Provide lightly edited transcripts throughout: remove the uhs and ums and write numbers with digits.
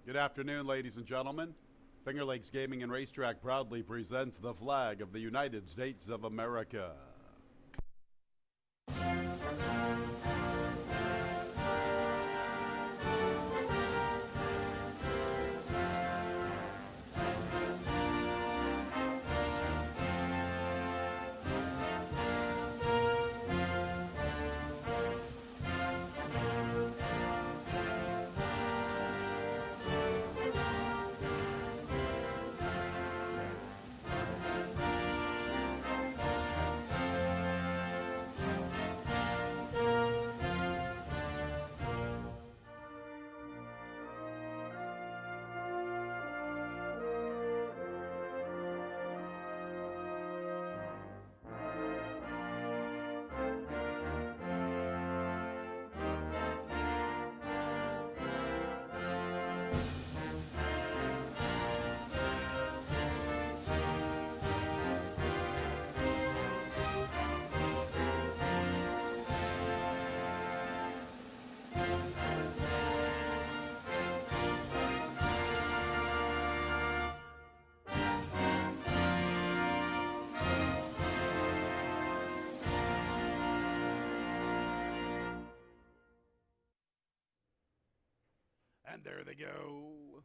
Good afternoon, ladies and gentlemen. Finger Lakes Gaming and Racetrack proudly presents the flag of the United States of America. And there they go.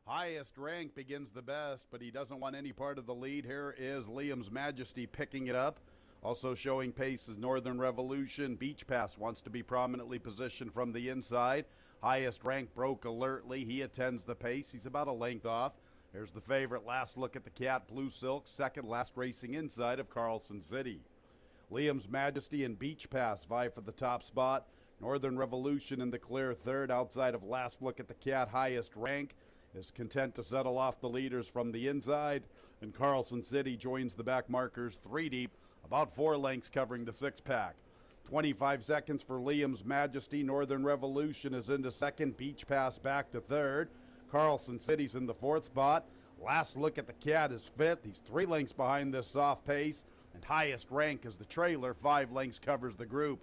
Highest rank begins the best, but he doesn't want any part of the lead. Here is Liam's Majesty picking it up. Also showing pace is Northern Revolution. Beach Pass wants to be prominently positioned from the inside. Highest rank broke alertly. He attends the pace. He's about a length off. There's the favorite. Last look at the Cat, Blue Silk. Second last racing inside of Carlson City. Liam's Majesty and Beach Pass vie for the top spot. Northern Revolution in the clear third. Outside of Last Look at the Cat, highest rank, is content to settle off the leaders from the inside. And Carlson City joins the back markers 3 deep, about 4 lengths covering the 6-pack. 25 seconds for Liam's Majesty. Northern Revolution is into second. Beach Pass back to third. Carlson City's in the 4th spot. Last Look at the Cat is 5th. He's 3 lengths behind this soft pace. And highest rank is the trailer. 5 lengths covers the group.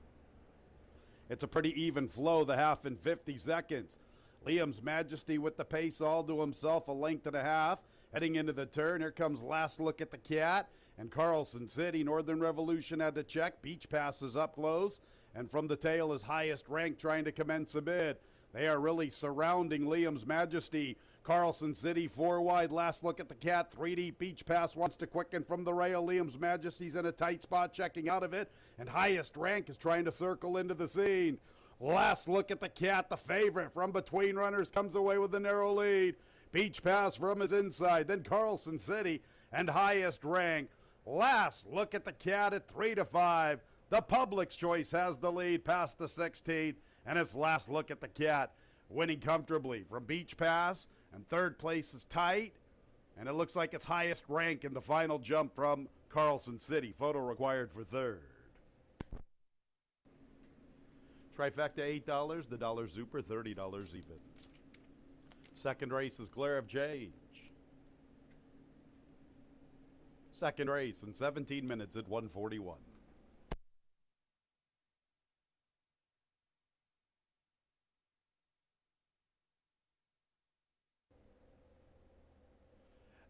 It's a pretty even flow, the half in 50 seconds. Liam's Majesty with the pace all to himself, a length and a half. Heading into the turn, here comes Last Look at the Cat. And Carlson City, Northern Revolution had to check. Beach Pass is up close. And from the tail is highest rank trying to commence a bid. They are really surrounding Liam's Majesty. Carlson City 4 wide. Last Look at the Cat 3 deep. Beach Pass wants to quicken from the rail. Liam's Majesty's in a tight spot checking out of it. And highest rank is trying to circle into the scene. Last Look at the Cat, the favorite from between runners, comes away with a narrow lead. Beach Pass from his inside. Then Carlson City and highest rank. Last Look at the Cat at 3 to 5. The Public's Choice has the lead past the 16th. And it's Last Look at the Cat winning comfortably from Beach Pass. And third place is tight. And it looks like it's highest rank in the final jump from Carlson City. Photo required for third. Trifecta $8. The dollar Super $30 even. Second race is Glare of Change. Second race in 17 minutes at 1:41.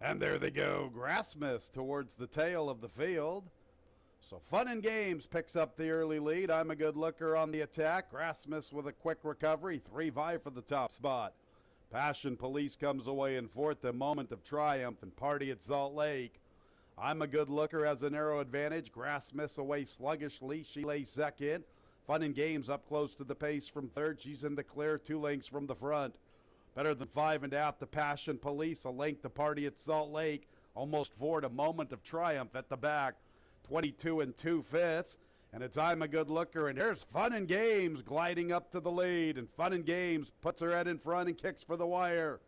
And there they go, Grassmith towards the tail of the field. So Fun and Games picks up the early lead. I'm a Good Looker on the attack. Grassmith with a quick recovery. 3 vie for the top spot. Passion Police comes away in 4th. A Moment of Triumph and Party at Salt Lake. I'm a Good Looker has a narrow advantage. Grassmith away sluggishly. She lays 2nd. Fun and Games up close to the pace from 3rd. She's in the clear 2 lengths from the front. Better than 5 1/2 to Passion Police, a length to Party at Salt Lake, almost 4 to Moment of Triumph at the back, 22 2/5. And it's I'm a Good Looker, and here's Fun and Games gliding up to the lead, and Fun and Games puts her head in front and kicks for the wire.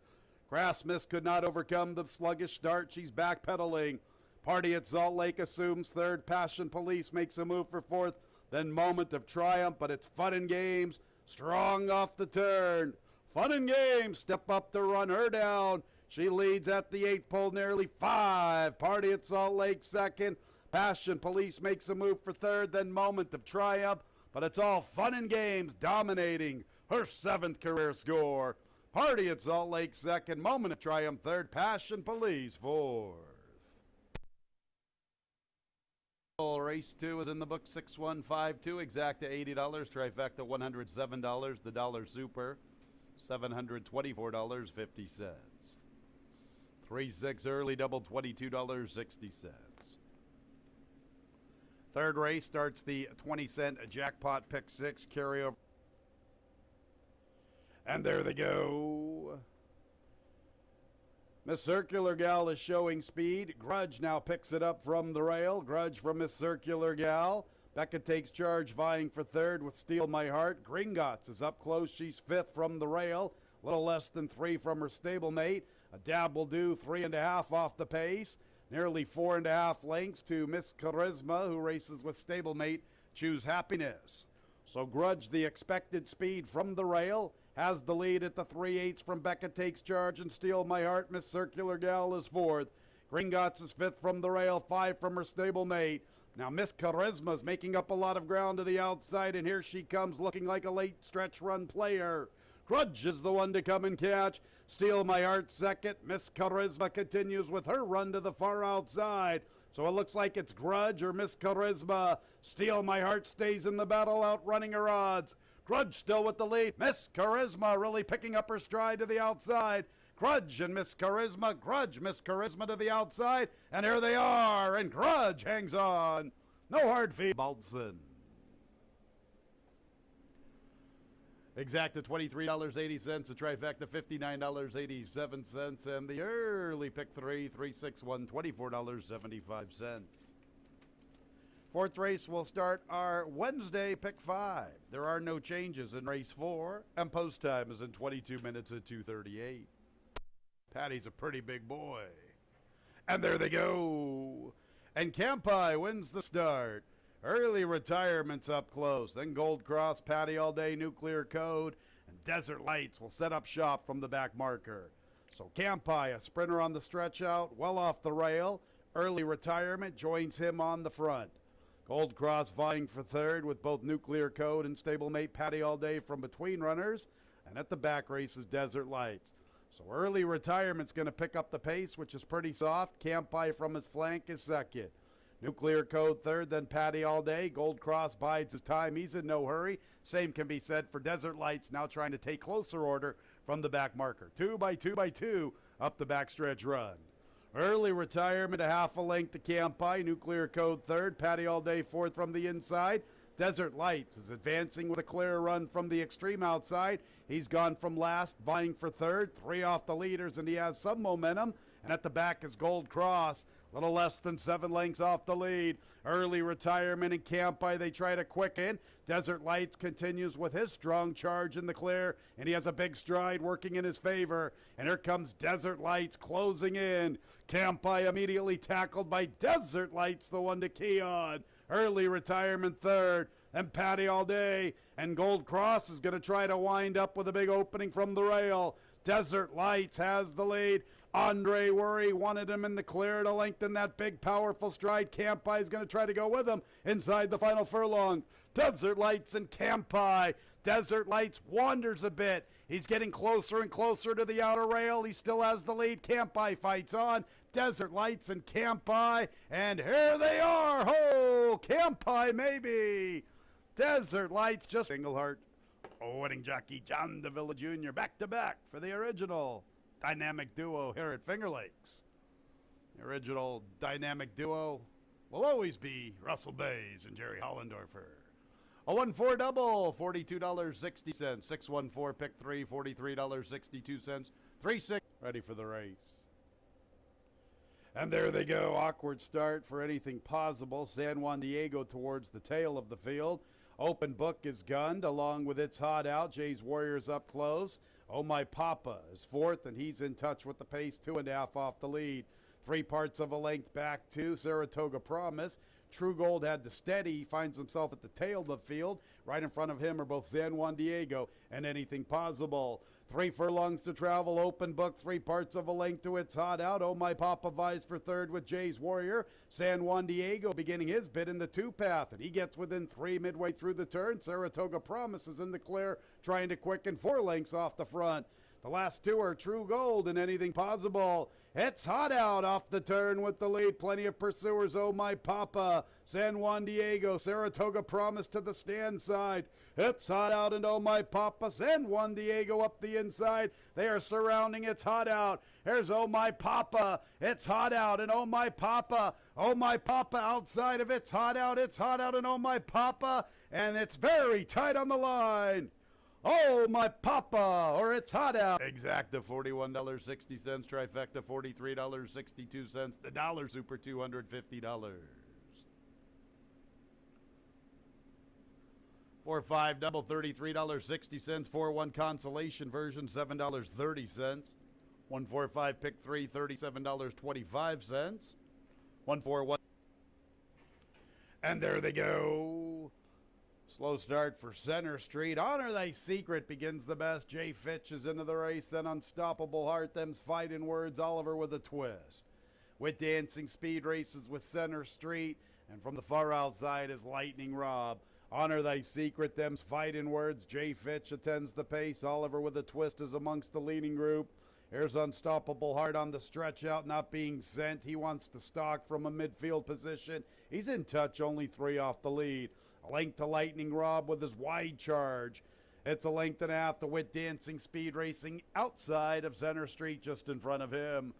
Grassmith could not overcome the sluggish start. She's backpedaling. Party at Salt Lake assumes 3rd. Passion Police makes a move for 4th. Then Moment of Triumph, but it's Fun and Games strong off the turn. Fun and Games step up to run her down. She leads at the 8th pole nearly 5. Party at Salt Lake 2nd. Passion Police makes a move for 3rd. Then Moment of Triumph. But it's all Fun and Games dominating her 7th career score. Party at Salt Lake second. Moment of Triumph third. Passion Police fourth. Race 2 is in the book, 6152, exacta $80, trifecta $107, the dollar super $724.50. 3-6 early double $22.60. Third race starts the 20-cent jackpot pick 6 carryover. And there they go. Miss Circular Gal is showing speed. Grudge now picks it up from the rail. Grudge from Miss Circular Gal. Becca takes charge, vying for third with Steal My Heart. Gringotts is up close. She's fifth from the rail. A little less than 3 from her stablemate. A Dab will do 3.5 off the pace. Nearly 4.5 lengths to Miss Charisma, who races with stablemate Choose Happiness. So Grudge, the expected speed from the rail, has the lead at the 3/8 from Becca Takes Charge and Steal My Heart. Miss Circular Gal is fourth. Gringotts is fifth from the rail, 5 from her stablemate. Now Miss Charisma is making up a lot of ground to the outside, and here she comes looking like a late stretch run player. Grudge is the one to come and catch. Steal My Heart second. Miss Charisma continues with her run to the far outside. So it looks like it's Grudge or Miss Charisma. Steal My Heart stays in the battle, outrunning her odds. Grudge still with the lead. Miss Charisma really picking up her stride to the outside. Grudge and Miss Charisma. Grudge, Miss Charisma to the outside. And here they are. And Grudge hangs on. No hard feet. Baldson. Exacta $23.80. A trifecta $59.87. And the early pick 3, 361, $24.75. Fourth race will start our Wednesday pick 5. There are no changes in race 4, and post time is in 22 minutes at 2:38. Patty's a pretty big boy. And there they go. And Campi wins the start. Early Retirement's up close. Then Gold Cross, Patty All Day, Nuclear Code, and Desert Lights will set up shop from the back marker. So Campi, a sprinter on the stretch out, well off the rail. Early Retirement joins him on the front. Gold Cross vying for third with both Nuclear Code and stablemate Patty All Day from between runners. And at the back races, Desert Lights. So Early Retirement's going to pick up the pace, which is pretty soft. Campi from his flank is second. Nuclear Code third, then Patty All Day. Gold Cross bides his time. He's in no hurry. Same can be said for Desert Lights, now trying to take closer order from the back marker. 2 by 2 by 2 up the backstretch run. Early Retirement, a half a length to Campi. Nuclear Code third. Patty All Day fourth from the inside. Desert Lights is advancing with a clear run from the extreme outside. He's gone from last, vying for third. 3 off the leaders, and he has some momentum. And at the back is Gold Cross, a little less than 7 lengths off the lead. Early Retirement and Campi, they try to quicken. Desert Lights continues with his strong charge in the clear, and he has a big stride working in his favor. And here comes Desert Lights closing in. Campi immediately tackled by Desert Lights, the one to key on. Early Retirement third, and Patty All Day. And Gold Cross is going to try to wind up with a big opening from the rail. Desert Lights has the lead. Andre Worry wanted him in the clear to lengthen that big, powerful stride. Campi is going to try to go with him inside the final furlong. Desert Lights and Campi. Desert Lights wanders a bit. He's getting closer and closer to the outer rail. He still has the lead. Campi fights on. Desert Lights and Campi. And here they are. Ho! Campi maybe. Desert Lights just Englehart. Wedding jockey John DeVilla Jr. back to back for the original dynamic duo here at Finger Lakes. The original dynamic duo will always be Russell Bays and Jerry Hollendorfer. A 1-4 double, $42.60. 614 pick 3, $43.62. 3-6 ready for the race. And there they go. Awkward start for anything possible. San Juan Diego towards the tail of the field. Open Book is gunned along with It's Hot Out. Jay's Warriors up close. Oh My Papa is fourth, and he's in touch with the pace, 2.5 off the lead. 3 parts of a length back to Saratoga Promise. True Gold had to steady. He finds himself at the tail of the field. Right in front of him are both San Juan Diego and Anything Possible. 3 furlongs to travel. Open Book, 3 parts of a length to It's Hot Out. Oh My Papa vies for third with Jay's Warrior. San Juan Diego beginning his bid in the 2-path, and he gets within 3 midway through the turn. Saratoga Promise is in the clear, trying to quicken 4 lengths off the front. The last two are true gold and anything possible. It's Hot Out off the turn with the lead. Plenty of pursuers. Oh My Papa, San Juan Diego, Saratoga Promise to the stand side. It's Hot Out and Oh My Papa, San Juan Diego up the inside. They are surrounding. It's Hot Out. Here's Oh My Papa. It's Hot Out and Oh My Papa. Oh My Papa outside of It's Hot Out. It's Hot Out and Oh My Papa. And it's very tight on the line. Oh My Papa, or It's Hot Out. Exacta $41.60, trifecta $43.62, the dollar super $250. 4-5 double $33.60, 4-1 consolation version $7.30, 1-4-5 pick 3 $37.25, 1-4-1. And there they go. Slow start for Center Street. Honor Thy Secret begins the best. Jay Fitch is into the race. Then Unstoppable Heart. Them's Fighting Words. Oliver with a twist. With Dancing Speed races with Center Street. And from the far outside is Lightning Rob. Honor Thy Secret. Them's Fighting Words. Jay Fitch attends the pace. Oliver with a twist is amongst the leading group. Here's Unstoppable Heart on the stretch out, not being sent. He wants to stalk from a midfield position. He's in touch, only 3 off the lead. A length to Lightning Rob with his wide charge. It's a length and a half to With Dancing Speed racing outside of Center Street, just in front of him.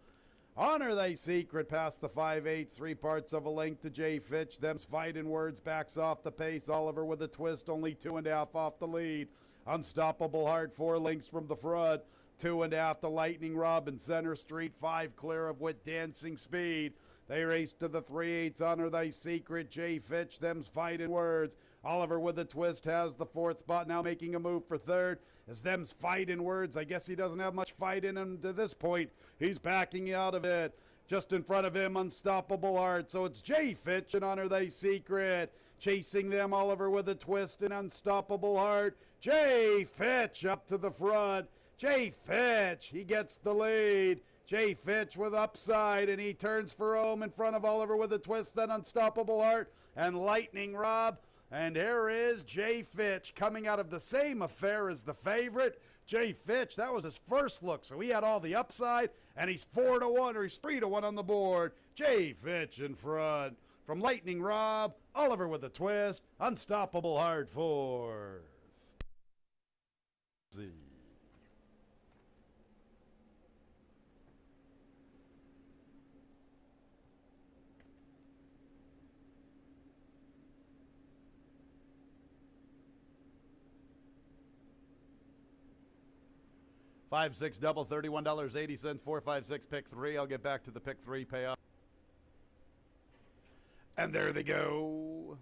Honor Thy Secret past the 5/8, 3 parts of a length to Jay Fitch. Them's Fighting Words backs off the pace. Oliver with a twist, only 2.5 off the lead. Unstoppable Heart 4 lengths from the front. 2.5 to Lightning Rob in Center Street. 5 clear of With Dancing Speed. They race to the 3/8. Honor Thy Secret. Jay Fitch. Them's Fighting Words. Oliver with a twist has the 4th spot. Now making a move for 3rd is Them's Fighting Words. I guess he doesn't have much fight in him to this point. He's backing out of it. Just in front of him, Unstoppable Heart. So it's Jay Fitch and Honor Thy Secret. Chasing them, Oliver with a twist and Unstoppable Heart. Jay Fitch up to the front. Jay Fitch, he gets the lead. Jay Fitch with upside, and he turns for home in front of Oliver with a twist, then Unstoppable Heart and Lightning Rob. And here is Jay Fitch coming out of the same affair as the favorite. Jay Fitch, that was his first look, so he had all the upside, and he's 4-1, or he's 3-1 on the board. Jay Fitch in front. From Lightning Rob, Oliver with a twist, Unstoppable Heart 4th. 5-6 double $31.80, 4-5-6 pick 3. I'll get back to the pick 3 payoff. And there they go.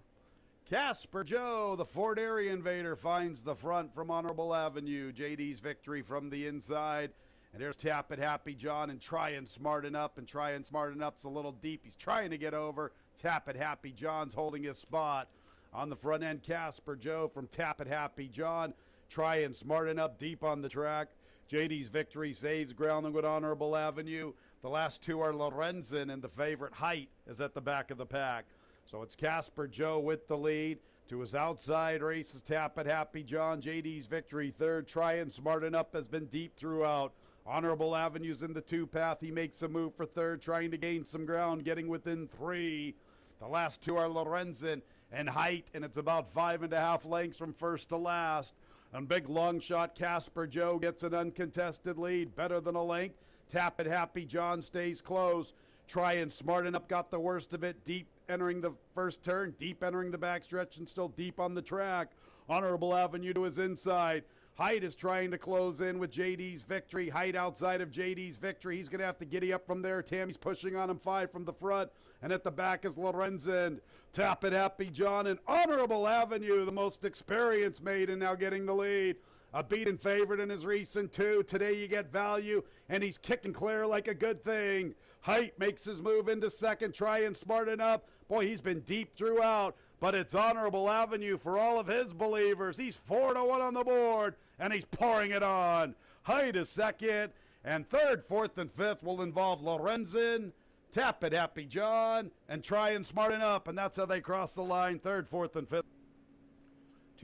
Casper Joe, the Fort Erie Invader, finds the front from Honorable Avenue. JD's Victory from the inside. And here's Tap It Happy John and Trying Smarten Up. And Trying Smarten Up's a little deep. He's trying to get over. Tap It Happy John's holding his spot. On the front end, Casper Joe from Tap It Happy John. Trying Smarten Up deep on the track. JD's Victory saves ground with Honorable Avenue. The last two are Lorenzen, and the favorite Height is at the back of the pack. So it's Casper Joe with the lead. To his outside races Tap It Happy John. JD's Victory 3rd. Trying Smarten Up has been deep throughout. Honorable Avenue's in the 2 path. He makes a move for 3rd, trying to gain some ground, getting within 3. The last two are Lorenzen and Height, and it's about 5.5 lengths from first to last. And big long shot Casper Joe gets an uncontested lead, better than a length. Tap It Happy John stays close. Trying Smarten Up got the worst of it, deep entering the first turn, deep entering the backstretch, and still deep on the track. Honorable Avenue to his inside. Height is trying to close in with JD's Victory. Height outside of JD's Victory. He's going to have to giddy up from there. Tammy's pushing on him 5 from the front. And at the back is Lorenzen. Tap It Happy John and Honorable Avenue, the most experienced maiden, now getting the lead. A beaten favorite in his recent 2. Today you get value, and he's kicking clear like a good thing. Height makes his move into 2nd, Trying Smarten Up. Boy, he's been deep throughout, but it's Honorable Avenue for all of his believers. He's 4-1 on the board, and he's pouring it on. Height is 2nd, and 3rd, 4th, and 5th will involve Lorenzen, Tap It Happy John, and Trying Smarten Up, and that's how they cross the line, 3rd, 4th, and 5th.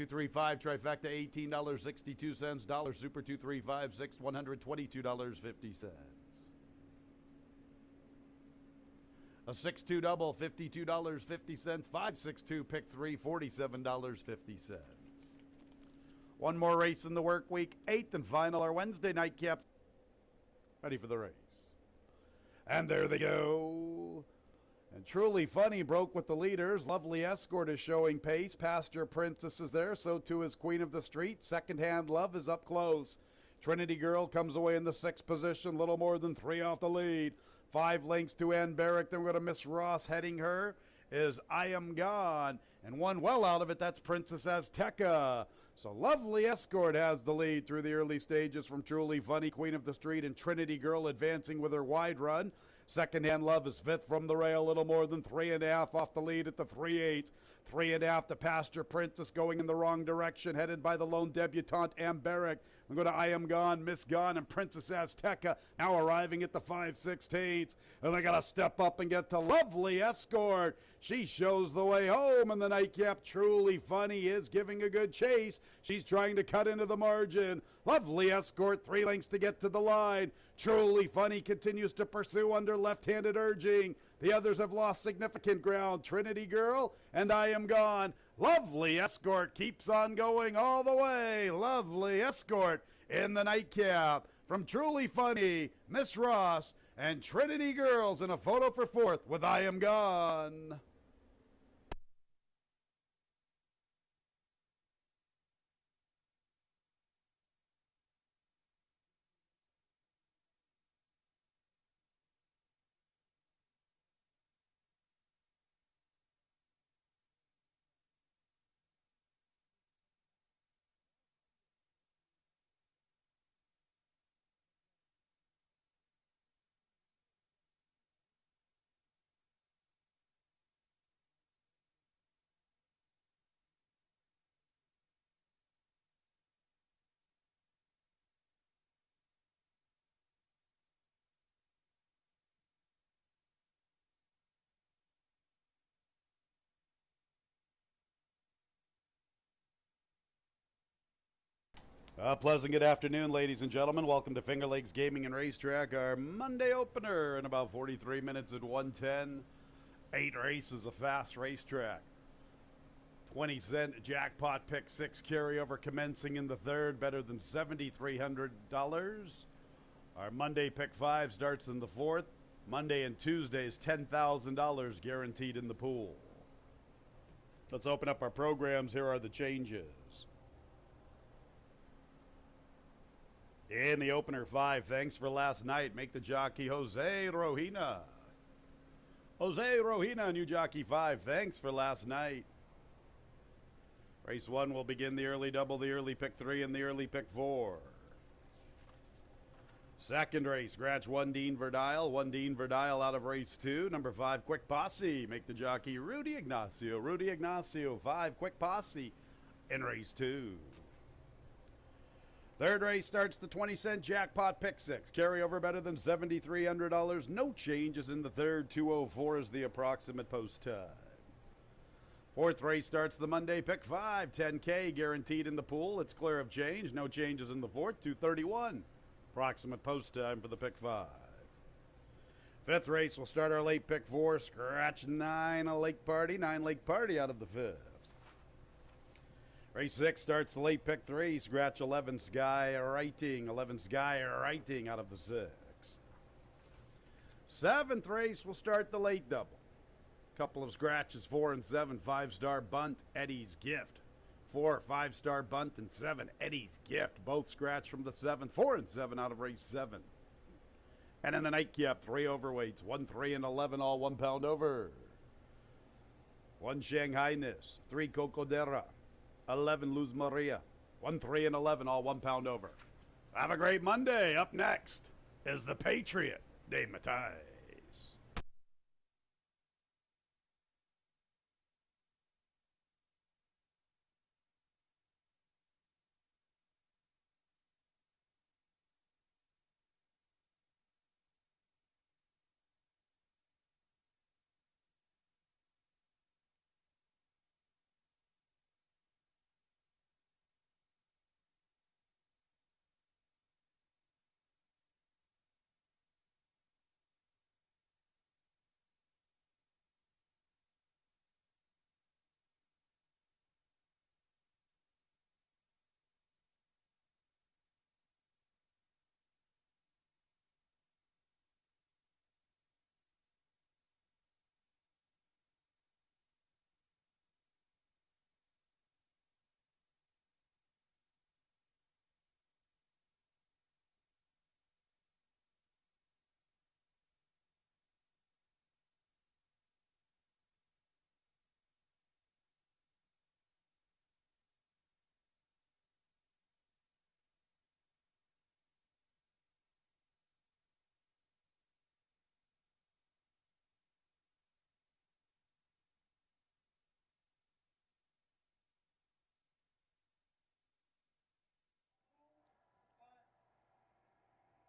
235 trifecta, $18.62. Dollar Super 235 6 $122.50. A 6-2 double, $52.50. 5-6-2 pick 3, $47.50. One more race in the work week, eighth and final, our Wednesday night caps. Ready for the race. And there they go. And Truly Funny broke with the leaders. Lovely Escort is showing pace. Pasture Princess is there. So too is Queen of the Street. Second Hand Love is up close. Trinity Girl comes away in the sixth position. Little more than 3 off the lead. 5 lengths to Ann Barrick. Then we're going to Miss Ross heading her is I Am Gone. And one well out of it, that's Princess Azteca. So Lovely Escort has the lead through the early stages from Truly Funny, Queen of the Street, and Trinity Girl advancing with her wide run. Second Hand Love is fifth from the rail, a little more than 3.5 off the lead at the 3/8. 3.5 to Pasture Princess going in the wrong direction, headed by the lone debutante Amberic. We go to I Am Gone, Miss Gone, and Princess Azteca now arriving at the 5/16. And they got to step up and get to Lovely Escort. She shows the way home, and the nightcap Truly Funny is giving a good chase. She's trying to cut into the margin. Lovely Escort, 3 lengths to get to the line. Truly Funny continues to pursue under left-handed urging. The others have lost significant ground. Trinity Girl and I Am Gone. Lovely Escort keeps on going all the way. Lovely Escort in the nightcap. From Truly Funny, Miss Ross, and Trinity Girls in a photo for fourth with I Am Gone. Pleasant good afternoon, ladies and gentlemen. Welcome to Finger Lakes Gaming and Racetrack, our Monday opener in about 43 minutes at 110. 8 races, a fast racetrack. 20-cent jackpot pick 6 carryover commencing in the third, better than $7,300. Our Monday pick 5 starts in the fourth. Monday and Tuesdays, $10,000 guaranteed in the pool. Let's open up our programs. Here are the changes. In the opener 5, thanks for last night. Make the jockey Jose Rojina. Jose Rojina, new jockey 5, thanks for last night. Race 1 will begin the early double, the early pick 3, and the early pick 4. Second race, scratch 1 Dean Verdile. 1 Dean Verdile out of race 2. Number 5, Quick Posse. Make the jockey Rudy Ignacio. Rudy Ignacio, 5, Quick Posse in race 2. Third race starts the 20-cent jackpot pick 6. Carryover better than $7,300. No changes in the third. 2:04 is the approximate post time. Fourth race starts the Monday pick 5. 10K guaranteed in the pool. It's clear of change. No changes in the fourth. 2:31. Approximate post time for the pick 5. Fifth race will start our late pick 4. Scratch 9, a Lake Party. 9 Lake Party out of the fifth. Race 6 starts the late pick 3. Scratch 11 Sky Writing. 11 Sky Writing out of the 6th. Seventh race will start the late double. Couple of scratches, 4 and 7. 5-star bunt, Eddie's Gift. 4, 5-star bunt, and 7, Eddie's Gift. Both scratch from the 7th. 4 and 7 out of race 7. And in the nightcap, 3 overweights. 1, 3, and 11, all 1 pound over. 1 Shanghai-ness. 3 Cocodera. 11 Luz Maria. 1, 3, and 11, all 1 pound over. Have a great Monday. Up next is the Patriot de Matai.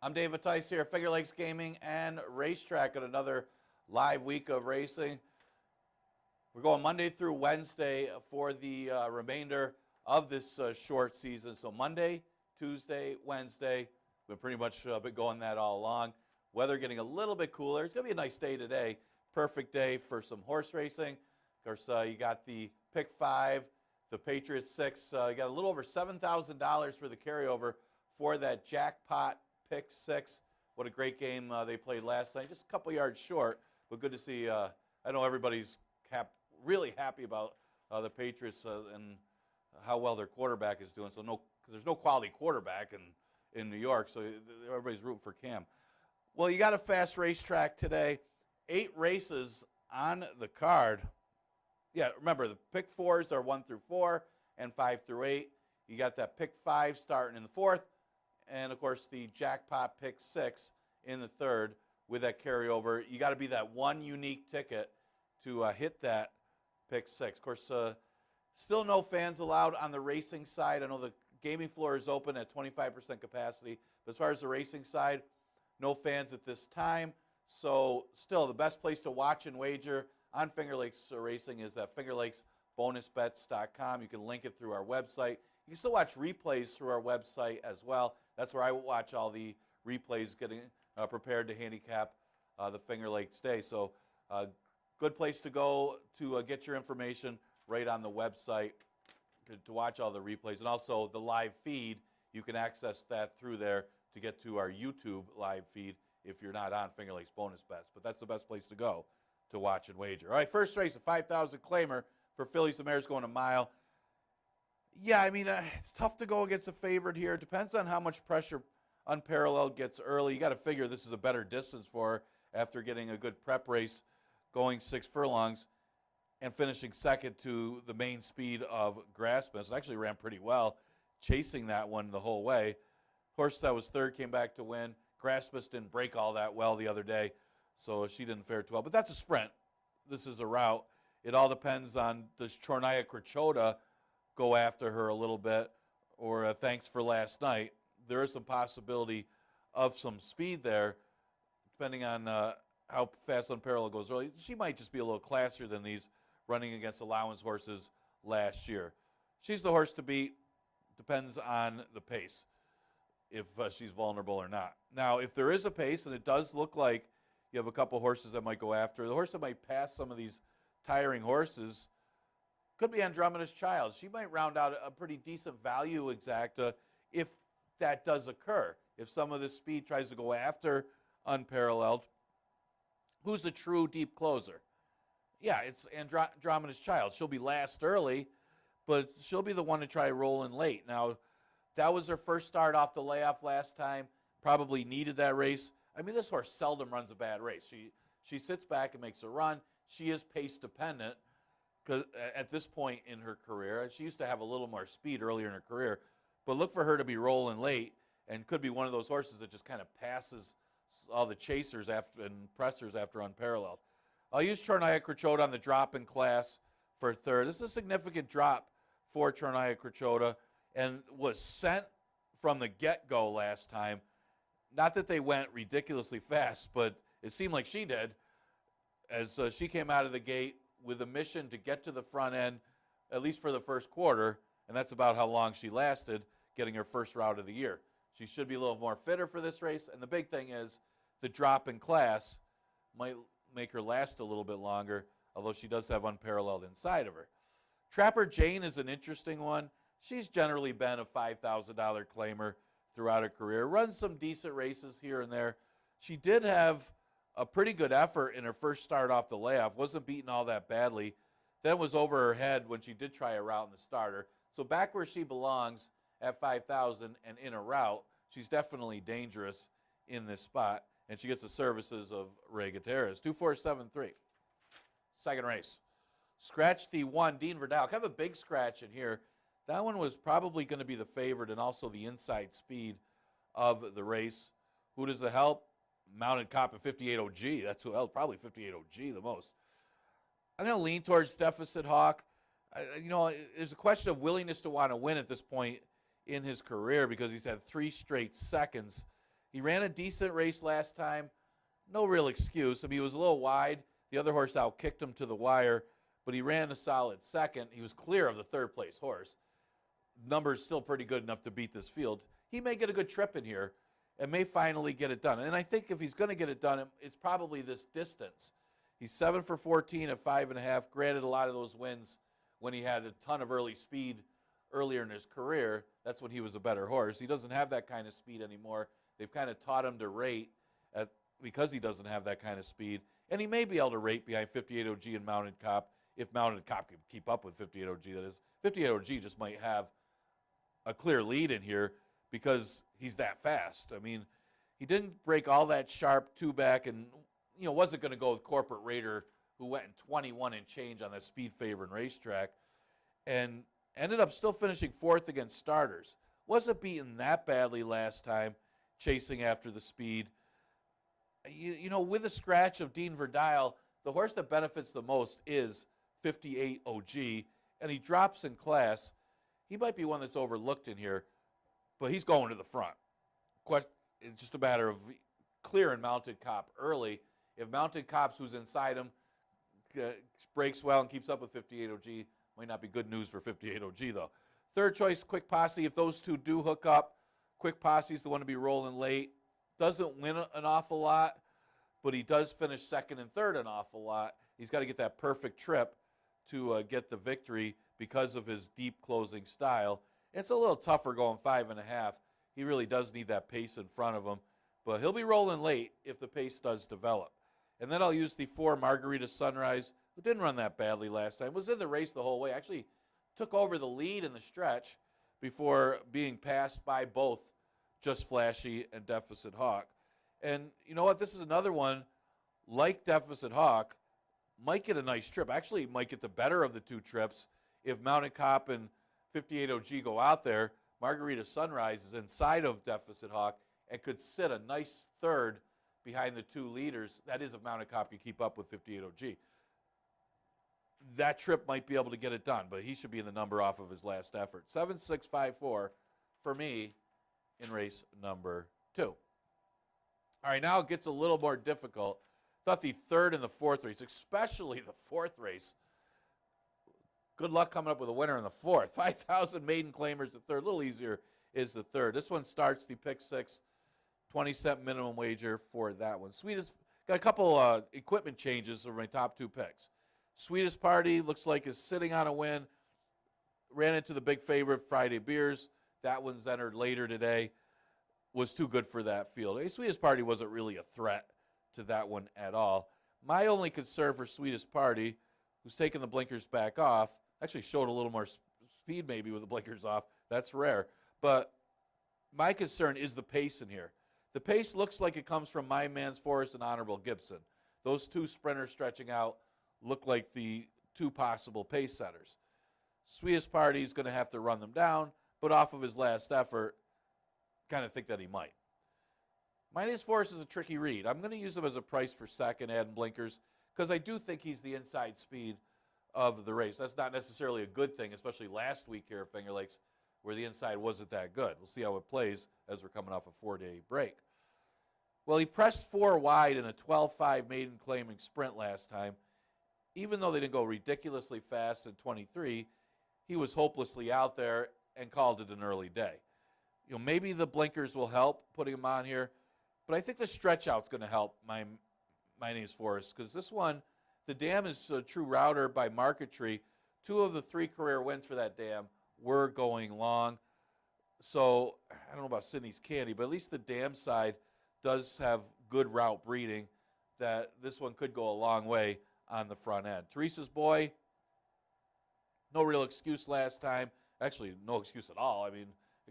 I'm David Tice here, Finger Lakes Gaming and Racetrack, at another live week of racing. We're going Monday through Wednesday for the remainder of this short season. So Monday, Tuesday, Wednesday, we've pretty much been going that all along. Weather getting a little bit cooler. It's going to be a nice day today. Perfect day for some horse racing. Of course, you got the Pick 5, the Patriots 6. You got a little over $7,000 for the carryover for that jackpot Pick 6. What a great game they played last night. Just a couple yards short, but good to see. I know everybody's really happy about the Patriots and how well their quarterback is doing. So because there's no quality quarterback in New York, so everybody's rooting for Cam. Well, you got a fast racetrack today. 8 races on the card. Yeah, remember, the Pick 4s are 1 through 4 and 5 through 8. You got that Pick 5 starting in the 4th, and, of course, the jackpot Pick 6 in the 3rd with that carryover. You got to be that one unique ticket to hit that Pick 6. Of course, still no fans allowed on the racing side. I know the gaming floor is open at 25% capacity, but as far as the racing side, no fans at this time. So still, the best place to watch and wager on Finger Lakes Racing is at fingerlakesbonusbets.com. You can link it through our website. You can still watch replays through our website as well. That's where I watch all the replays getting prepared to handicap the Finger Lakes Day. So good place to go to get your information right on the website to watch all the replays. And also the live feed, you can access that through there to get to our YouTube live feed if you're not on Finger Lakes Bonus Bets. But that's the best place to go to watch and wager. All right, first race, a 5,000 claimer for fillies and mares going a mile. Yeah, I mean, it's tough to go against a favorite here. It depends on how much pressure Unparalleled gets early. You got to figure this is a better distance for her after getting a good prep race going 6 furlongs and finishing second to the main speed of Grassmist. It actually ran pretty well, chasing that one the whole way. Horse that was 3rd came back to win. Grassmist didn't break all that well the other day, so she didn't fare too well. But that's a sprint. This is a route. It all depends on, does Chornaya Crachota go after her a little bit, or thanks for last night. There is some possibility of some speed there, depending on how fast Unparalleled goes early. She might just be a little classier than these running against allowance horses last year. She's the horse to beat. Depends on the pace, if she's vulnerable or not. Now, if there is a pace, and it does look like you have a couple horses that might go after, the horse that might pass some of these tiring horses could be Andromeda's Child. She might round out a pretty decent value exacta if that does occur. If some of this speed tries to go after Unparalleled, who's a true deep closer? Yeah, it's Andromeda's Child. She'll be last early, but she'll be the one to try rolling late. Now, that was her first start off the layoff last time. Probably needed that race. I mean, this horse seldom runs a bad race. She sits back and makes a run. She is pace dependent because at this point in her career. She used to have a little more speed earlier in her career. But look for her to be rolling late and could be one of those horses that just kind of passes all the chasers after and pressers after Unparalleled. I'll use Chornaya Crachota on the drop in class for 3rd. This is a significant drop for Chornaya Crachota and was sent from the get-go last time. Not that they went ridiculously fast, but it seemed like she did, as she came out of the gate with a mission to get to the front end, at least for the first quarter, and that's about how long she lasted, getting her first route of the year. She should be a little more fitter for this race, and the big thing is the drop in class might make her last a little bit longer, although she does have Unparalleled inside of her. Trapper Jane is an interesting one. She's generally been a $5,000 claimer throughout her career, runs some decent races here and there. She did have a pretty good effort in her first start off the layoff, wasn't beaten all that badly, then was over her head when she did try a route in the starter. So back where she belongs at 5,000 and in a route, she's definitely dangerous in this spot, and she gets the services of Ray Gutierrez. 2-4-7-3. Second race. Scratch the 1, Dean Verdal. Kind of a big scratch in here. That one was probably going to be the favorite and also the inside speed of the race. Who does it help? Mounted Cop at 58OG. That's who else, probably 58OG the most. I'm going to lean towards Deficit Hawk. There's a question of willingness to want to win at this point in his career because he's had 3 straight seconds He ran a decent race last time. No real excuse. I mean, he was a little wide. The other horse out-kicked him to the wire, but he ran a solid second. He was clear of the third-place horse. Numbers still pretty good enough to beat this field. He may get a good trip in here and may finally get it done. And I think if he's going to get it done, it's probably this distance. He's 7 for 14 at 5.5. Granted, a lot of those wins when he had a ton of early speed earlier in his career. That's when he was a better horse. He doesn't have that kind of speed anymore. They've kind of taught him to rate because he doesn't have that kind of speed. And he may be able to rate behind 58 OG and Mounted Cop if Mounted Cop can keep up with 58 OG, that is. 58 OG just might have a clear lead in here because he's that fast. I mean, he didn't break all that sharp two back and, wasn't going to go with Corporate Raider, who went in 21 and change on that speed favoring racetrack, and ended up still finishing fourth against starters. Wasn't beaten that badly last time, chasing after the speed. With the scratch of Dean Verdile, the horse that benefits the most is 58 OG, and he drops in class. He might be one that's overlooked in here, but he's going to the front. It's just a matter of clearing Mounted Cop early. If Mounted Cop's who's inside him breaks well and keeps up with 58 OG, might not be good news for 58 OG, though. Third choice, Quick Posse. If those two do hook up, Quick Posse's the one to be rolling late. Doesn't win an awful lot, but he does finish second and third an awful lot. He's got to get that perfect trip to get the victory because of his deep closing style. It's a little tougher going 5.5. He really does need that pace in front of him, but he'll be rolling late if the pace does develop. And then I'll use the 4 Margarita Sunrise, who didn't run that badly last time. Was in the race the whole way. Actually took over the lead in the stretch before being passed by both Just Flashy and Deficit Hawk. And you know what? This is another one, like Deficit Hawk, might get a nice trip. Actually, might get the better of the two trips if Mounted Cop and 58 OG go out there. Margarita Sunrise is inside of Deficit Hawk and could sit a nice third behind the two leaders. That is if Mounted Cop can keep up with 58 OG. That trip might be able to get it done, but he should be in the number off of his last effort. 7-6-5-4 for me in race number 2. All right, now it gets a little more difficult. Thought the third and the fourth race, especially the fourth race, good luck coming up with a winner in the fourth. 5,000 maiden claimers the third. A little easier is the third. This one starts the pick 6, 20-cent minimum wager for that one. Sweetest, got a couple equipment changes for my top 2 picks. Sweetest Party looks like is sitting on a win. Ran into the big favorite, Friday Beers. That one's entered later today. Was too good for that field. Sweetest Party wasn't really a threat to that one at all. My only concern for Sweetest Party, who's taking the blinkers back off, actually showed a little more speed maybe with the blinkers off. That's rare. But my concern is the pace in here. The pace looks like it comes from My Man's Forest and Honorable Gibson. Those two sprinters stretching out look like the two possible pace setters. Sweetest Party is going to have to run them down, but off of his last effort, kind of think that he might. My Man's Forest is a tricky read. I'm going to use him as a price for second, adding blinkers, because I do think he's the inside speed of the race. That's not necessarily a good thing, especially last week here at Finger Lakes, where the inside wasn't that good. We'll see how it plays as we're coming off a 4-day break. Well, he pressed 4 wide in a 12-5 maiden claiming sprint last time. Even though they didn't go ridiculously fast in 23, he was hopelessly out there and called it an early day. Maybe the blinkers will help putting him on here, but I think the stretch out's going to help my Name's Forest, because this one, the dam is a true router by marketry. 2 of the 3 career wins for that dam were going long. So I don't know about Sydney's Candy, but at least the dam side does have good route breeding that this one could go a long way on the front end. Teresa's Boy, no real excuse last time. Actually, no excuse at all. I mean,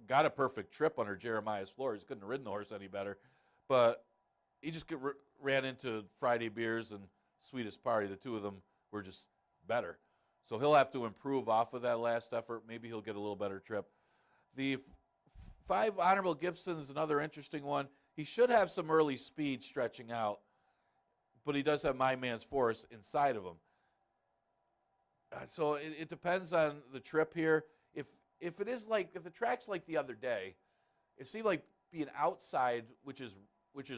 got a perfect trip under Jeremiah's floors. Couldn't have ridden the horse any better. But he just ran into Friday Beers and Sweetest Party. The 2 of them were just better. So he'll have to improve off of that last effort. Maybe he'll get a little better trip. The 5 Honorable Gibson is another interesting one. He should have some early speed stretching out, but he does have My Man's Forest inside of him. So it depends on the trip here. If the track's like the other day, it seemed like being outside, which is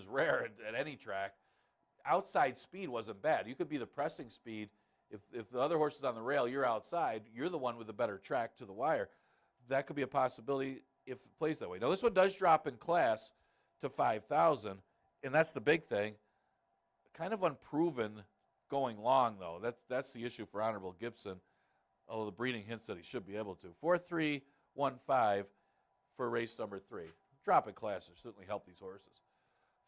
rare at any track, outside speed wasn't bad. You could be the pressing speed. If the other horse is on the rail, you're outside, you're the one with the better track to the wire. That could be a possibility if it plays that way. Now, this one does drop in class to 5,000, and that's the big thing. Kind of unproven going long, though. That's the issue for Honorable Gibson, although the breeding hints that he should be able to. 4-3-1-5 for race number 3. Drop in class will certainly help these horses.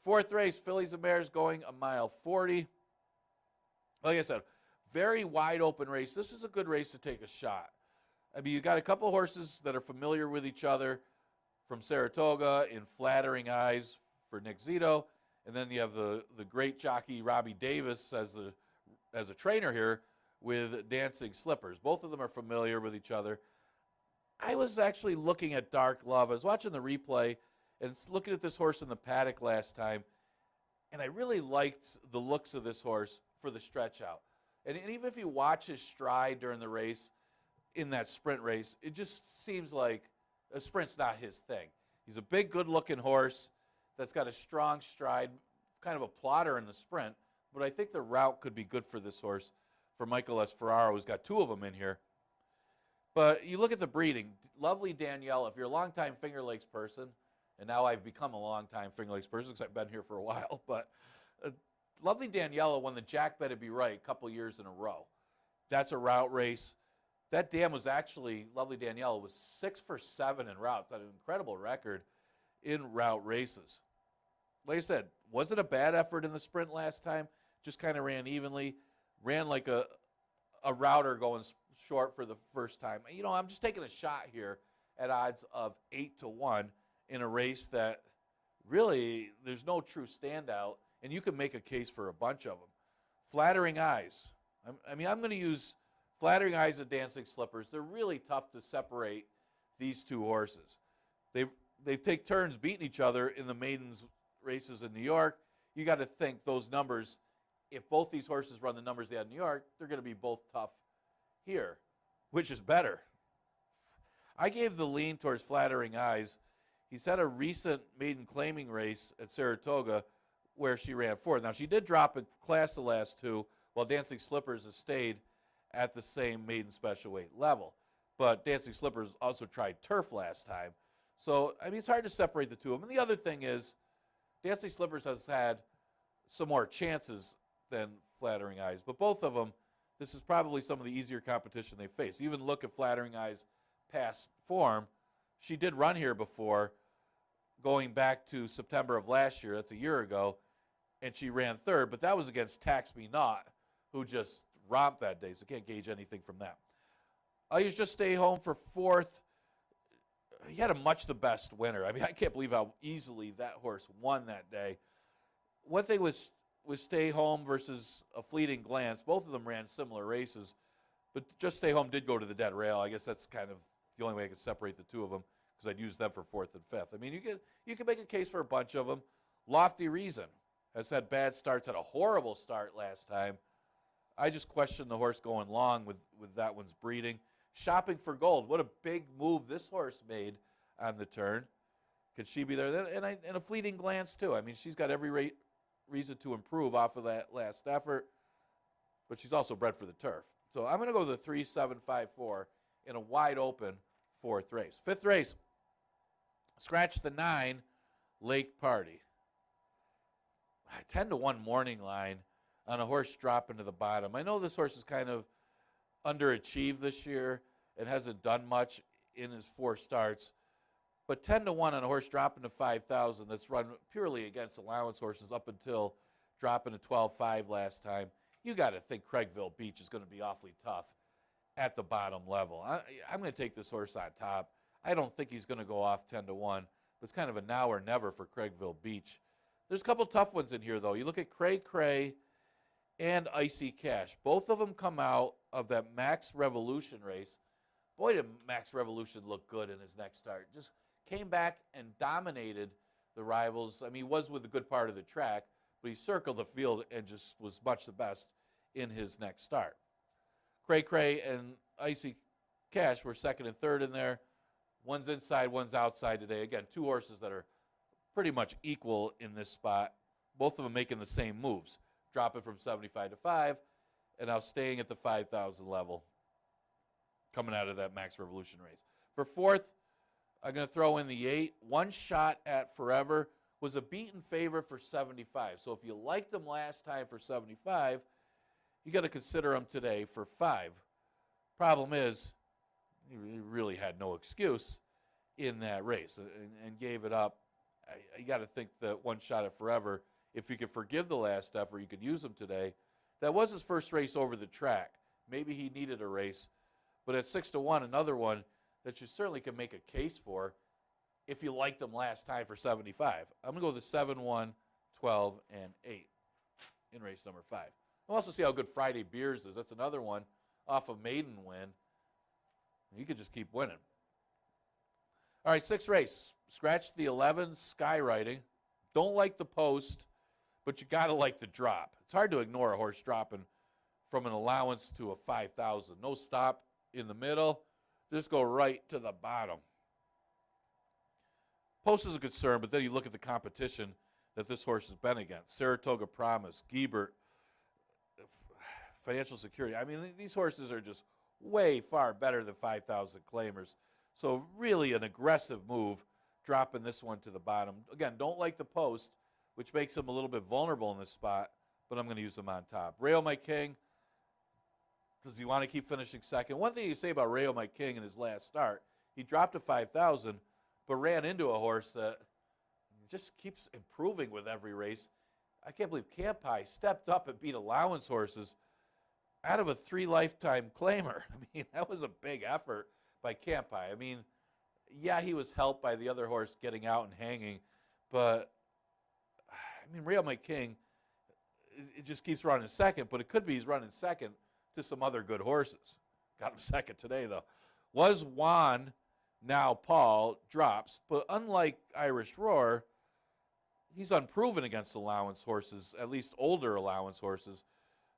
4th race, fillies and mares going 1:40 miles. Like I said, very wide open race. This is a good race to take a shot. I mean, you got a couple of horses that are familiar with each other from Saratoga in Flattering Eyes for Nick Zito, and then you have the great jockey Robbie Davis as a trainer here with Dancing Slippers. Both of them are familiar with each other. I was actually looking at Dark Love. I was watching the replay and looking at this horse in the paddock last time, and I really liked the looks of this horse for the stretch out. And even if you watch his stride during the race, in that sprint race, it just seems like a sprint's not his thing. He's a big, good-looking horse that's got a strong stride, kind of a plotter in the sprint, but I think the route could be good for this horse, for Michael S. Ferraro, who's got 2 of them in here. But you look at the breeding. Lovely Danielle, if you're a longtime Finger Lakes person, and now I've become a longtime Finger Lakes person because I've been here for a while, but Lovely Daniela won the Jack Better Be Right a couple years in a row. That's a route race. That dam was actually, Lovely Daniela was 6 for 7 in routes. That's an incredible record in route races. Like I said, wasn't a bad effort in the sprint last time. Just kind of ran evenly. Ran like a router going short for the first time. You know, I'm just taking a shot here at odds of 8-1 in a race that really there's no true standout, and you can make a case for a bunch of them. Flattering Eyes. I'm going to use Flattering Eyes and Dancing Slippers. They're really tough to separate these 2 horses. They take turns beating each other in the maidens races in New York. You got to think those numbers, if both these horses run the numbers they had in New York, they're going to be both tough here. Which is better? I gave the lean towards Flattering Eyes. He's had a recent maiden claiming race at Saratoga where she ran 4th. Now, she did drop in class the last 2, while Dancing Slippers has stayed at the same maiden special weight level. But Dancing Slippers also tried turf last time. So, I mean, it's hard to separate the 2 of them. And the other thing is, Dancing Slippers has had some more chances than Flattering Eyes. But both of them, this is probably some of the easier competition they face. Even look at Flattering Eyes' past form. She did run here before, going back to September of last year. That's a year ago. And she ran 3rd, but that was against Tax Me Not, who just romped that day, so can't gauge anything from that. I'll use Just Stay Home for 4th. He had a much the best winner. I mean, I can't believe how easily that horse won that day. One thing was Stay Home versus A Fleeting Glance. Both of them ran similar races, but Just Stay Home did go to the dead rail. I guess that's kind of the only way I could separate the 2 of them, because I'd use them for 4th and 5th. I mean, you can make a case for a bunch of them. Lofty Reason has had bad starts, had a horrible start last time. I just question the horse going long with that one's breeding. Shopping for Gold. What a big move this horse made on the turn. Could she be there? And A Fleeting Glance, too. I mean, she's got every reason to improve off of that last effort, but she's also bred for the turf. So I'm going to go the 3-7-5-4 in a wide open 4th race. 5th race, scratch the 9, Lake Party. 10-1 morning line on a horse dropping to the bottom. I know this horse is kind of underachieved this year and hasn't done much in his 4 starts, but 10-1 on a horse dropping to 5,000 that's run purely against allowance horses up until dropping to 12.5 last time. You got to think Craigville Beach is going to be awfully tough at the bottom level. I'm going to take this horse on top. I don't think he's going to go off 10-1, but it's kind of a now or never for Craigville Beach. There's a couple tough ones in here, though. You look at Cray Cray and Icy Cash. Both of them come out of that Max Revolution race. Boy, did Max Revolution look good in his next start. Just came back and dominated the rivals. I mean, he was with a good part of the track, but he circled the field and just was much the best in his next start. Cray Cray and Icy Cash were 2nd and 3rd in there. One's inside, one's outside today. Again, 2 horses that are pretty much equal in this spot. Both of them making the same moves, dropping from 75 to 5, and now staying at the 5,000 level, coming out of that Max Revolution race. For fourth, I'm going to throw in the 8. One Shot at Forever was a beaten favorite for 75. So if you liked them last time for 75, you got to consider them today for 5. Problem is, he really had no excuse in that race and gave it up. You got to think that One Shot at Forever, if you could forgive the last effort, you could use him today. That was his first race over the track. Maybe he needed a race. But at 6-1, another one that you certainly can make a case for if you liked him last time for 75. I'm going to go with the 7, 1, 12, and 8 in race number 5. We'll also see how good Friday Beers is. That's another one off a maiden win. You could just keep winning. All right, 6th race. Scratch the 11, Skywriting. Don't like the post, but you got to like the drop. It's hard to ignore a horse dropping from an allowance to a 5,000. No stop in the middle. Just go right to the bottom. Post is a concern, but then you look at the competition that this horse has been against. Saratoga Promise, Giebert, Financial Security. I mean, these horses are just way far better than 5,000 claimers. So really an aggressive move, dropping this one to the bottom. Again, don't like the post, which makes him a little bit vulnerable in this spot, but I'm going to use him on top. Rail My King, does he want to keep finishing second? One thing you say about Rail My King in his last start, he dropped to 5,000, but ran into a horse that just keeps improving with every race. I can't believe Campai stepped up and beat allowance horses out of a 3 lifetime claimer. I mean, that was a big effort by Campai. I mean, yeah, he was helped by the other horse getting out and hanging, but I mean, Rail My King, it just keeps running second, but it could be he's running second to some other good horses. Got him second today, though. Was Juan, now Paul, drops, but unlike Irish Roar, he's unproven against allowance horses, at least older allowance horses.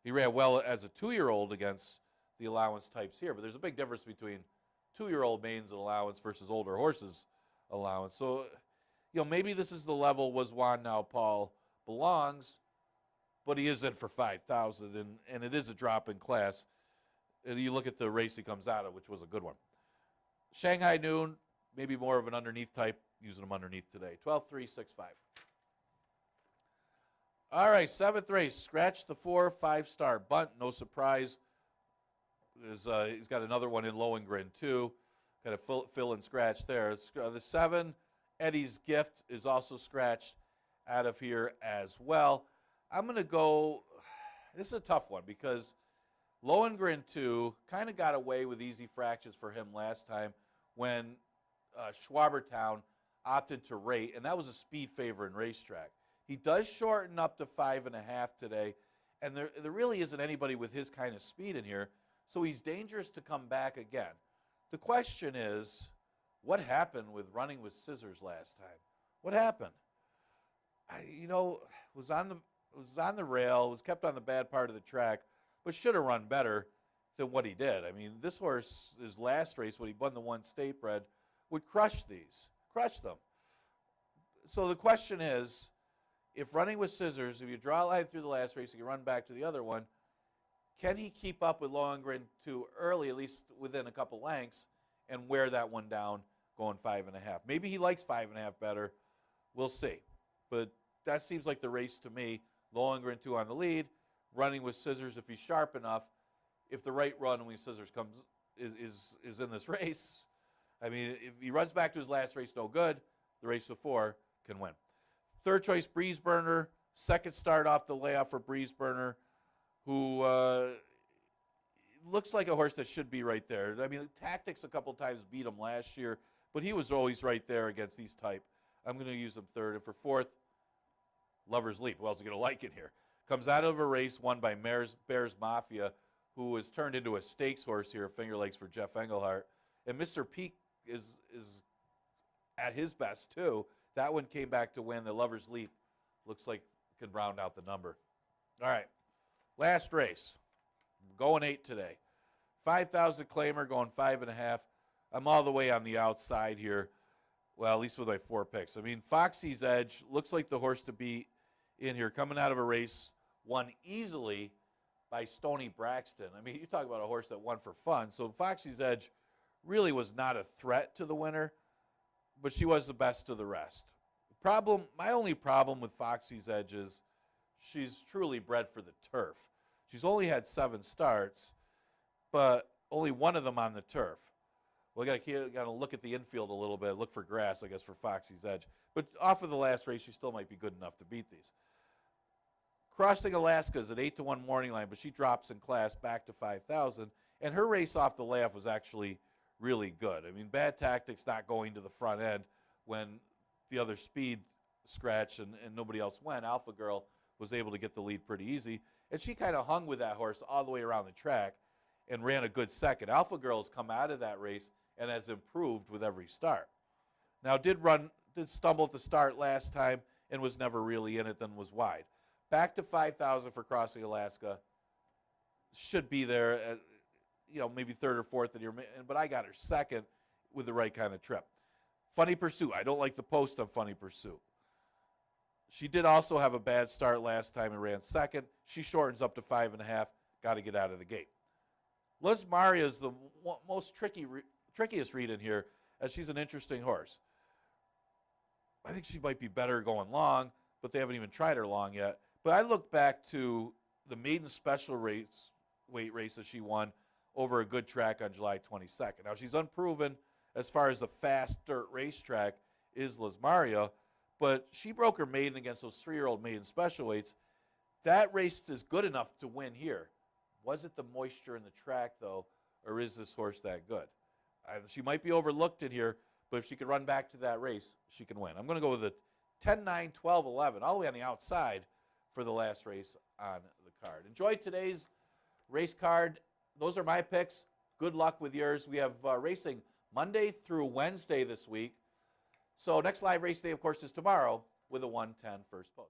He ran well as a 2-year-old against the allowance types here, but there's a big difference between 2-year-old maidens and allowance versus older horses allowance. So, you know, maybe this is the level Was Juan, now Paul belongs, but he is in for 5,000, and it is a drop in class. And you look at the race he comes out of, which was a good one. Shanghai Noon, maybe more of an underneath type, using him underneath today. 12, 3, 6, 5. All right, 7th race. Scratch the 4, 5-star bunt. No surprise. He's got another one in Lohengrin, too. Got to fill and scratch there. The 7, Eddie's Gift, is also scratched out of here as well. I'm going to go, this is a tough one because Lohengrin 2 kind of got away with easy fractions for him last time when Schwabertown opted to rate, and that was a speed favor in Racetrack. He does shorten up to 5.5 today, and there really isn't anybody with his kind of speed in here, so he's dangerous to come back again. The question is, what happened with Running with Scissors last time? What happened? Was on the rail, was kept on the bad part of the track, but should have run better than what he did. I mean, this horse, his last race, when he won the 1 state bred, would crush them. So the question is, if Running with Scissors, if you draw a line through the last race and you run back to the other one, can he keep up with Lohengrin too early, at least within a couple lengths, and wear that one down going 5.5? Maybe he likes 5.5 better. We'll see. But that seems like the race to me. Lohengrin 2 on the lead, Running with Scissors if he's sharp enough. If the right Running with Scissors is in this race, I mean, if he runs back to his last race no good, the race before can win. 3rd choice, Breeze Burner. 2nd start off the layoff for Breeze Burner, who looks like a horse that should be right there. I mean, Tactics a couple times beat him last year, but he was always right there against these type. I'm going to use him 3rd. And for 4th, Lover's Leap. Who else is going to like it here? Comes out of a race won by Bears Mafia, who was turned into a stakes horse here at Finger Lakes for Jeff Engelhart. And Mr. Peak is at his best, too. That one came back to win. The Lover's Leap looks like can round out the number. All right, last race. Going 8 today. 5,000 claimer, going 5.5. I'm all the way on the outside here. Well, at least with my 4 picks. I mean, Foxy's Edge looks like the horse to be in here, coming out of a race won easily by Stony Braxton. I mean, you talk about a horse that won for fun. So Foxy's Edge really was not a threat to the winner, but she was the best of the rest. My only problem with Foxy's Edge is she's truly bred for the turf. She's only had 7 starts, but only one of them on the turf. Well, got to look at the infield a little bit, look for grass, I guess, for Foxy's Edge. But off of the last race, she still might be good enough to beat these. Crossing Alaska is an 8-1 morning line, but she drops in class back to 5,000. And her race off the layoff was actually really good. I mean, bad tactics not going to the front end when the other speed scratched and nobody else went. Alpha Girl was able to get the lead pretty easy. And she kind of hung with that horse all the way around the track and ran a good second. Alpha Girl has come out of that race and has improved with every start. Now, did stumble at the start last time and was never really in it, then was wide. Back to 5,000 for Crossing Alaska. Should be there, at, maybe third or fourth in here, but I got her second with the right kind of trip. Funny Pursuit. I don't like the post on Funny Pursuit. She did also have a bad start last time and ran second. She shortens up to 5.5. Got to get out of the gate. Liz Maria is the most trickiest read in here, as she's an interesting horse. I think she might be better going long, but they haven't even tried her long yet. But I look back to the maiden special weight race that she won over a good track on July 22nd. Now, she's unproven as far as the fast dirt racetrack is Liz Maria, but she broke her maiden against those 3-year-old maiden special weights. That race is good enough to win here. Was it the moisture in the track, though, or is this horse that good? She might be overlooked in here, but if she could run back to that race, she can win. I'm going to go with a 10, 9, 12, 11, all the way on the outside for the last race on the card. Enjoy today's race card. Those are my picks. Good luck with yours. We have racing Monday through Wednesday this week. So next live race day, of course, is tomorrow with a 1:10 first post.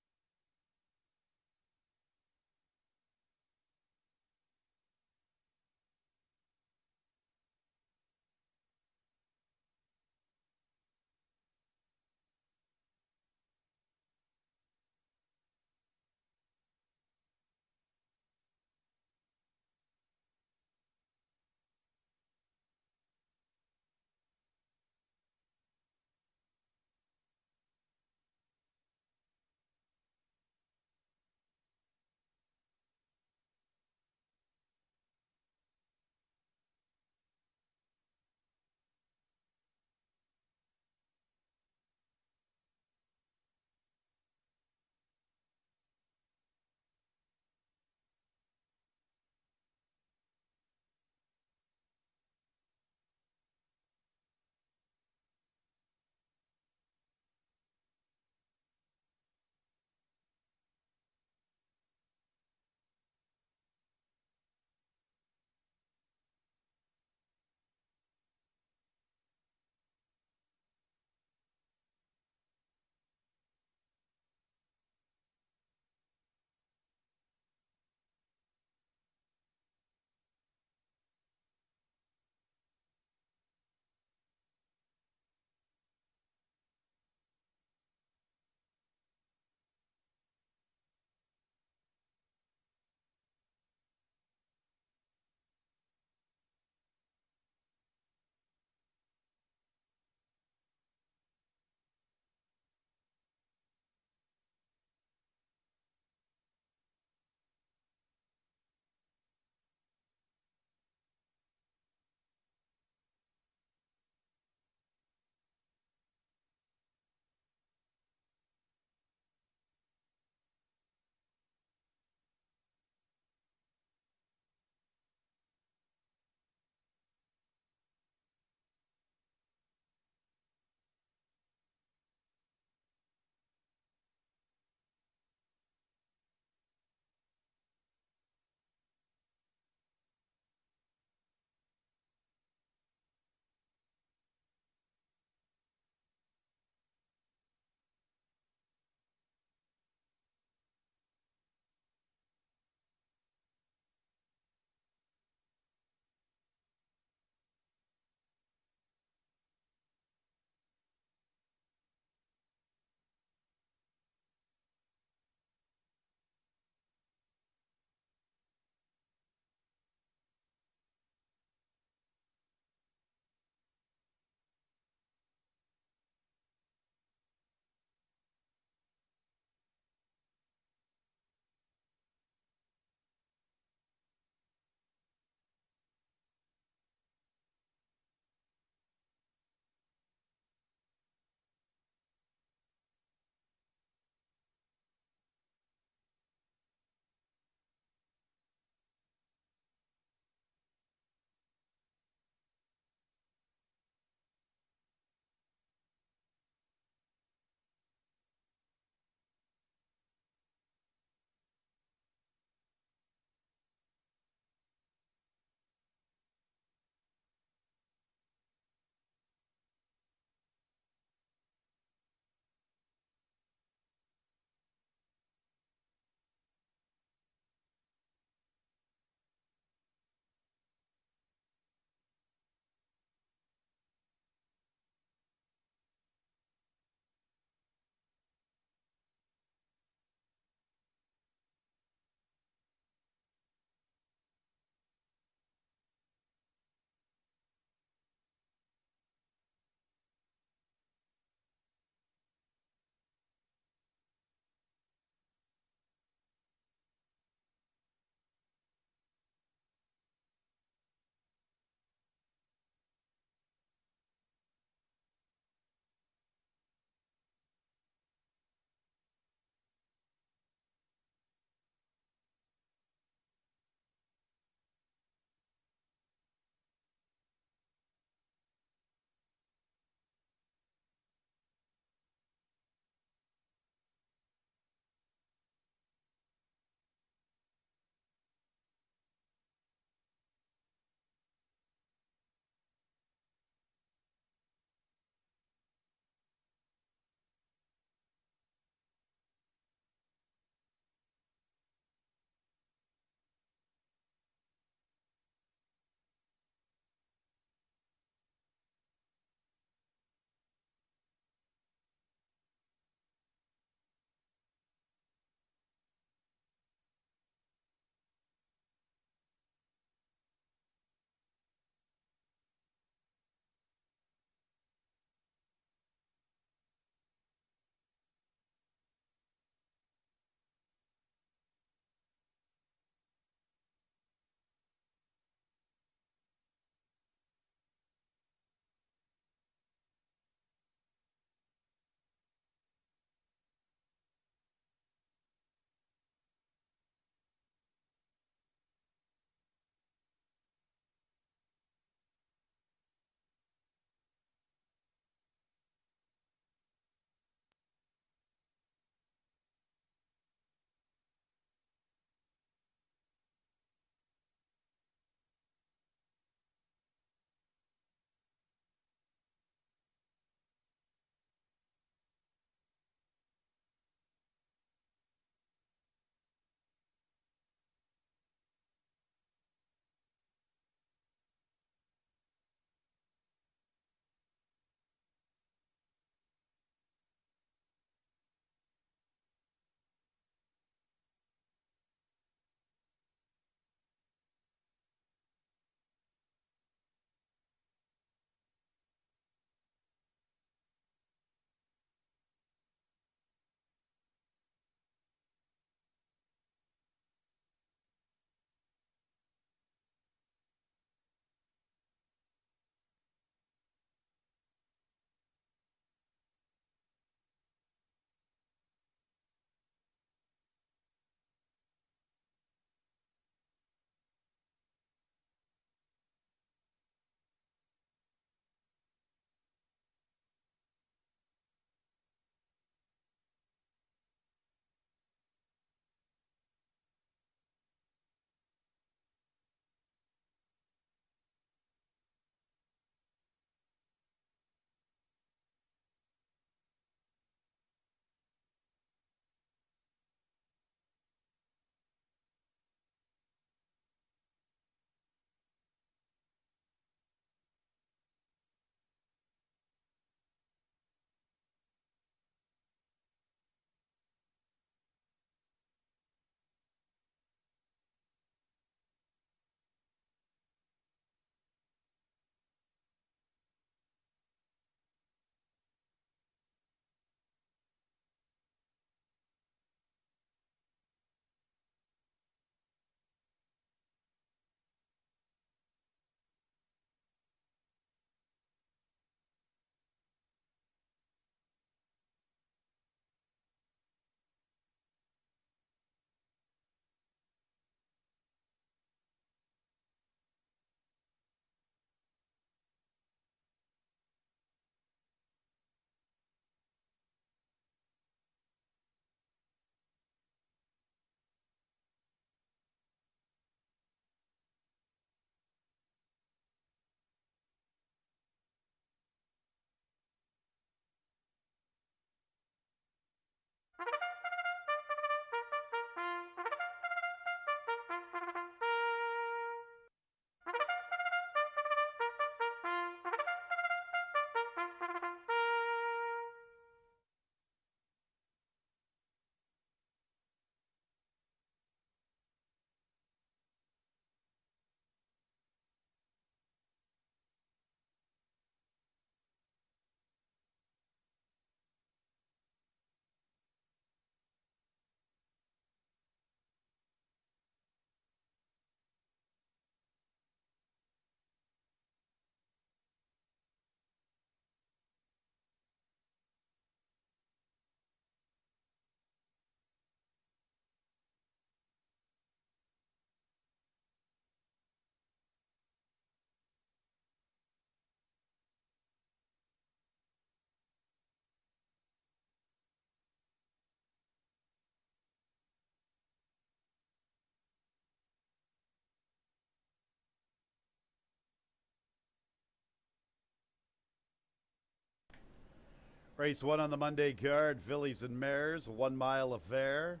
Race 1 on the Monday card, fillies and mares, 1 mile affair.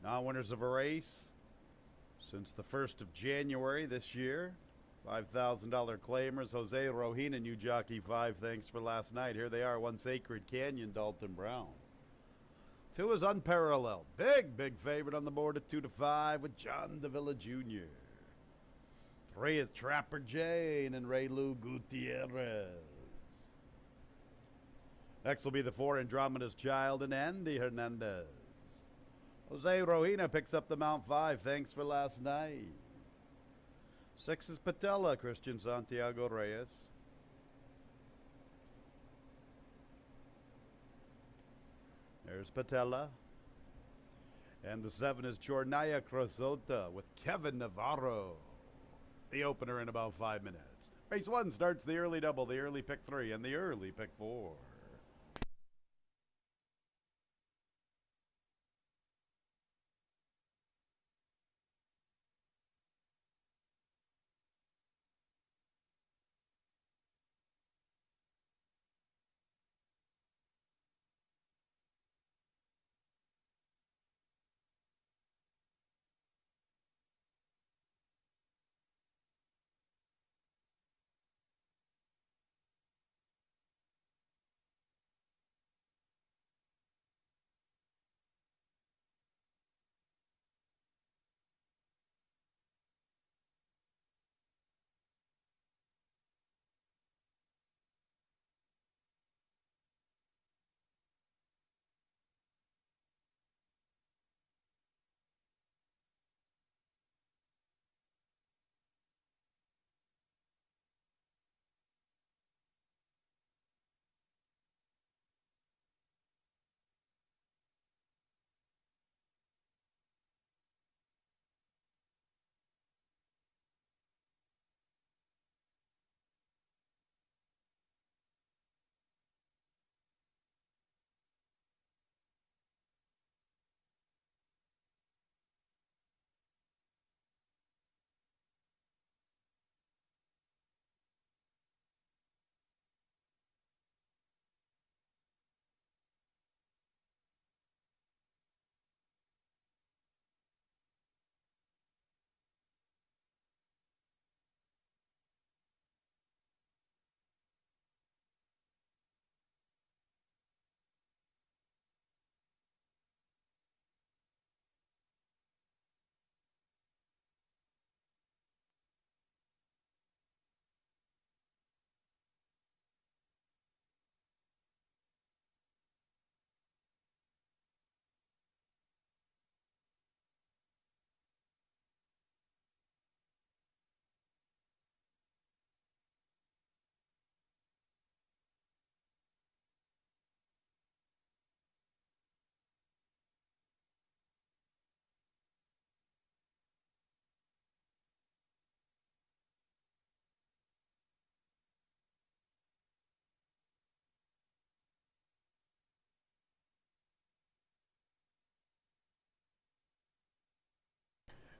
Non-winners of a race since the 1st of January this year. $5,000 claimers, Jose Rohina, new jockey 5, thanks for last night. Here they are, 1 Sacred Canyon, Dalton Brown. 2 is Unparalleled. Big favorite on the board at 2-5 with John Davila Jr. 3 is Trapper Jane and Raylu Gutierrez. Next will be the 4, Andromeda's Child and Andy Hernandez. Jose Rohina picks up the Mount 5, thanks for last night. 6 is Patella, Christian Santiago Reyes. There's Patella. And the 7 is Chornaya Crosota with Kevin Navarro. The opener in about 5 minutes. Race 1 starts the early double, the early pick 3, and the early pick 4.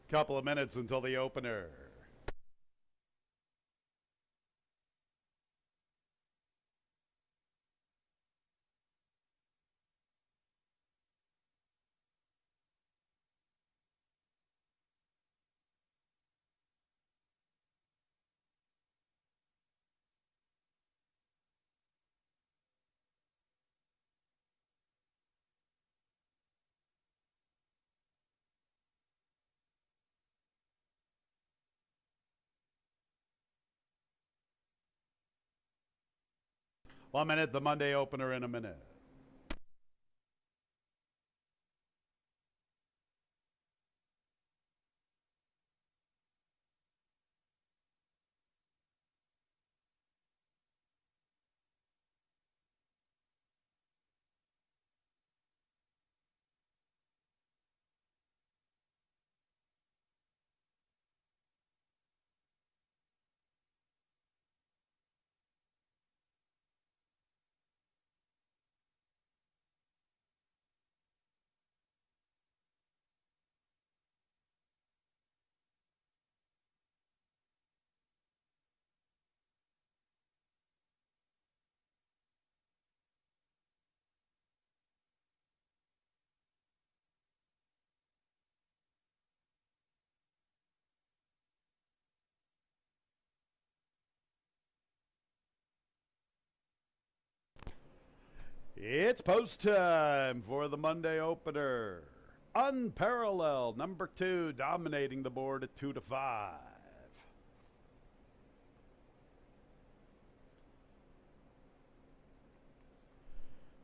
Couple of minutes until the opener. One minute, the Monday opener in a minute. It's post time for the Monday opener. Unparalleled, number 2, dominating the board at 2-5.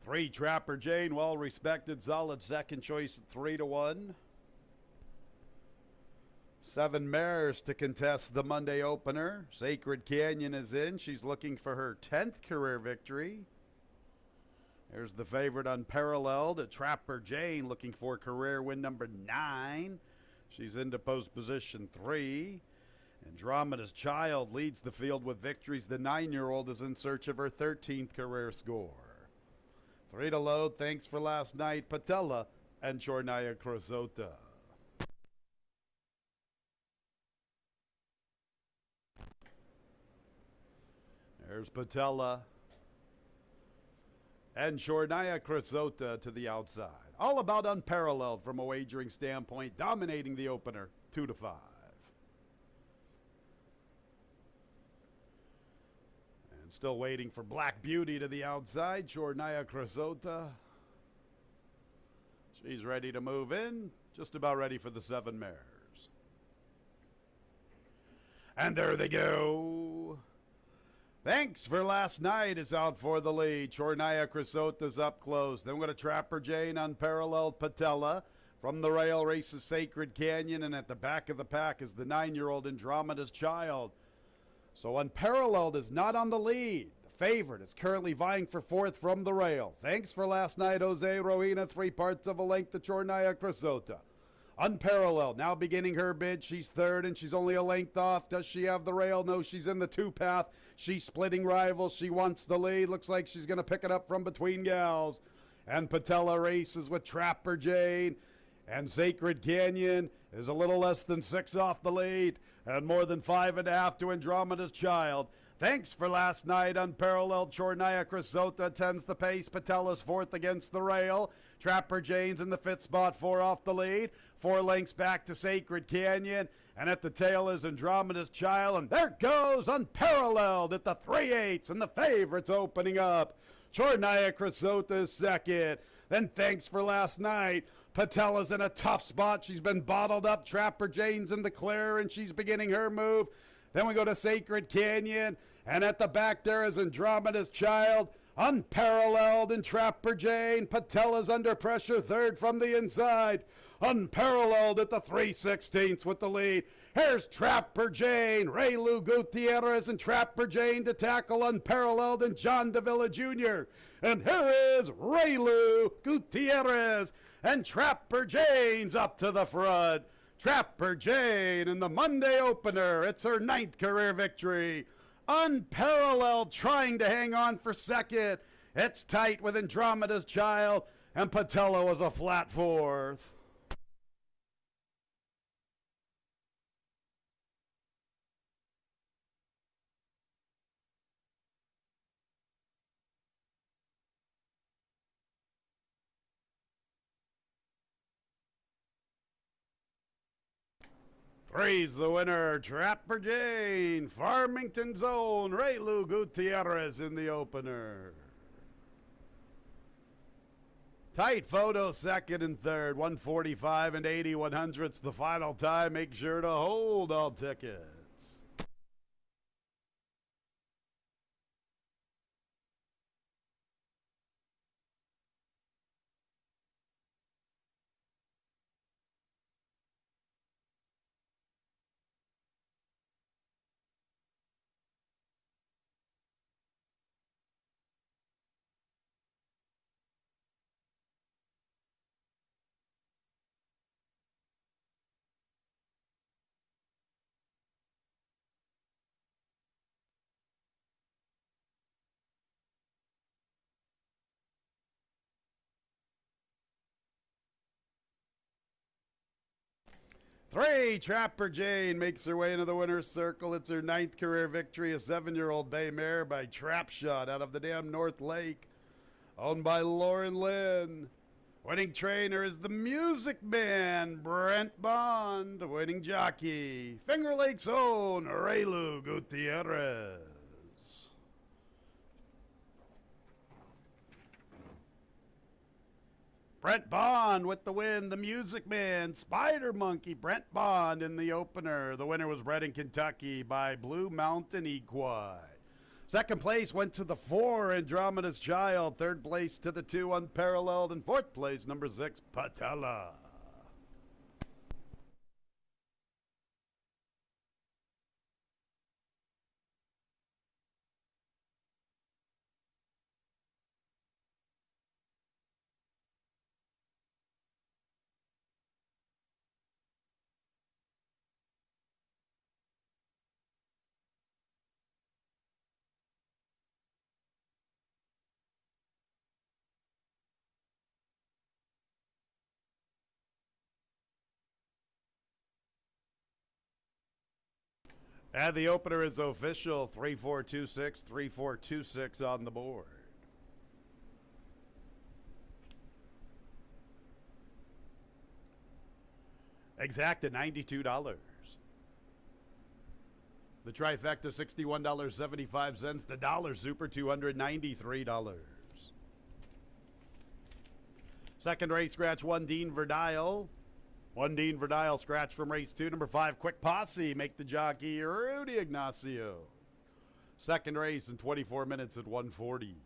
Three, Trapper Jane, well respected, solid second choice at 3-1. 7 mares to contest the Monday opener. Sacred Canyon is in. She's looking for her 10th career victory. There's the favorite Unparalleled at Trapper Jane, looking for career win number 9. She's into post position 3. Andromeda's Child leads the field with victories. The 9-year-old is in search of her 13th career score. 3 to load. Thanks for last night. Patella and Chornaya Crosota. There's Patella and Chornaya Crosota to the outside. All about Unparalleled from a wagering standpoint, dominating the opener 2-5. And still waiting for Black Beauty to the outside. Chornaya Crosota. She's ready to move in. Just about ready for the 7 mares. And there they go. Thanks for last night is out for the lead. Chornaya Crisota's up close. Then we're going to Trapper Jane, Unparalleled, Patella. From the rail races Sacred Canyon, and at the back of the pack is the 9-year-old Andromeda's Child. So Unparalleled is not on the lead. The favorite is currently vying for 4th from the rail. Thanks for last night, Jose Roina, 3 parts of a length to Chornaya Crosota. Unparalleled now beginning her bid. She's 3rd and she's only a length off. Does she have the rail? No, she's in the 2-path. She's splitting rivals. She wants the lead. Looks like she's going to pick it up from between gals. And Patella races with Trapper Jane. And Sacred Canyon is a little less than 6 off the lead. And more than 5.5 to Andromeda's Child. Thanks for last night. Unparalleled Chornaya Crosota tends the pace. Patella's 4th against the rail. Trapper Jane's in the 5th spot, 4 off the lead. 4 lengths back to Sacred Canyon. And at the tail is Andromeda's Child. And there goes Unparalleled at the 3/8. And the favorites opening up. Chornaya Crosota is 2nd. Then thanks for last night. Patella's in a tough spot. She's been bottled up. Trapper Jane's in the clear and she's beginning her move. Then we go to Sacred Canyon. And at the back there is Andromeda's Child. Unparalleled and Trapper Jane. Patella's under pressure, 3rd from the inside. Unparalleled at the 3/16 with the lead. Here's Trapper Jane. Ray Lou Gutierrez and Trapper Jane to tackle Unparalleled and John Davila Jr. And here is Ray Lou Gutierrez. And Trapper Jane's up to the front. Trapper Jane in the Monday opener. It's her 9th career victory. Unparalleled trying to hang on for 2nd. It's tight with Andromeda's Child. And Patella was a flat 4th. Three's the winner, Trapper Jane. Farmington's own Ray Lou Gutierrez in the opener. Tight photo, 2nd and 3rd. 145 and 80/100ths the final time. Make sure to hold all tickets. Three, Trapper Jane makes her way into the winner's circle. It's her 9th career victory, a 7-year-old bay mare by Trap Shot out of the damn North Lake, owned by Lauren Lynn. Winning trainer is the Music Man, Brent Bond. Winning jockey, Finger Lakes' own Ray Lou Gutierrez. Brent Bond with the win. The Music Man, Spider Monkey, Brent Bond in the opener. The winner was bred in Kentucky by Blue Mountain Equine. Second place went to the 4, Andromeda's Child. Third place to the 2, Unparalleled. And fourth place, number 6, Patella. And the opener is official, 3426, 3426 on the board. Exact at $92. The trifecta, $61.75. The dollar super, $293. Second race scratch, 1 Dean Verdile. 1 Dean Verdile scratch from race 2. Number 5, Quick Posse. Make the jockey Rudy Ignacio. Second race in 24 minutes at 140.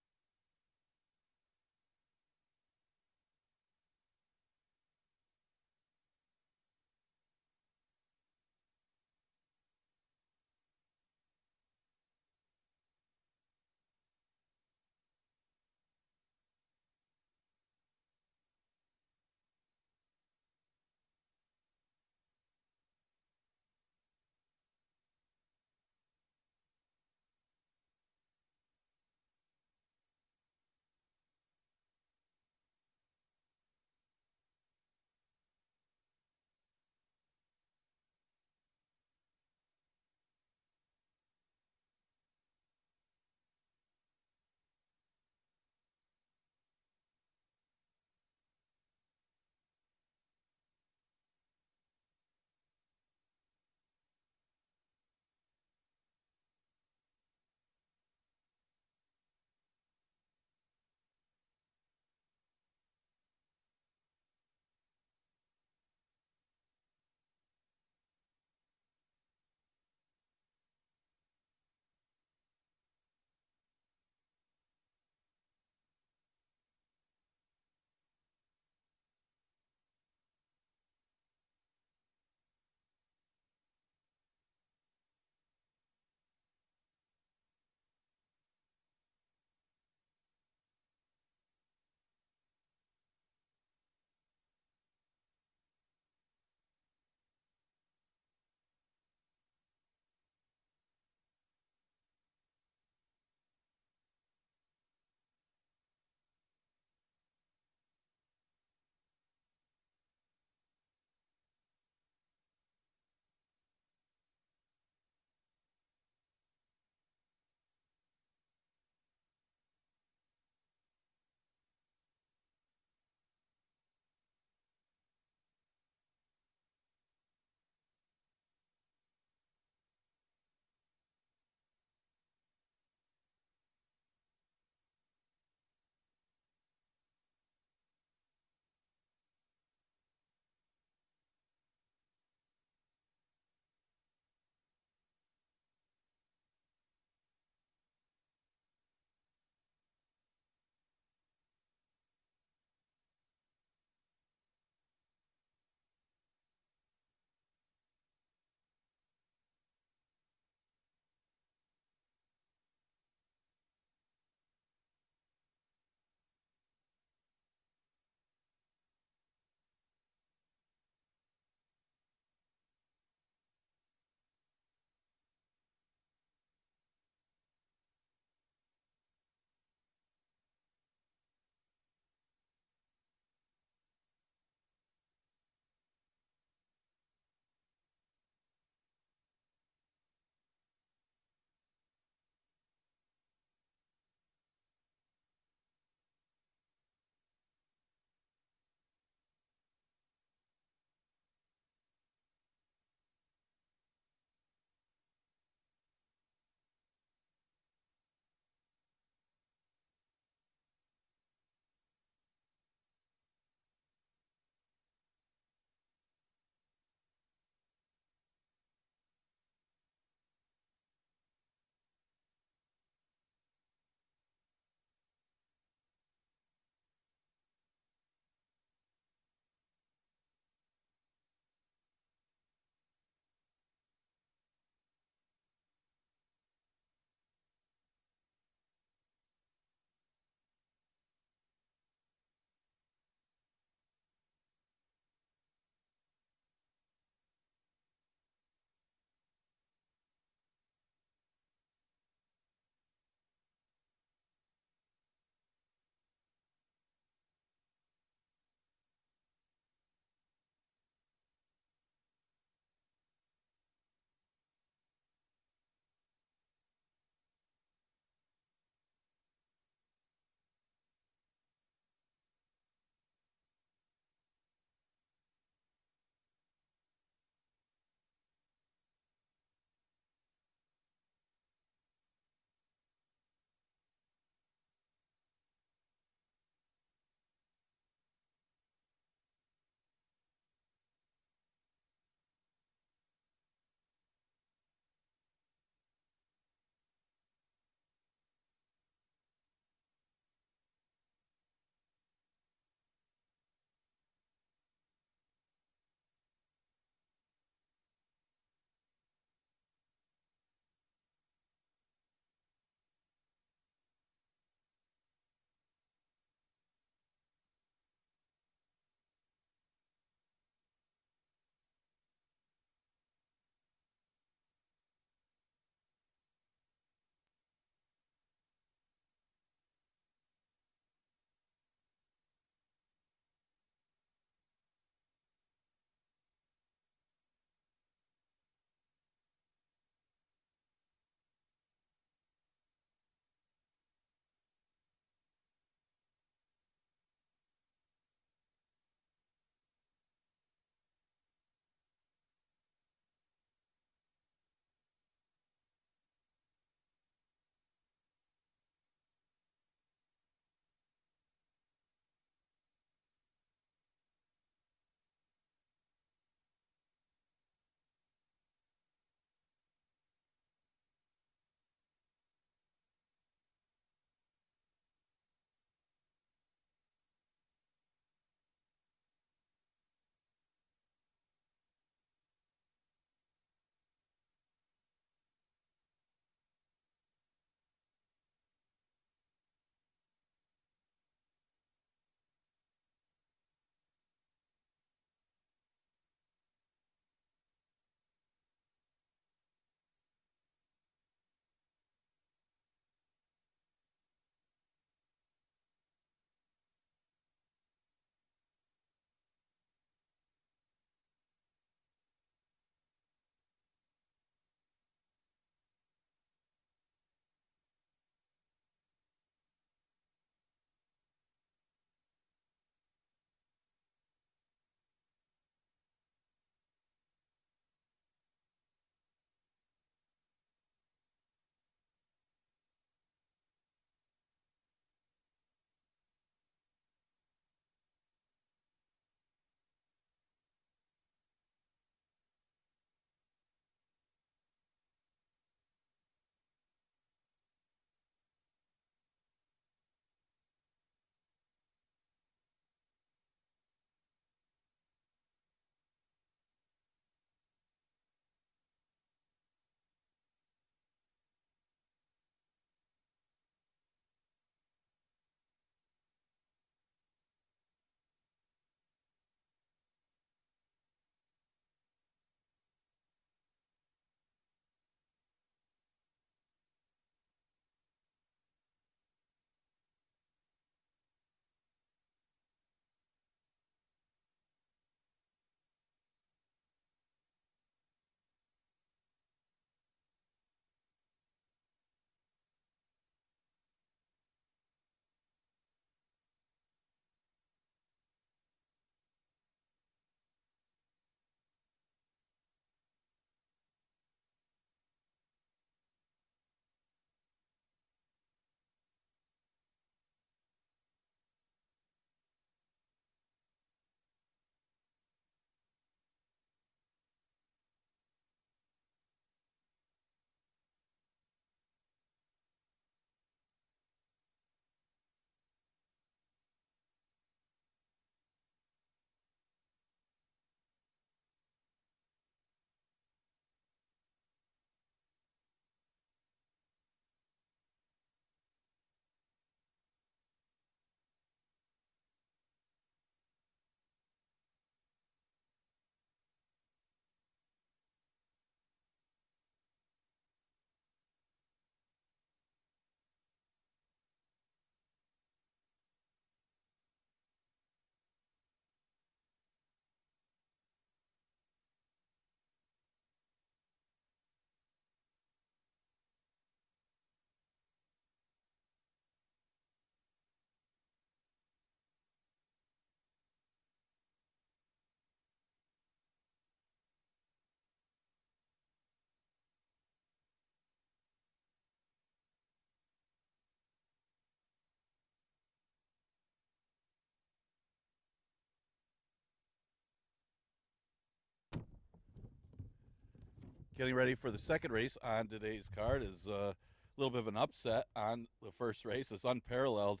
Getting ready for the second race on today's card is a little bit of an upset on the first race. It's unparalleled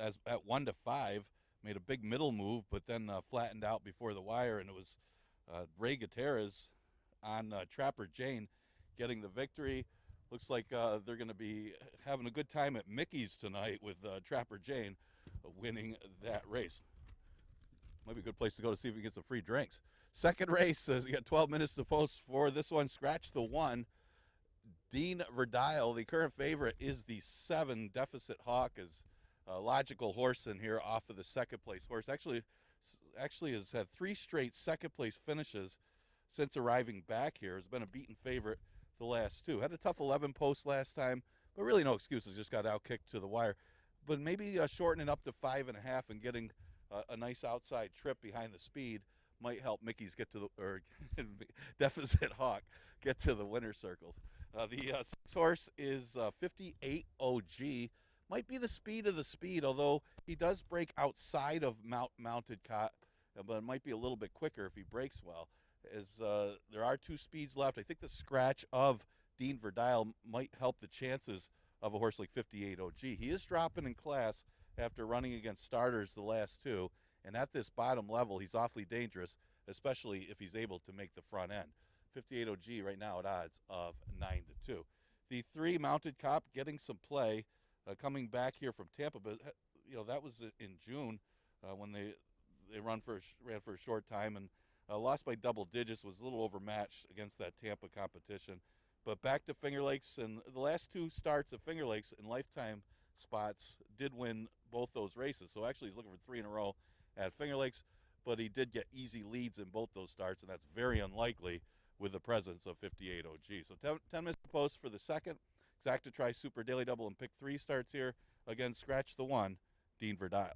as at 1-5, made a big middle move, but then flattened out before the wire, and it was Ray Gutierrez on Trapper Jane getting the victory. Looks like they're going to be having a good time at Mickey's tonight with Trapper Jane winning that race. Might be a good place to go to see if we can get some free drinks. Second race, we got 12 minutes to post for this one. Scratch the 1. Dean Verdile, the current favorite, is the 7. Deficit Hawk is a logical horse in here off of the second place horse. Actually has had 3 straight second place finishes since arriving back here. Has been a beaten favorite the last 2. Had a tough 11 post last time, but really no excuses. Just got outkicked to the wire. But maybe shortening up to 5.5 and getting a nice outside trip behind the speed might help Mickey's get to the, or Deficit Hawk get to the winner's circles. The 6 horse is 58 OG. Might be the speed of the speed, although he does break outside of mounted cop, but it might be a little bit quicker if he breaks well. As there are 2 speeds left. I think the scratch of Dean Verdile might help the chances of a horse like 58 OG. He is dropping in class after running against starters the last 2, and at this bottom level, he's awfully dangerous, especially if he's able to make the front end. 58 OG right now at odds of 9-2. The 3 mounted cop getting some play, coming back here from Tampa, but that was in June when they ran for a short time and lost by double digits. Was a little overmatched against that Tampa competition. But back to Finger Lakes, and the last 2 starts at Finger Lakes in lifetime spots did win both those races. So actually he's looking for 3 in a row at Finger Lakes, but he did get easy leads in both those starts, and that's very unlikely with the presence of 58 OG. So 10 minutes to post for the second. Exacta try Super Daily Double and pick 3 starts here. Again, scratch the 1, Dean Verdile.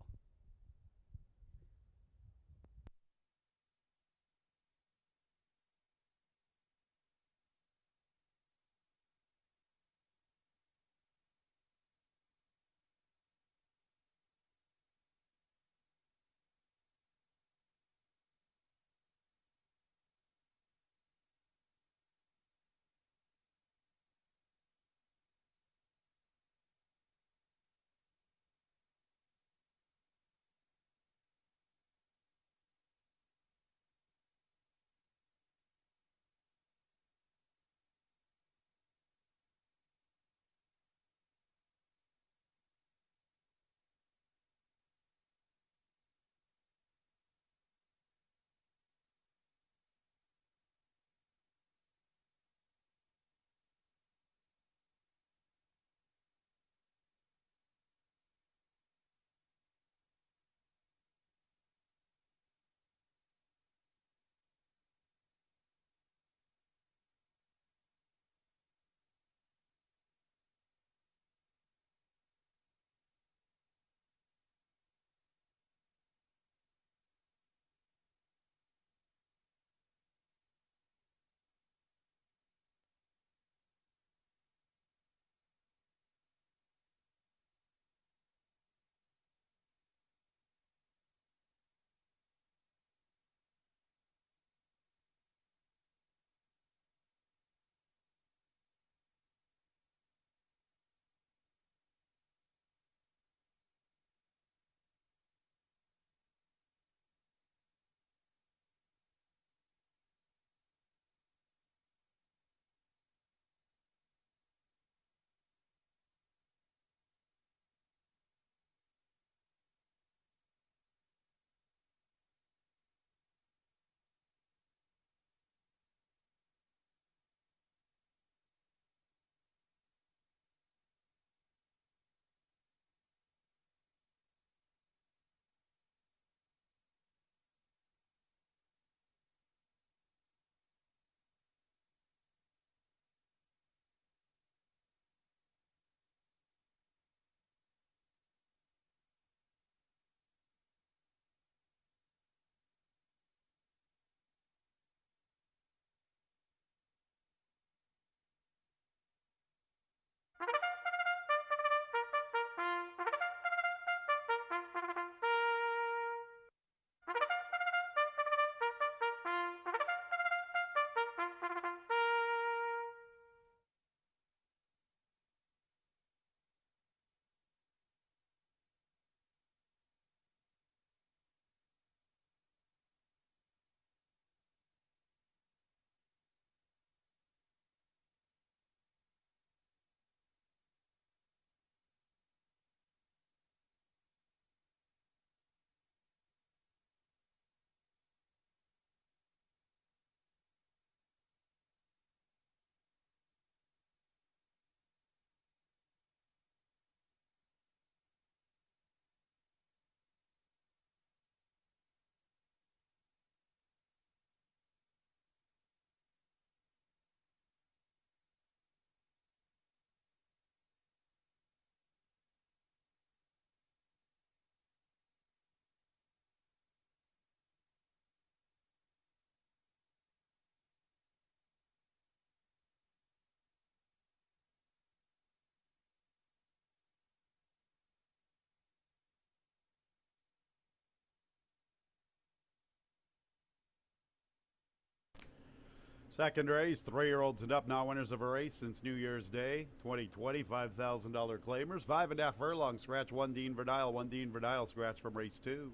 Second race, 3-year-olds and up, not winners of a race since New Year's Day. 2020, $5,000 claimers. 5.5 furlong, scratch 1 Dean Verdile. 1 Dean Verdile, scratch from race 2.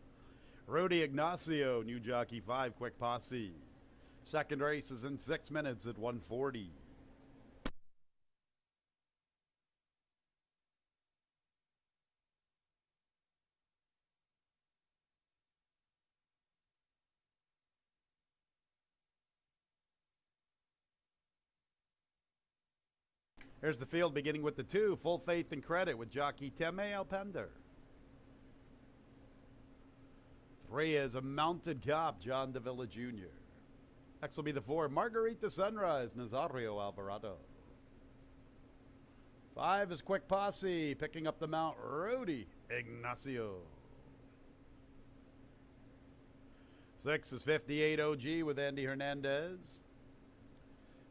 Rudy Ignacio, new jockey 5, quick posse. Second race is in 6 minutes at 140. Here's the field beginning with the 2, Full Faith and Credit with jockey Teme Alpender. 3 is a Mounted Cop, John Davila Jr. Next will be the 4, Margarita Sunrise, Nazario Alvarado. 5 is Quick Posse, picking up the mount, Rudy Ignacio. 6 is 58 OG with Andy Hernandez.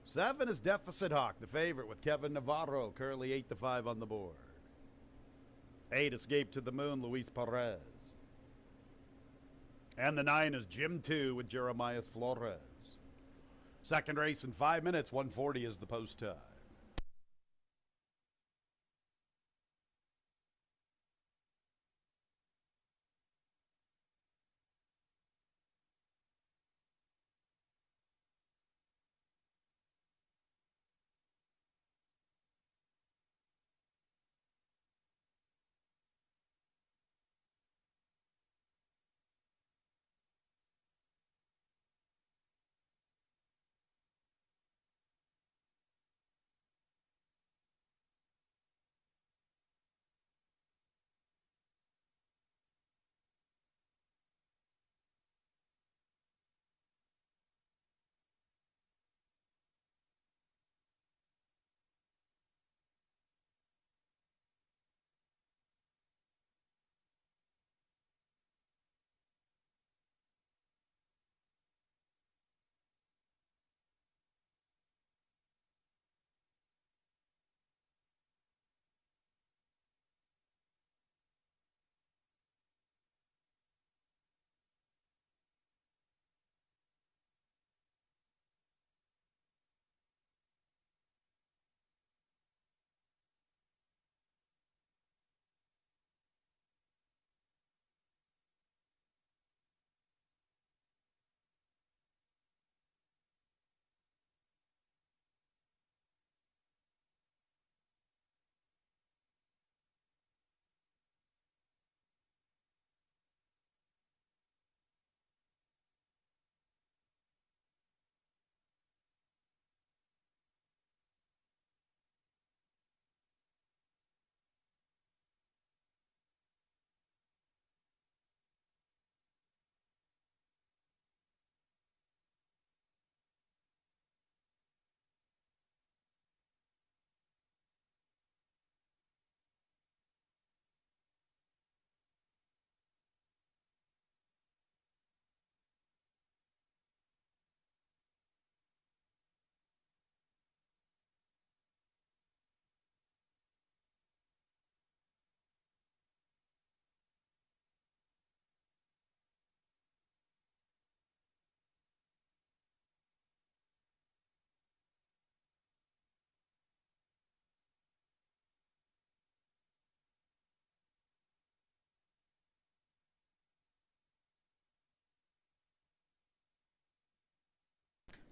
7 is Deficit Hawk, the favorite with Kevin Navarro, currently 8-5 on the board. 8, Escape to the Moon, Luis Perez. And the 9 is Jim 2 with Jeremiah Flores. Second race in 5 minutes, 140 is the post time.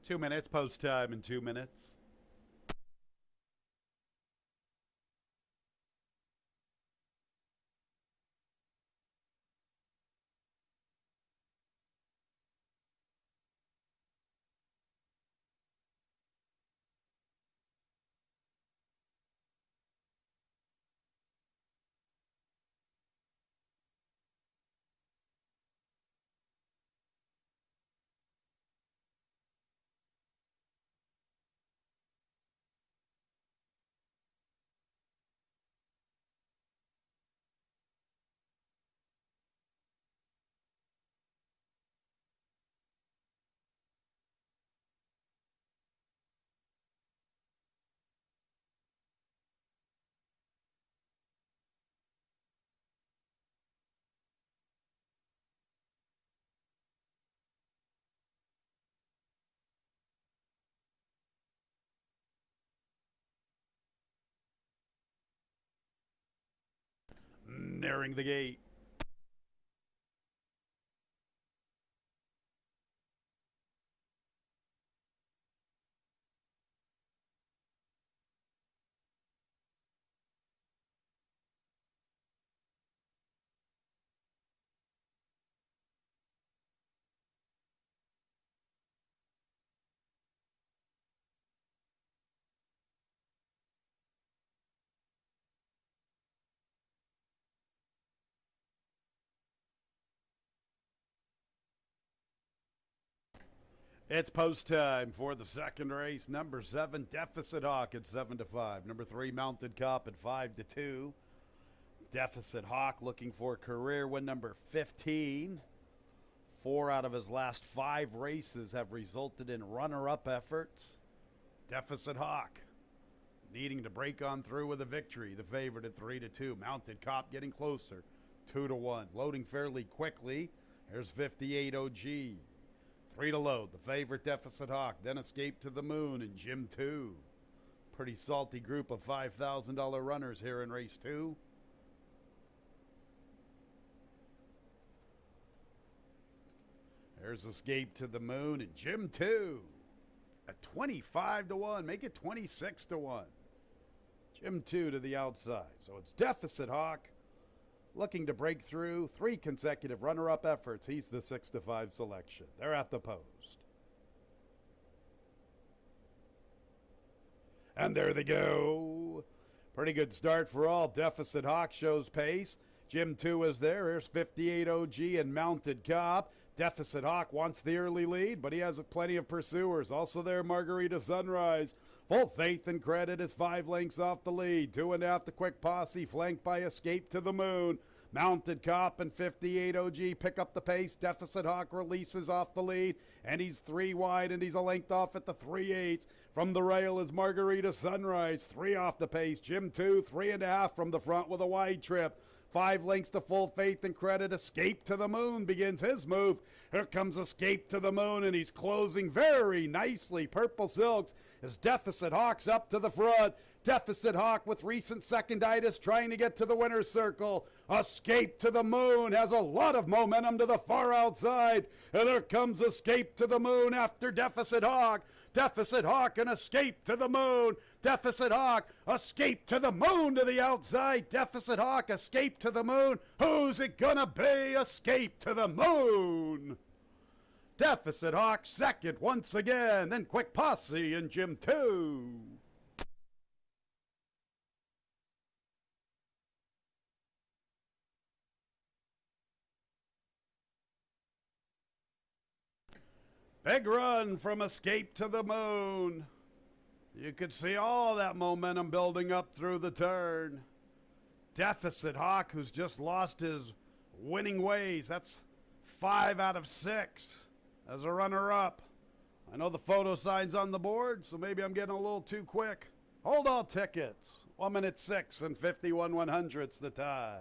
Two minutes, post time in 2 minutes. nearing the gate. It's post time for the second race. Number 7, Deficit Hawk at 7-5. Number 3, Mounted Cop at 5-2. Deficit Hawk looking for career win number 15. 4 out of his last 5 races have resulted in runner-up efforts. Deficit Hawk needing to break on through with a victory. The favorite at 3-2. Mounted Cop getting closer. 2-1. Loading fairly quickly. There's 58 OG. 3 to load. The favorite Deficit Hawk. Then Escape to the Moon in Gym 2. Pretty salty group of $5,000 runners here in race 2. There's Escape to the Moon in Gym 2 at 25-1. Make it 26-1. Gym 2 to the outside. So it's Deficit Hawk looking to break through 3 consecutive runner-up efforts. He's the 6-5 selection. They're at the post. And there they go. Pretty good start for all. Deficit Hawk shows pace. Gym 2 is there. Here's 58 OG and Mounted Cop. Deficit Hawk wants the early lead, but he has plenty of pursuers. Also there, Margarita Sunrise. Full Faith and Credit is 5 lengths off the lead. 2.5 to Quick Posse, flanked by Escape to the Moon. Mounted Cop and 58 OG pick up the pace. Deficit Hawk releases off the lead, and he's 3 wide, and he's a length off at the 3/8. From the rail is Margarita Sunrise, 3 off the pace. Gym 2, 3.5 from the front with a wide trip. 5 lengths to Full Faith and Credit. Escape to the Moon begins his move. Here comes Escape to the Moon, and he's closing very nicely. Purple Silks as Deficit Hawk's up to the front. Deficit Hawk with recent seconditis trying to get to the winner's circle. Escape to the Moon has a lot of momentum to the far outside. And there comes Escape to the Moon after Deficit Hawk. Deficit Hawk and Escape to the Moon. Deficit Hawk, Escape to the Moon to the outside. Deficit Hawk, Escape to the Moon. Who's it gonna be? Escape to the Moon. Deficit Hawk second once again. Then Quick Posse in Gym 2. Big run from Escape to the Moon. You could see all that momentum building up through the turn. Deficit Hawk, who's just lost his winning ways. That's 5 out of 6 as a runner-up. I know the photo sign's on the board, so maybe I'm getting a little too quick. Hold all tickets. 1 minute 6 and 51 100ths the time.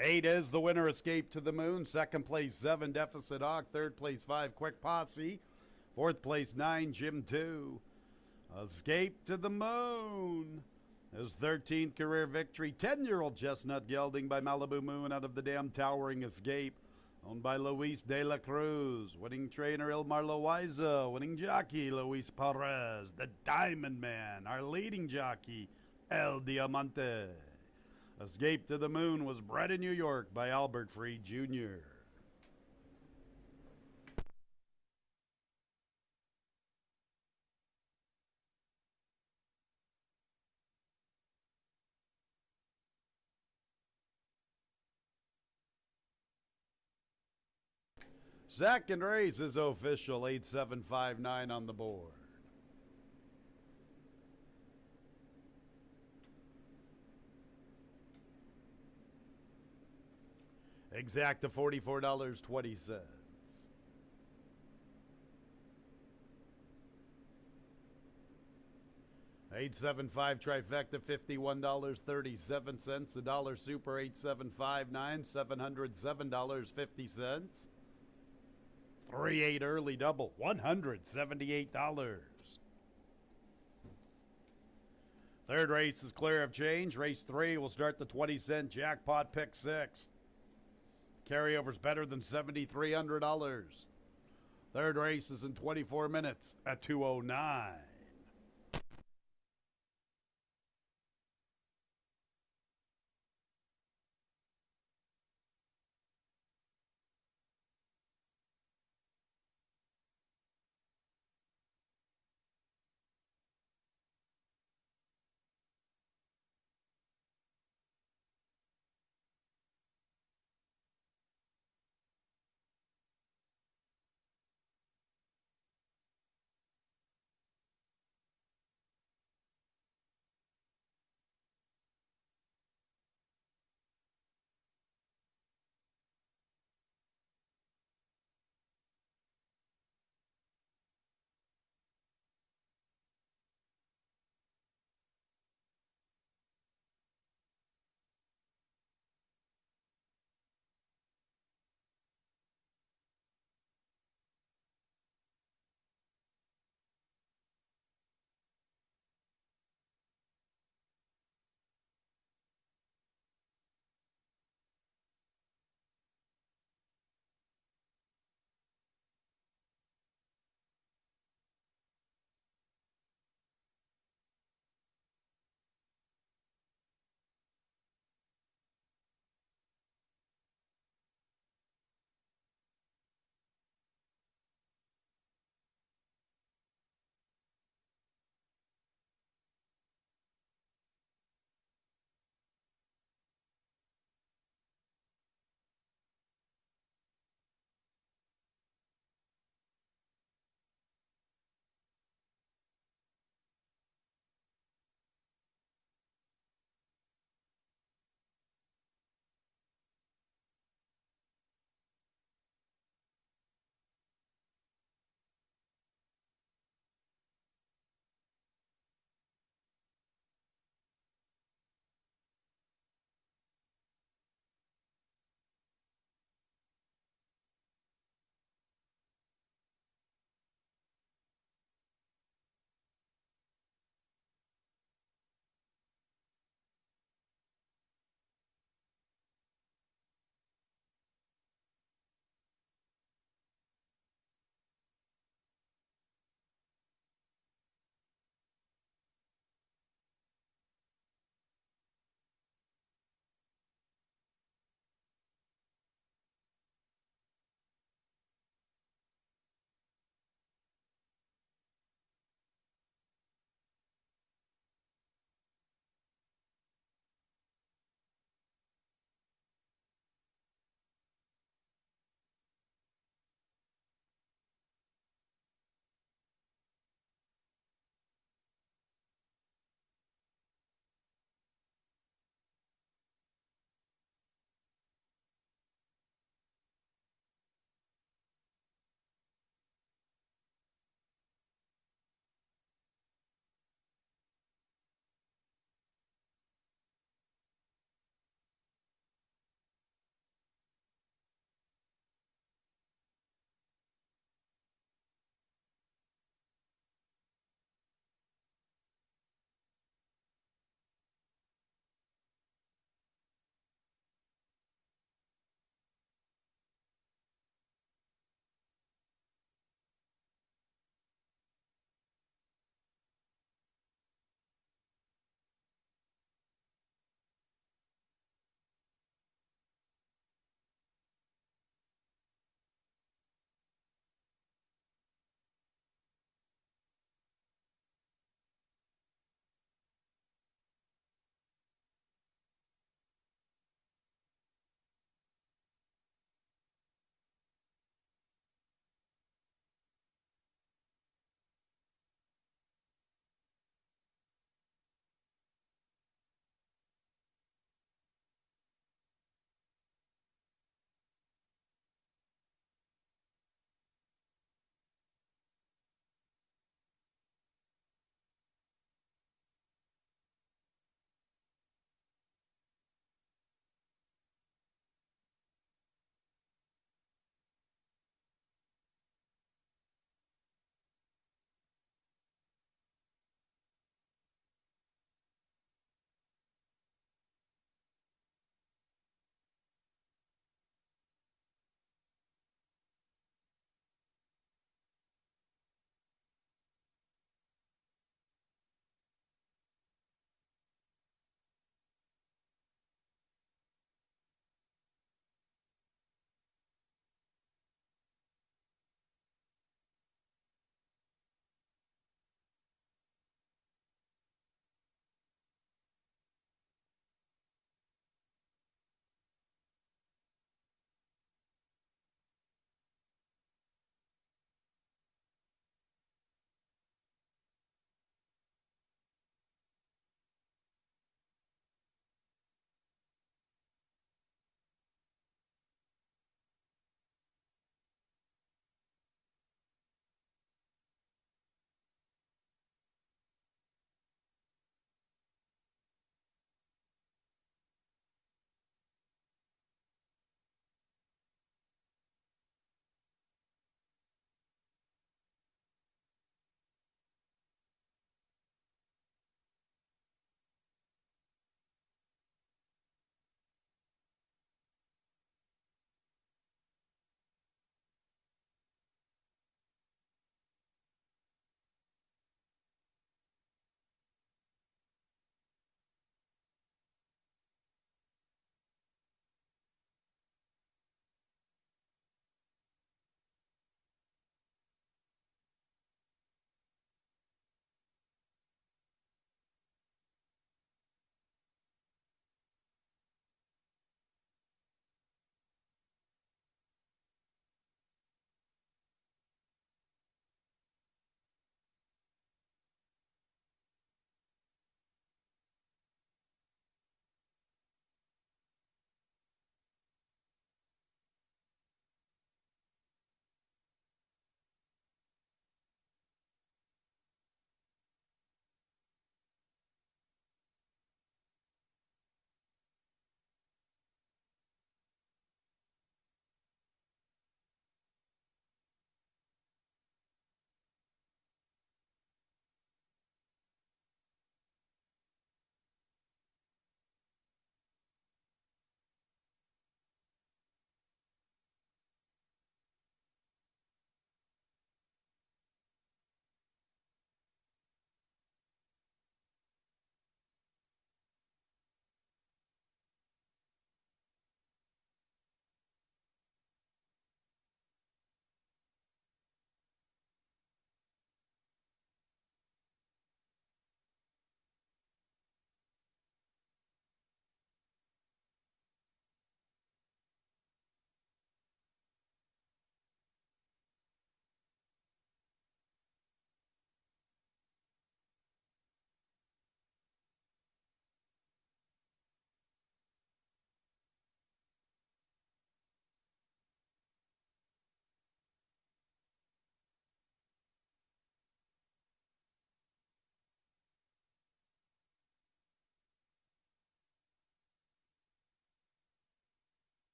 Eight is the winner, Escape to the Moon. Second place, 7, Deficit Hawk. Third place, 5, Quick Posse. Fourth place, 9, Gym 2. Escape to the Moon. His 13th career victory. 10-year-old chestnut gelding by Malibu Moon out of the dam Towering Escape. Owned by Luis de la Cruz. Winning trainer, Ilmar Loaiza. Winning jockey, Luis Perez. The Diamond Man, our leading jockey, El Diamante. Escape to the Moon was bred in New York by Albert Freed Jr. Second race is official, 8759 on the board. Exacta $44.20. 875 trifecta $51.37. The dollar super 8759 $707.50. 3-8 early double $178. Third race is clear of change. Race 3 will start the 20-cent jackpot pick 6. Carryover's better than $7,300. Third race is in 24 minutes at 2:09.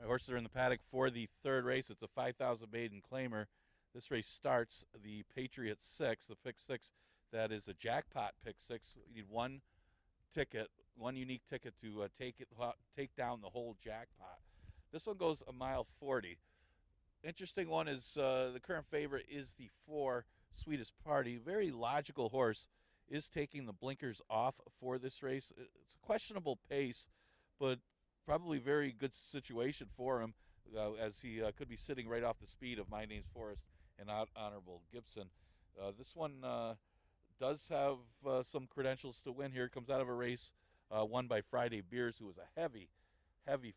My horses are in the paddock for the third race. It's a 5,000 maiden claimer. This race starts the Patriot 6, the pick 6. That is a jackpot pick 6. You need one ticket, one unique ticket to take down the whole jackpot. This one goes a mile 40. Interesting one is the current favorite is the 4 Sweetest Party. Very logical horse. Is taking the blinkers off for this race. It's a questionable pace, but probably very good situation for him as he could be sitting right off the speed of My Name's Forrest and Honorable Gibson. This one does have some credentials to win here. Comes out of a race won by Friday Beers, who was a heavy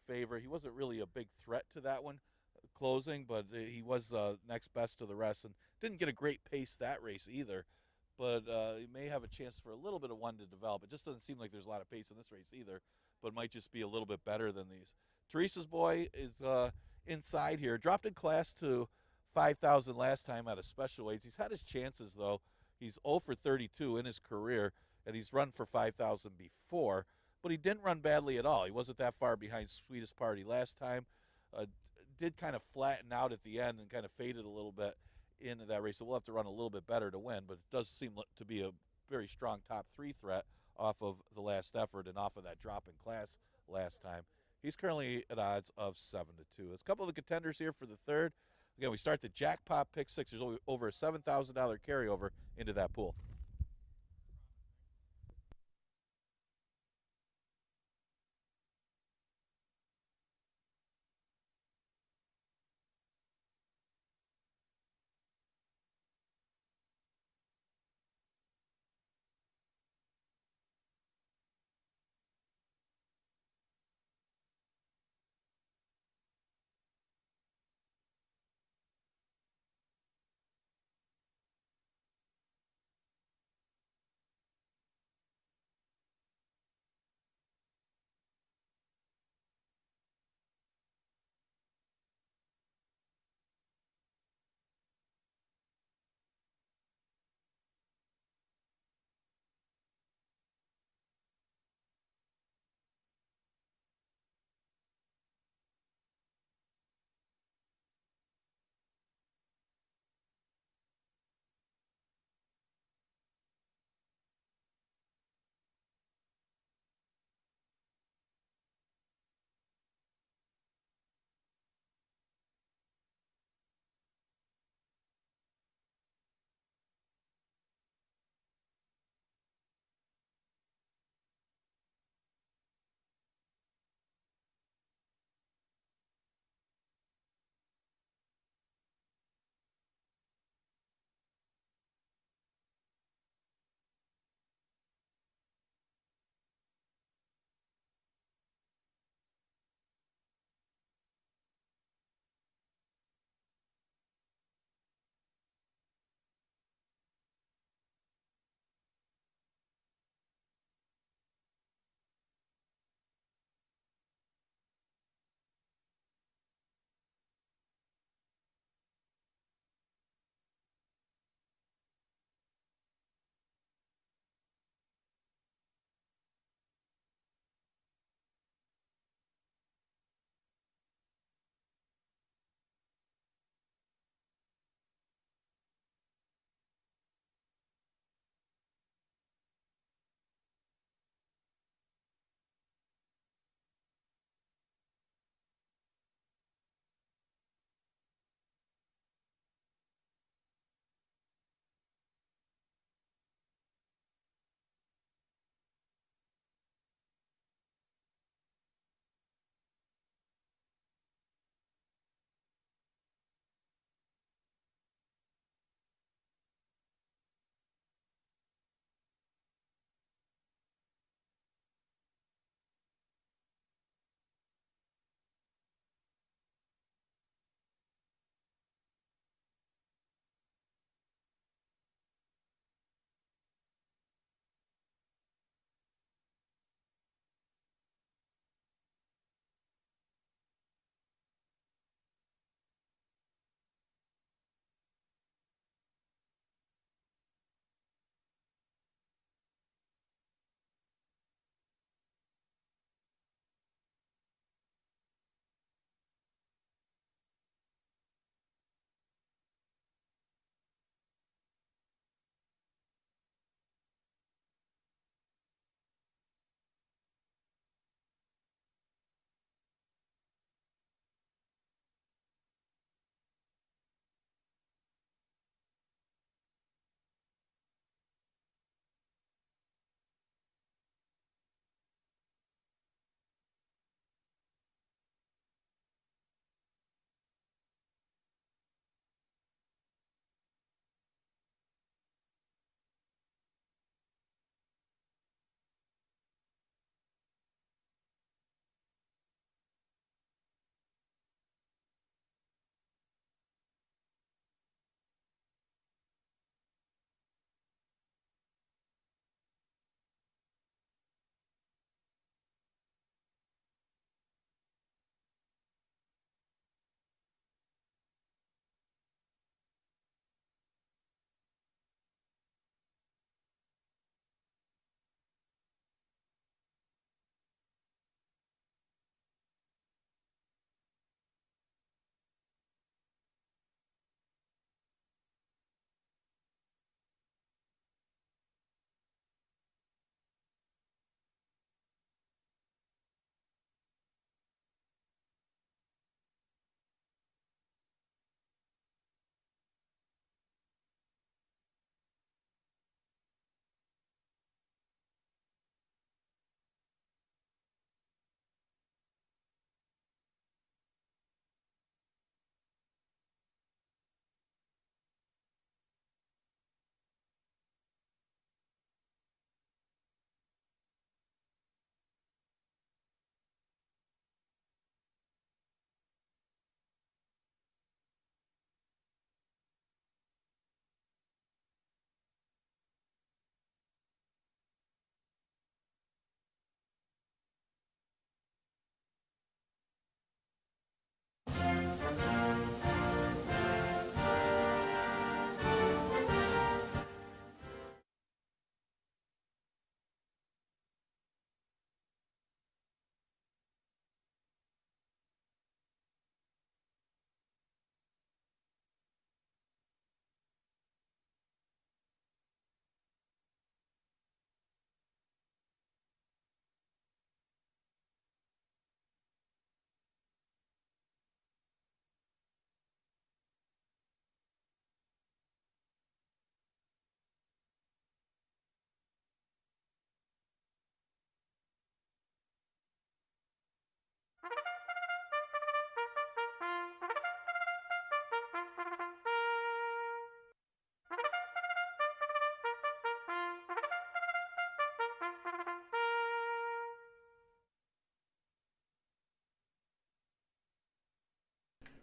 favorite. He wasn't really a big threat to that one closing, but he was next best to the rest and didn't get a great pace that race either. But he may have a chance for a little bit of one to develop. It just doesn't seem like there's a lot of pace in this race either, but might just be a little bit better than these. Teresa's Boy is inside here. Dropped in class to 5,000 last time out of special weights. He's had his chances, though. He's 0 for 32 in his career, and he's run for 5,000 before, but he didn't run badly at all. He wasn't that far behind Sweetest Party last time. Did kind of flatten out at the end and kind of faded a little bit into that race, so we'll have to run a little bit better to win, but it does seem to be a very strong top 3 threat off of the last effort and off of that drop in class last time. He's currently at odds of 7-2. There's a couple of the contenders here for the third. Again, we start the jackpot pick 6. There's over a $7,000 carryover into that pool.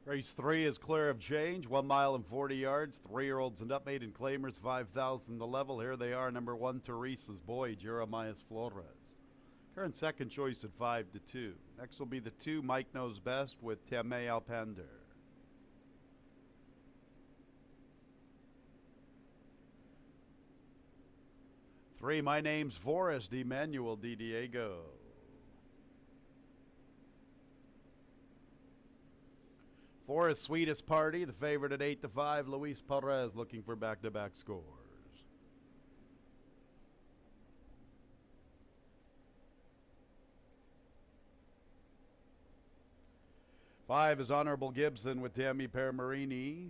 Race 3 is clear of change, 1 mile and 40 yards. 3-year-olds and up maiden claimers, 5,000 the level. Here they are. Number 1, Teresa's Boy, Jeremias Flores. Current second choice at 5-2. Next will be the 2, Mike Knows Best with Teme Alpender. 3, My Name's Forrest, Emmanuel Di Diego. 4 is Sweetest Party, the favorite at 8-5, Luis Perez, looking for back-to-back scores. 5 is Honorable Gibson with Tammy Permarini.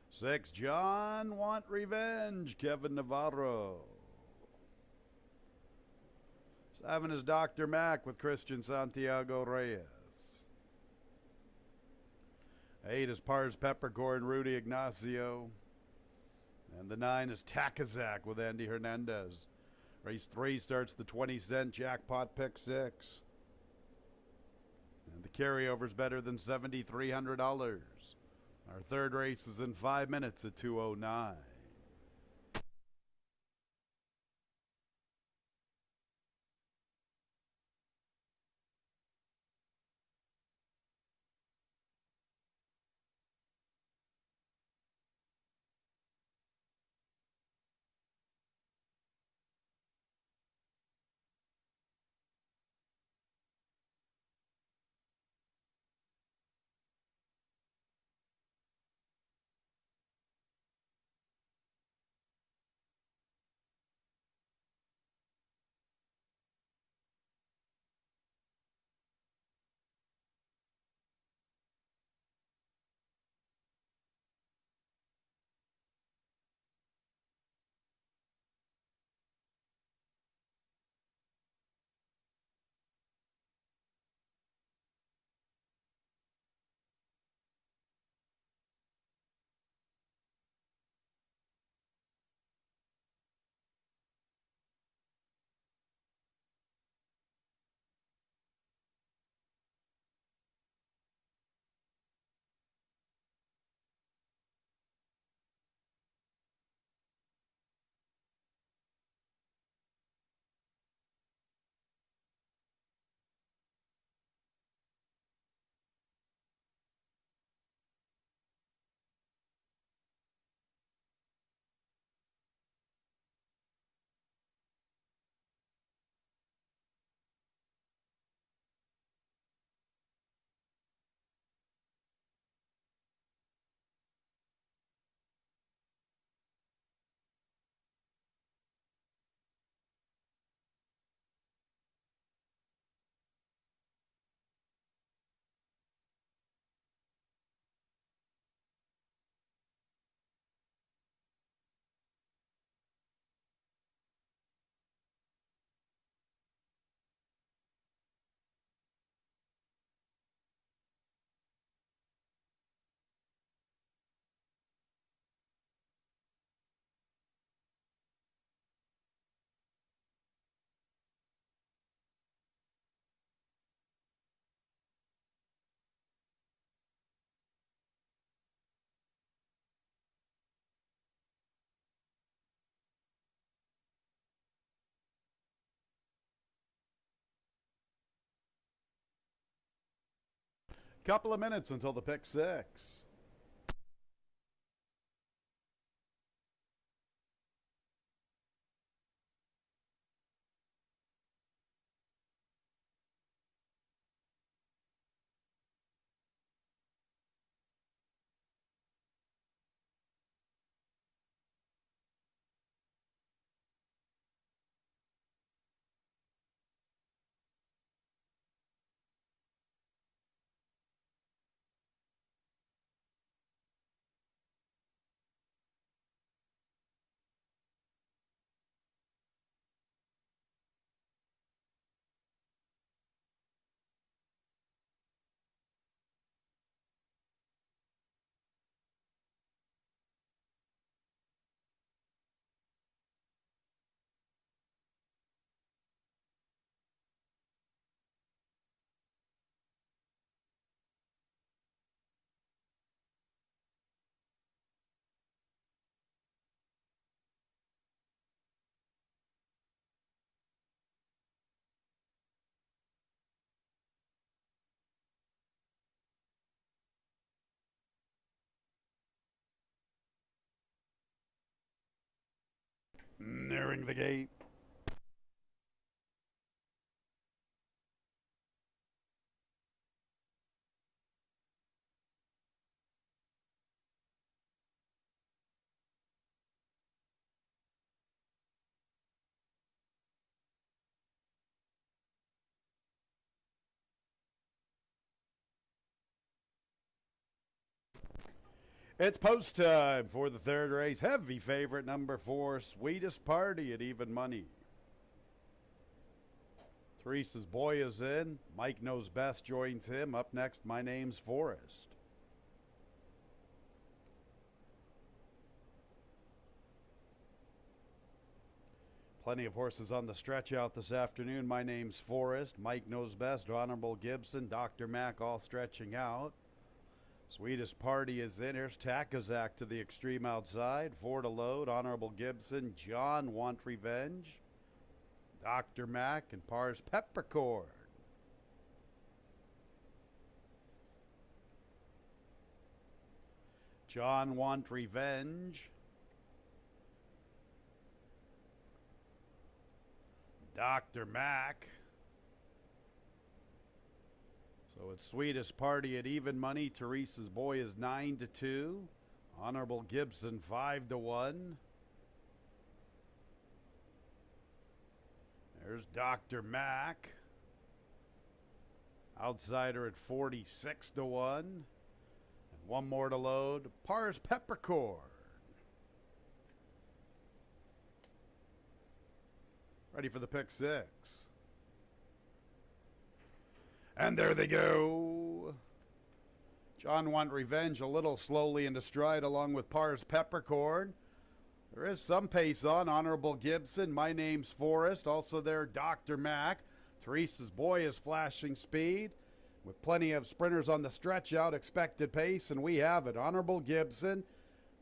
6, John Want Revenge, Kevin Navarro. 7 is Dr. Mac with Christian Santiago Reyes. 8 is Pars Peppercorn, Rudy Ignacio. And the 9 is Takazak with Andy Hernandez. Race 3 starts the 20-cent jackpot pick 6. And the carryover's better than $7,300. Our third race is in 5 minutes at 2:09. Couple of minutes until the pick 6. Entering the gate. It's post time for the third race. Heavy favorite number 4, Sweetest Party at even money. Teresa's Boy is in. Mike Knows Best joins him. Up next, My Name's Forrest. Plenty of horses on the stretch out this afternoon. My Name's Forrest. Mike Knows Best. Honorable Gibson. Dr. Mac all stretching out. Sweetest Party is in. Here's Takazak to the extreme outside. 4 to load. Honorable Gibson. John Want Revenge. Dr. Mac and Par's Peppercorn. John Want Revenge. Dr. Mac. So it's Sweetest Party at even money. Teresa's Boy is 9 to 2. Honorable Gibson 5 to 1. There's Dr. Mac. Outsider at 46 to 1. And one more to load. Par's Peppercorn. Ready for the pick 6. And there they go. John Want Revenge a little slowly into stride along with Par's Peppercorn. There is some pace on. Honorable Gibson. My Name's Forrest. Also there, Dr. Mac. Teresa's Boy is flashing speed. With plenty of sprinters on the stretch out, expected pace, and we have it. Honorable Gibson.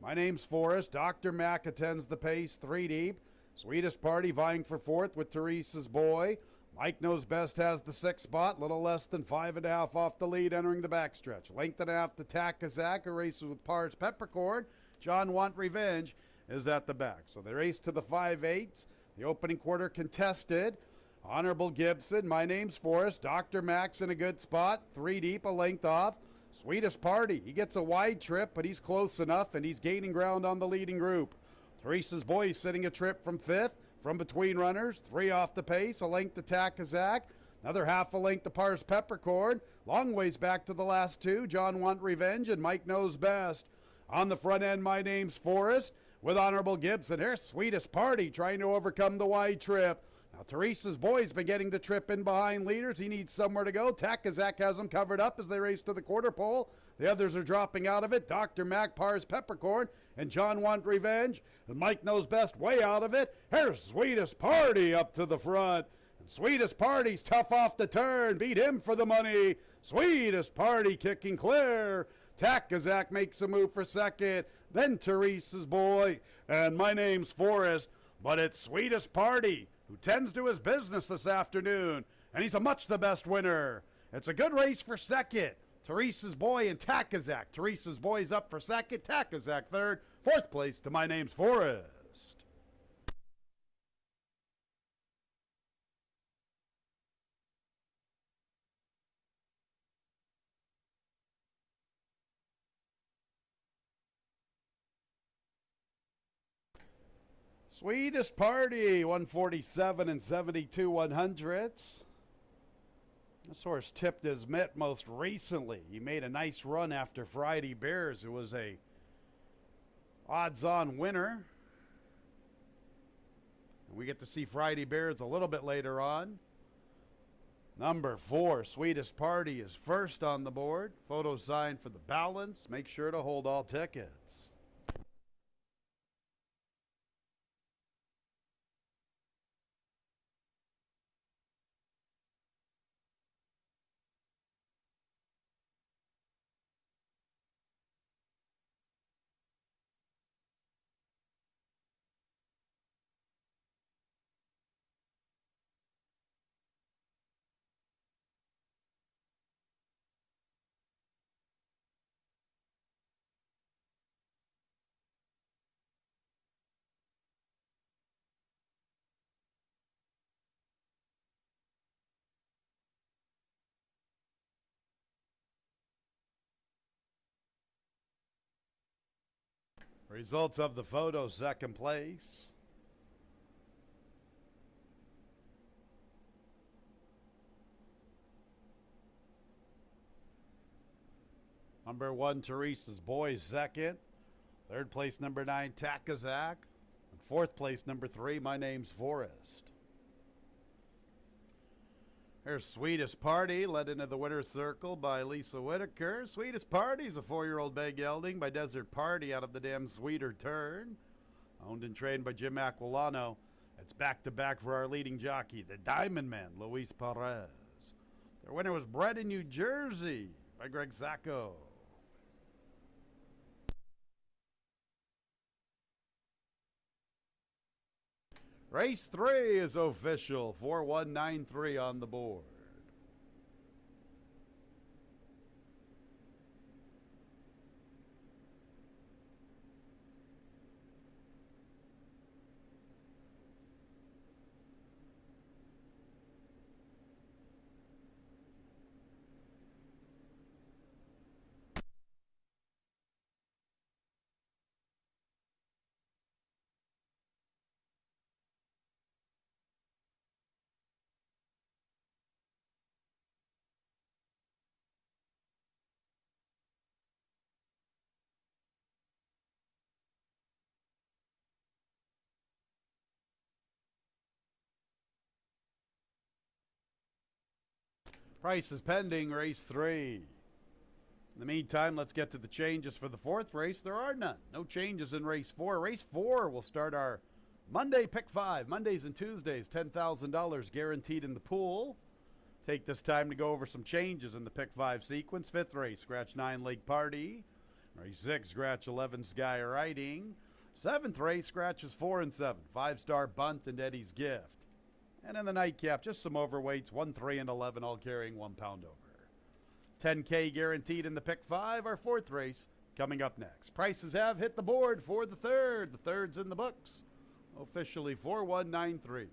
My Name's Forrest. Dr. Mac attends the pace, 3 deep. Sweetest Party vying for 4th with Teresa's Boy. Mike Knows Best has the 6th spot, little less than 5.5 off the lead entering the backstretch. Length and a half to Takazak, who races with Par's Peppercorn. John Want Revenge is at the back. So they race to the 5/8. The opening quarter contested. Honorable Gibson, My Name's Forrest. Dr. Max in a good spot, 3 deep, a length off. Sweetest Party, he gets a wide trip, but he's close enough, and he's gaining ground on the leading group. Teresa's Boy sitting a trip from 5th. From between runners, 3 off the pace, a length to Takazak, another half a length to Par's Peppercorn, long ways back to the last 2, John Want Revenge and Mike Knows Best. On the front end, My Name's Forrest with Honorable Gibson. Here's Sweetest Party trying to overcome the wide trip. Now Teresa's Boy's been getting the trip in behind leaders. He needs somewhere to go. Takazak has him covered up as they race to the quarter pole. The others are dropping out of it. Dr. Mac, Par's Peppercorn, and John Want Revenge. And Mike Knows Best way out of it. Here's Sweetest Party up to the front. And Sweetest Party's tough off the turn. Beat him for the money. Sweetest Party kicking clear. Takazak makes a move for 2nd. Then Teresa's Boy. And My Name's Forrest. But it's Sweetest Party who tends to his business this afternoon. And he's a much the best winner. It's a good race for 2nd. Teresa's Boy and Takazak. Teresa's Boy's up for 2nd. Takazak 3rd. 4th place to My Name's Forrest. Sweetest Party, 147 and 72 100ths. This horse tipped his mitt most recently. He made a nice run after Friday Bears. It was a odds-on winner. We get to see Friday Bears a little bit later on. Number 4, Sweetest Party, is first on the board. Photo sign for the balance. Make sure to hold all tickets. Results of the photo, second place. Number 1, Teresa's Boy, second. Third place, number 9, Takazak. And fourth place, number 3, My Name's Forrest. Here's Sweetest Party, led into the winner's circle by Lisa Whitaker. Sweetest Party is a 4-year-old bay gelding by Desert Party out of the Damn Sweeter Turn. Owned and trained by Jim Aquilano. It's back-to-back for our leading jockey, the Diamond Man, Luis Perez. Their winner was bred in New Jersey by Greg Sacco. Race 3 is official. 4193 on the board. Price is pending, race 3. In the meantime, let's get to the changes for the fourth race. There are none. No changes in race 4. Race 4 will start our Monday pick 5. Mondays and Tuesdays, $10,000 guaranteed in the pool. Take this time to go over some changes in the pick 5 sequence. Fifth race, scratch 9, Lake Party. Race 6, scratch 11, Sky Riding. Seventh race, scratches 4 and 7, 5-star Bunt and Eddie's Gift. And in the nightcap, just some overweights, 1, 3, and 11, all carrying 1 pound over. $10K guaranteed in the pick 5, our fourth race coming up next. Prices have hit the board for the third. The third's in the books. Officially 4193.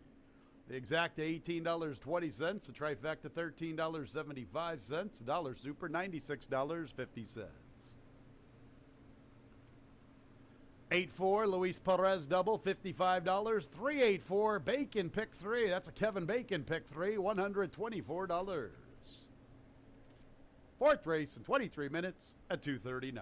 The exact $18.20, a trifecta $13.75, a dollar super $96.50. 8-4, Luis Perez double, $55. 3-8-4, Bacon pick 3. That's a Kevin Bacon pick 3, $124. Fourth race in 23 minutes at 2:39.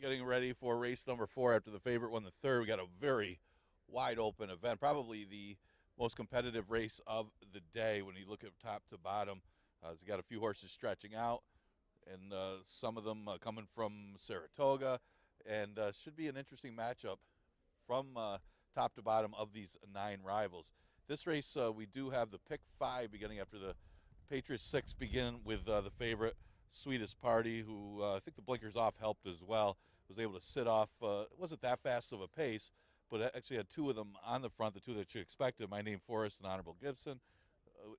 getting ready for race number 4 after the favorite won the third. We got a very wide open event, probably the most competitive race of the day when you look at top to bottom. It's got a few horses stretching out, and some of them coming from Saratoga, and should be an interesting matchup from top to bottom of these 9 rivals. This race, we do have the pick 5 beginning after the Patriots 6 begin with the favorite, Sweetest Party, who I think the blinkers off helped as well. Was able to sit off. It wasn't that fast of a pace, but actually had 2 of them on the front, the 2 that you expected, My Name Forrest and Honorable Gibson,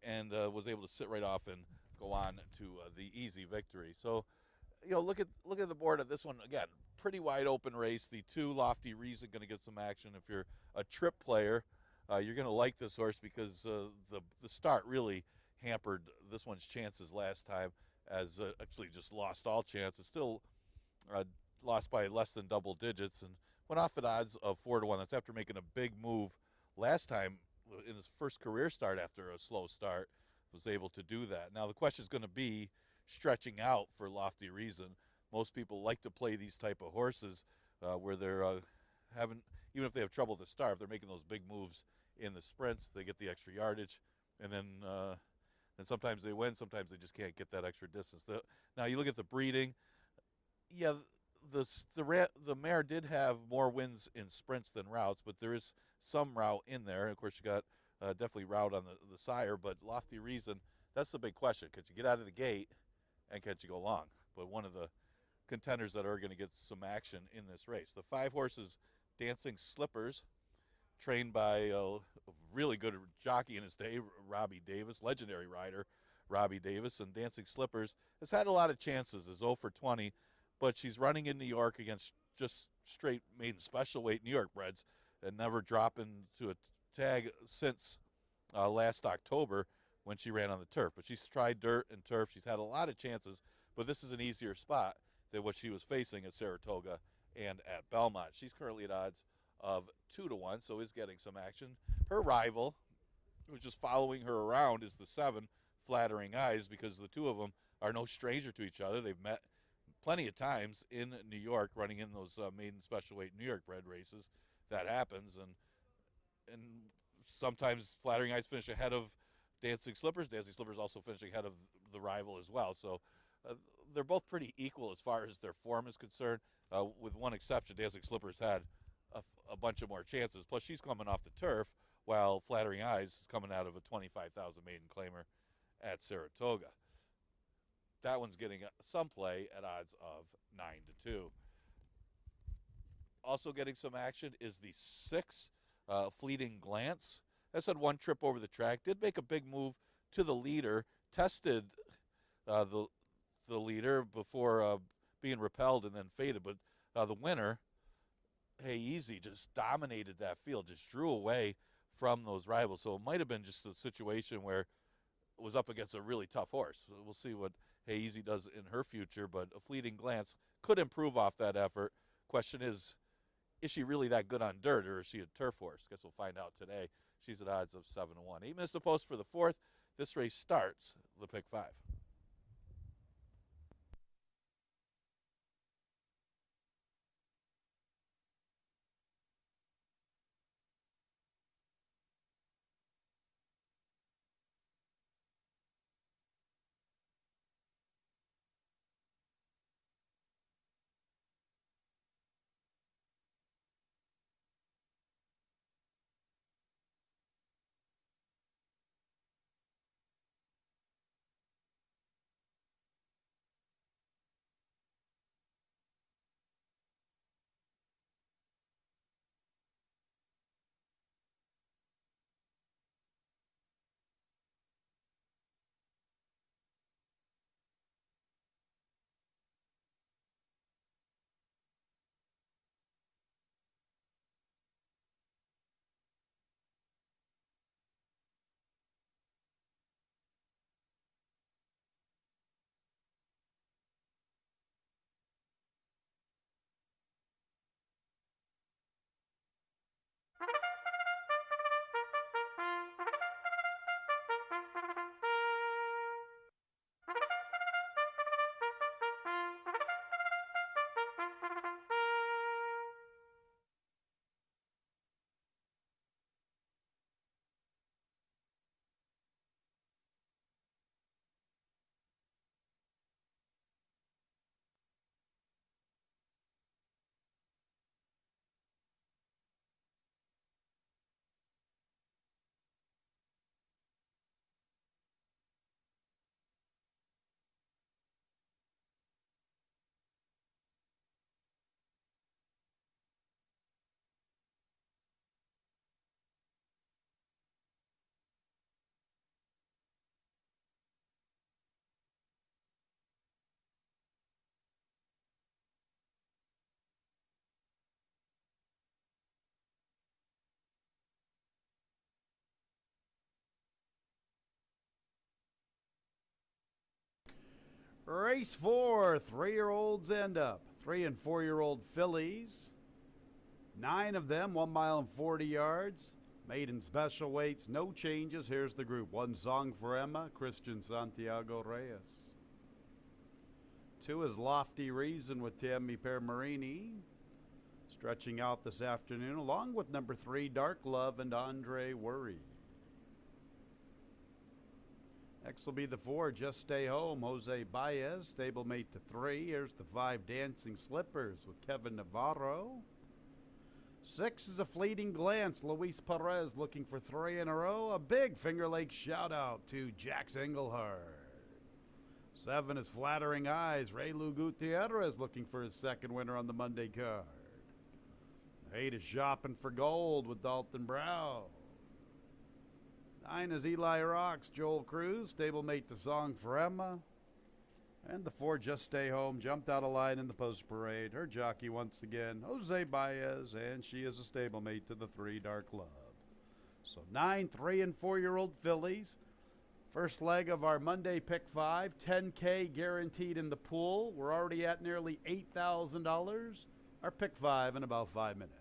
and was able to sit right off and go on to the easy victory. So, look at the board of this one again. Pretty wide open race. The 2 Lofty Reason going to get some action. If you're a trip player, you're going to like this horse because the start really hampered this one's chances last time, as actually just lost all chances. Still lost by less than double digits and went off at odds of 4-1. That's after making a big move last time in his first career start after a slow start. Was able to do that. Now the question is going to be stretching out for Lofty Reason. Most people like to play these type of horses where they're having, even if they have trouble at the start, if they're making those big moves in the sprints, they get the extra yardage, and then sometimes they win, sometimes they just can't get that extra distance. Now you look at the breeding, yeah, the mare did have more wins in sprints than routes, but there is some route in there. And of course, you got definitely route on the sire, but Lofty Reason, that's the big question. Could you get out of the gate, and could you go long? But one of the contenders that are going to get some action in this race. The 5 horses, Dancing Slippers, trained by a really good jockey in his day, Robbie Davis, legendary rider Robbie Davis. And Dancing Slippers has had a lot of chances, is 0 for 20, but she's running in New York against just straight maiden special weight New York breds and never dropping to a tag since last October when she ran on the turf. But she's tried dirt and turf. She's had a lot of chances, but this is an easier spot than what she was facing at Saratoga and at Belmont. She's currently at odds of 2-1, so is getting some action. Her rival, who's just following her around, is the 7, Flattering Eyes, because the 2 of them are no stranger to each other. They've met plenty of times in New York, running in those maiden special weight New York bred races. That happens, and sometimes Flattering Eyes finish ahead of Dancing Slippers. Dancing Slippers also finishing ahead of the rival as well. So they're both pretty equal as far as their form is concerned, with one exception. Dancing Slippers had a bunch of more chances. Plus, she's coming off the turf, while Flattering Eyes is coming out of a 25,000 maiden claimer at Saratoga. That one's getting some play at odds of 9-2. Also getting some action is the 6, Fleeting Glance. That's had 1 trip over the track. Did make a big move to the leader. Tested the leader before being repelled and then faded. But the winner, Hey Easy, just dominated that field. Just drew away from those rivals. So it might have been just a situation where it was up against a really tough horse. We'll see what Hey Easy does in her future. But a Fleeting Glance could improve off that effort. Question is she really that good on dirt, or is she a turf horse? Guess we'll find out today. She's at odds of 7-1. 8 minutes to post for the 4th. This race starts the pick 5. Race 4, 3-year-olds end up. 3 and 4-year-old fillies. 9 of them, 1 mile and 40 yards. Maiden special weights, no changes. Here's the group. 1 Song for Emma, Christian Santiago Reyes. 2 is Lofty Reason with Tammy Permarini. Stretching out this afternoon, along with number 3, Dark Love and Andre Worry. Next will be the 4, Just Stay Home, Jose Baez, stablemate to 3. Here's the 5, Dancing Slippers with Kevin Navarro. 6 is A Fleeting Glance, Luis Perez looking for 3 in a row. A big Finger Lakes shout out to Jax Engelhardt. 7 is Flattering Eyes, Raylu Gutierrez looking for his 2nd winner on the Monday card. 8 is Shopping for Gold with Dalton Brown. 9 is Eli Rocks, Joel Cruz, stablemate to Song for Emma. And the 4, Just Stay Home, jumped out of line in the post parade. Her jockey once again, Jose Baez, and she is a stablemate to the 3, Dark Love. So 9, 3 and 4-year-old fillies. First leg of our Monday pick 5, $10K guaranteed in the pool. We're already at nearly $8,000. Our pick 5 in about 5 minutes.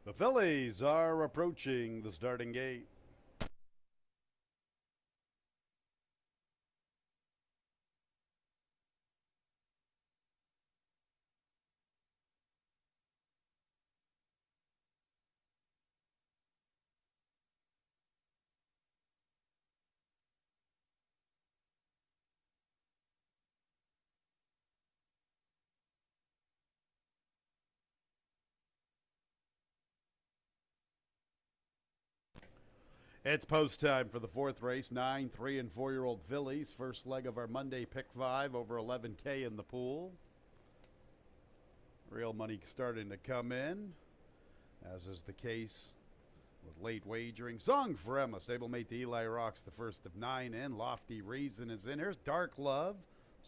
The fillies are approaching the starting gate. It's post time for the fourth race. 9, 3, and 4-year-old fillies. First leg of our Monday pick 5, over 11K in the pool. Real money starting to come in, as is the case with late wagering. Song for Emma, stablemate to Eli Rocks, the first of 9 in. Lofty Reason is in. Here's Dark Love,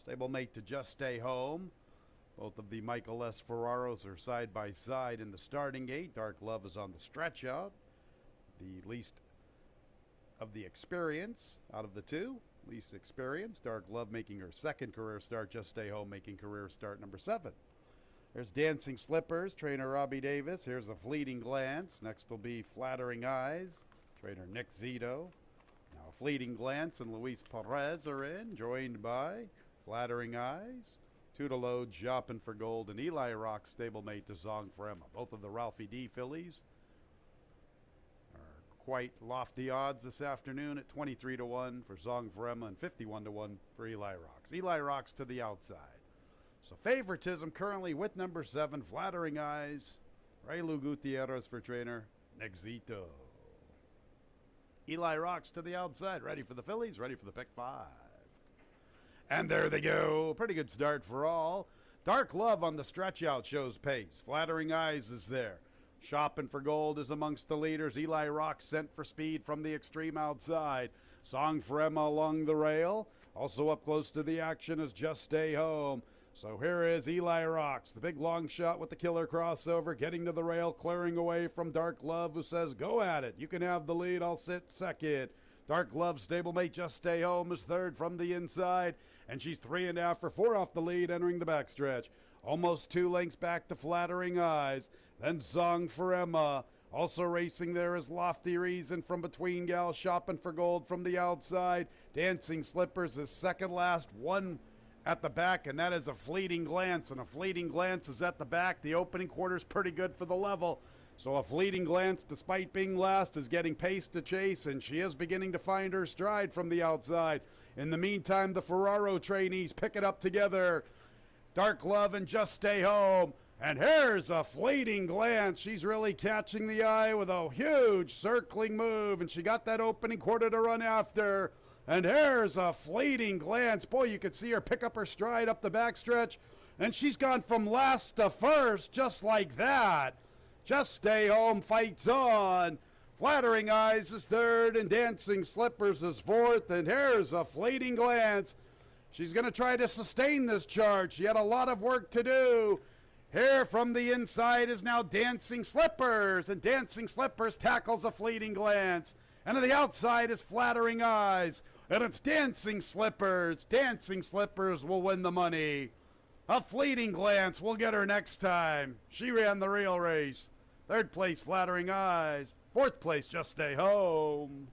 stablemate to Just Stay Home. Both of the Michael S. Ferraros are side by side in the starting gate. Dark Love is on the stretch out. The least of the experience out of the two. Least experience. Dark Love making her second career start. Just Stay Home making career start number 7. There's Dancing Slippers, trainer Robbie Davis. Here's a Fleeting Glance. Next will be Flattering Eyes, trainer Nick Zito. Now Fleeting Glance and Luis Perez are in, joined by Flattering Eyes, Toodalode, Joppin' for Gold, and Eli Rock, stablemate to Song for Emma. Both of the Ralphie D fillies are quite lofty odds this afternoon at 23 to 1 for Song for Emma and 51 to 1 for Eli Rocks. Eli Rocks to the outside. So favoritism currently with number 7, Flattering Eyes, Raylu Gutierrez for trainer Nick Zito. Eli Rocks to the outside, ready for the fillies, ready for the pick 5. And there they go. Pretty good start for all. Dark Love on the stretch out shows pace. Flattering Eyes is there. Shopping for Gold is amongst the leaders. Eli Rocks sent for speed from the extreme outside. Song for Emma along the rail. Also up close to the action is Just Stay Home. So here is Eli Rocks, the big long shot with the killer crossover, getting to the rail, clearing away from Dark Love, who says, go at it. You can have the lead. I'll sit second. Dark Love, stablemate Just Stay Home, is third from the inside, and she's 3.5 or 4 off the lead entering the backstretch. Almost 2 lengths back to Flattering Eyes. Then Song for Emma. Also racing there is Lofty Reason from between gals, Shopping for Gold from the outside. Dancing Slippers is second last, 1 at the back, and that is a Fleeting Glance, and a Fleeting Glance is at the back. The opening quarter's pretty good for the level, so a Fleeting Glance, despite being last, is getting pace to chase, and she is beginning to find her stride from the outside. In the meantime, the Ferraro trainees pick it up together. Dark Love and Just Stay Home, and here's a Fleeting Glance. She's really catching the eye with a huge circling move, and she got that opening quarter to run after. And here's a Fleeting Glance. Boy, you could see her pick up her stride up the backstretch. And she's gone from last to first just like that. Just Stay Home fights on. Flattering Eyes is third and Dancing Slippers is fourth. And here's a Fleeting Glance. She's going to try to sustain this charge. She had a lot of work to do. Here from the inside is now Dancing Slippers. And Dancing Slippers tackles a Fleeting Glance. And to the outside is Flattering Eyes. And it's Dancing Slippers. Dancing Slippers will win the money. A Fleeting Glance will get her next time. She ran the real race. Third place, Flattering Eyes. Fourth place, Just Stay Home.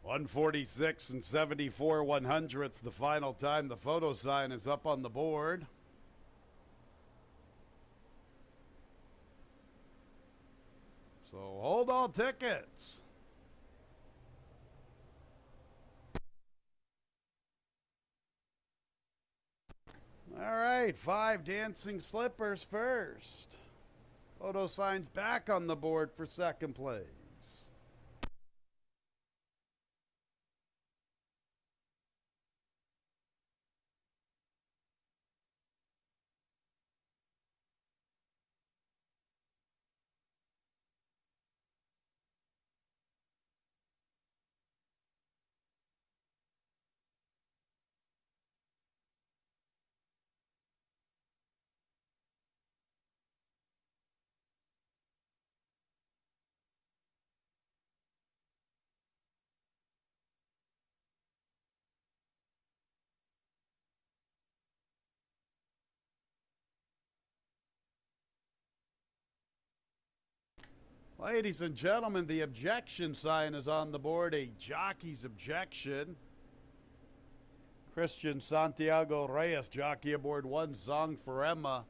.146 and 74 100ths, the final time. The photo sign is up on the board. So hold all tickets. All right, 5 Dancing Slippers first. Photo sign's back on the board for second place. Ladies and gentlemen, the objection sign is on the board, a jockey's objection. Christian Santiago Reyes, jockey aboard 1, Song for Emma,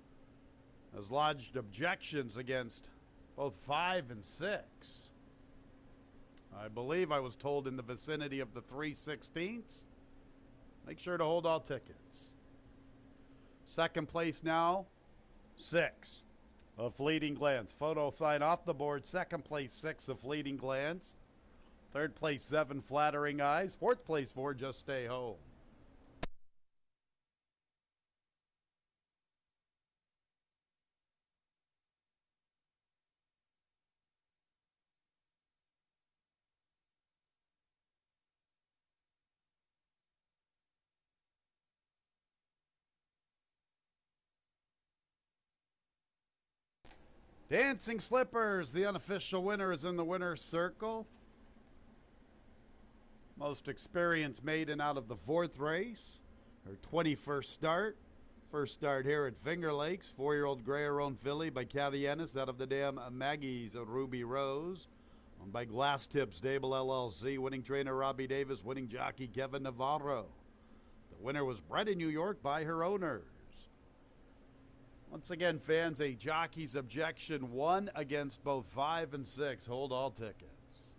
has lodged objections against both 5 and 6. I believe I was told in the vicinity of the 3/16. Make sure to hold all tickets. Second place now, 6. A Fleeting Glance. Photo sign off the board. Second place, 6. A Fleeting Glance. Third place, 7. Flattering Eyes. Fourth place, 4. Just Stay Home. Dancing Slippers, the unofficial winner, is in the winner's circle. Most experienced maiden out of the 4th race. Her 21st start. First start here at Finger Lakes. 4-year-old Gray-Aroan filly by Caddy Ennis out of the dam Maggie's Ruby Rose. Owned by Glass Tip Stable LLC. Winning trainer Robbie Davis. Winning jockey Kevin Navarro. The winner was bred in New York by her owners. Once again, fans, a jockey's objection 1 against both 5 and 6. Hold all tickets.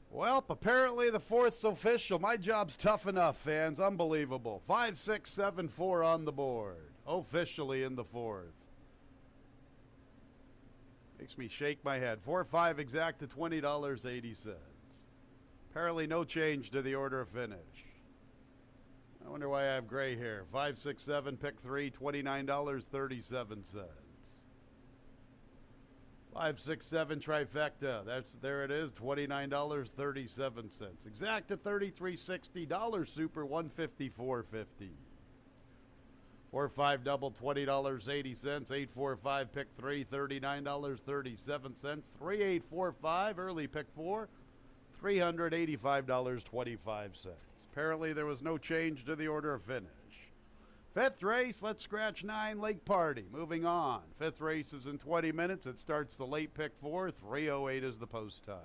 Well, apparently the 4th's official. My job's tough enough, fans. Unbelievable. 5, 6, 7, 4 on the board. Officially in the 4th. Makes me shake my head. 4, 5 exact to $20.80. Apparently no change to the order of finish. I wonder why I have gray hair. 5, 6, 7, pick 3, $29.37. 5, 6, 7 trifecta. There it is, $29.37. Exact to $33.60. Super $154.50. 4, 5 double $20.80. 8, 4, 5 pick 3 $39.37. 3, 8, 4, 5 early pick 4 $385.25. Apparently there was no change to the order of finish. 5th race, let's scratch 9, Lake Party. Moving on. 5th race is in 20 minutes. It starts the late pick 4. 3:08 is the post time.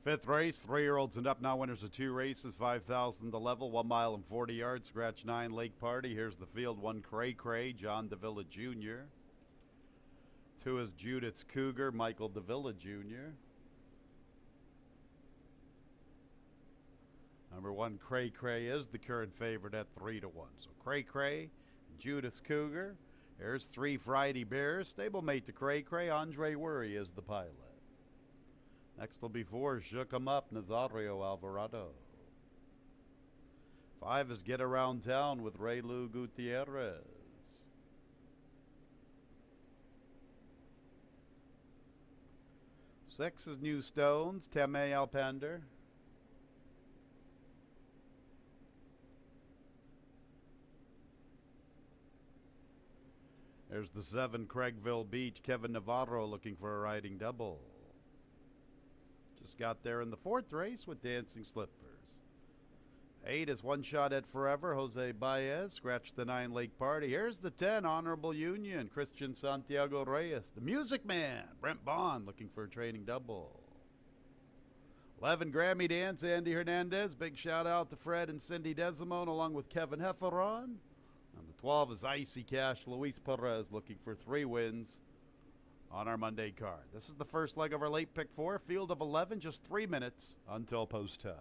Fifth race, 3-year-olds and up now, winners of 2 races, 5,000 the level, 1 mile and 40 yards, scratch 9 Lake Party. Here's the field. 1 Cray Cray, John Davila Jr. 2 is Judith's Cougar, Michael Davila Jr. Number 1 Cray Cray is the current favorite at 3-1. So Cray Cray, Judith's Cougar. Here's 3 Friday Bears, stablemate to Cray Cray. Andre Worry is the pilot. Next will be 4, Shook 'em Up, Nazario Alvarado. 5 is Get Around Town with Ray Lou Gutierrez. 6 is New Stones, Teme Alpender. There's the 7 Craigville Beach, Kevin Navarro looking for a riding double. Just got there in the 4th race with Dancing Slippers. 8 is One Shot at Forever, Jose Baez, scratch the 9 Lake Party. Here's the 10, Honorable Union, Christian Santiago Reyes. The Music Man, Brent Bond looking for a training double. 11 Grammy Dance, Andy Hernandez. Big shout out to Fred and Cindy Desimone along with Kevin Hefferon. And the 12 is Icy Cash, Luis Perez looking for 3 wins on our Monday card. This is the first leg of our late pick 4, field of 11, just 3 minutes until post time.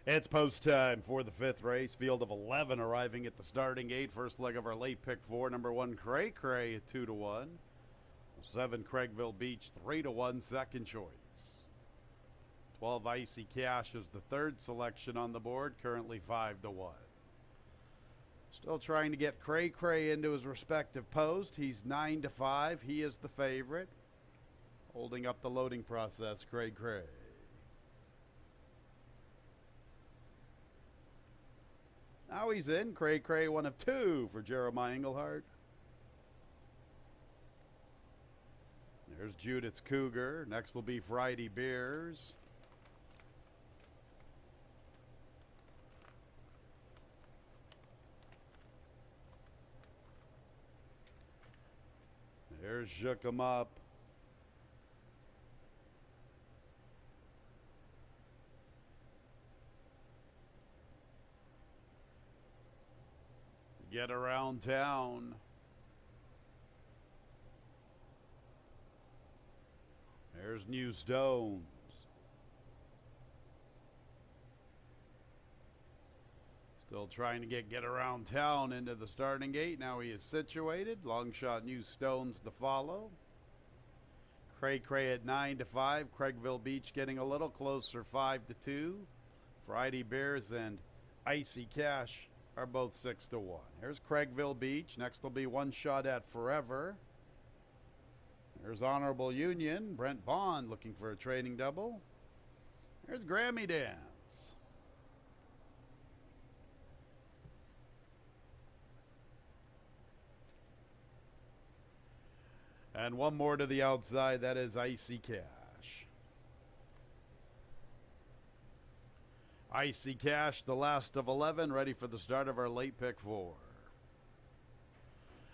It's post time for the 5th race. Field of 11 arriving at the starting gate. First leg of our late pick 4. Number 1 Cray Cray at 2-1. 7 Craigville Beach 3-1 second choice. 12 Icy Cash is the third selection on the board, currently 5-1. Still trying to get Cray Cray into his respective post. He's 9-5. He is the favorite. Holding up the loading process, Cray Cray. Now he's in. Cray Cray, one of two for Jeremiah Engelhardt. There's Judith's Cougar. Next will be Friday Beers. There's Shook 'em Up. Get around town. There's New Stones. Still trying to get around town into the starting gate. Now he is situated. Long shot New Stones to follow. Cray Cray at 9-5. Craigville Beach getting a little closer, 5-2. Friday Bears and Icy Cash are both 6-1. Here's Craigville Beach. Next will be One Shot at Forever. There's Honorable Union. Brent Bond looking for a trading double. There's Grammy Dance. And one more to the outside. That is Icy Cash. Icy Cash, the last of 11, ready for the start of our late pick 4.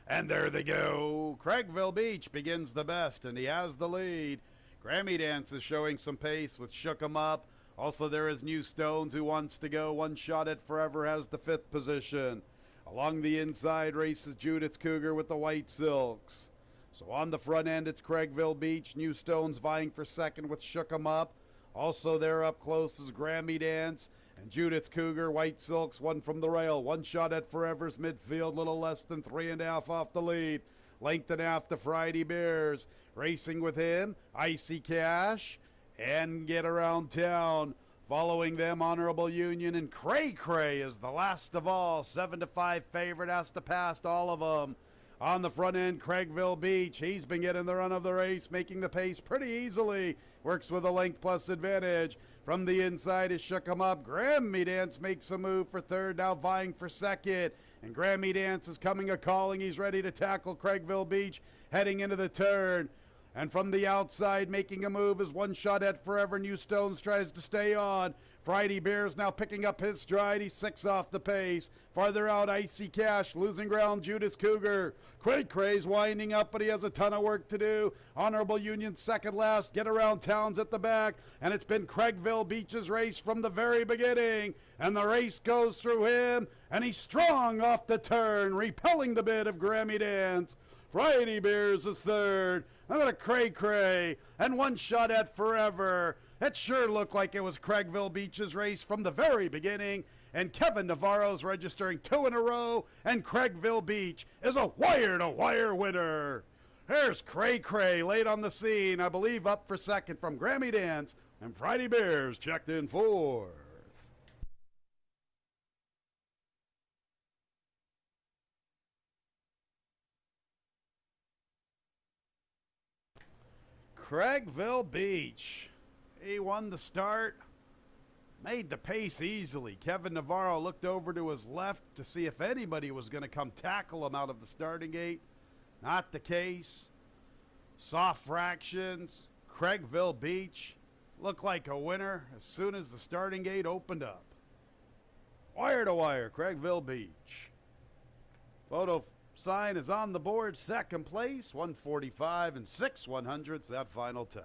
And there they go. Craigville Beach begins the best, and he has the lead. Grammy Dance is showing some pace with Shook 'em Up. Also, there is New Stones, who wants to go. One Shot at Forever has the 5th position. Along the inside races Judith's Cougar with the White Silks. So on the front end, it's Craigville Beach. New Stones vying for second with Shook 'em Up. Also there up close is Grammy Dance and Judith's Cougar. White Silks, one from the rail. One Shot at Forever's midfield, little less than 3.5 off the lead. Length and a half to Friday Bears. Racing with him, Icy Cash and Get Around Town. Following them, Honorable Union, and Cray Cray is the last of all. 7-5 favorite, has to pass all of them. On the front end, Craigville Beach. He's been getting the run of the race, making the pace pretty easily. Works with a length plus advantage. From the inside is Shook 'em Up. Grammy Dance makes a move for third, now vying for second. And Grammy Dance is coming a-calling. He's ready to tackle Craigville Beach, heading into the turn. And from the outside, making a move is One Shot at Forever. New Stones tries to stay on. Friday Bears now picking up his stride. He's 6 off the pace. Farther out, Icy Cash losing ground. Judith's Cougar. Cray Cray's winding up, but he has a ton of work to do. Honorable Union second last. Get Around Town's at the back. And it's been Craigville Beach's race from the very beginning. And the race goes through him. And he's strong off the turn, repelling the bid of Grammy Dance. Friday Bears is third. I'm going to Cray Cray and One Shot at Forever. It sure looked like it was Craigville Beach's race from the very beginning. And Kevin Navarro's registering 2 in a row. And Craigville Beach is a wire-to-wire winner. Here's Cray Cray late on the scene. I believe up for second from Grammy Dance. And Friday Bears checked in fourth. Craigville Beach. He won the start, made the pace easily. Kevin Navarro looked over to his left to see if anybody was going to come tackle him out of the starting gate. Not the case. Soft fractions. Craigville Beach looked like a winner as soon as the starting gate opened up. Wire to wire, Craigville Beach. Photo sign is on the board. Second place, 145 and 6/100ths, that final time.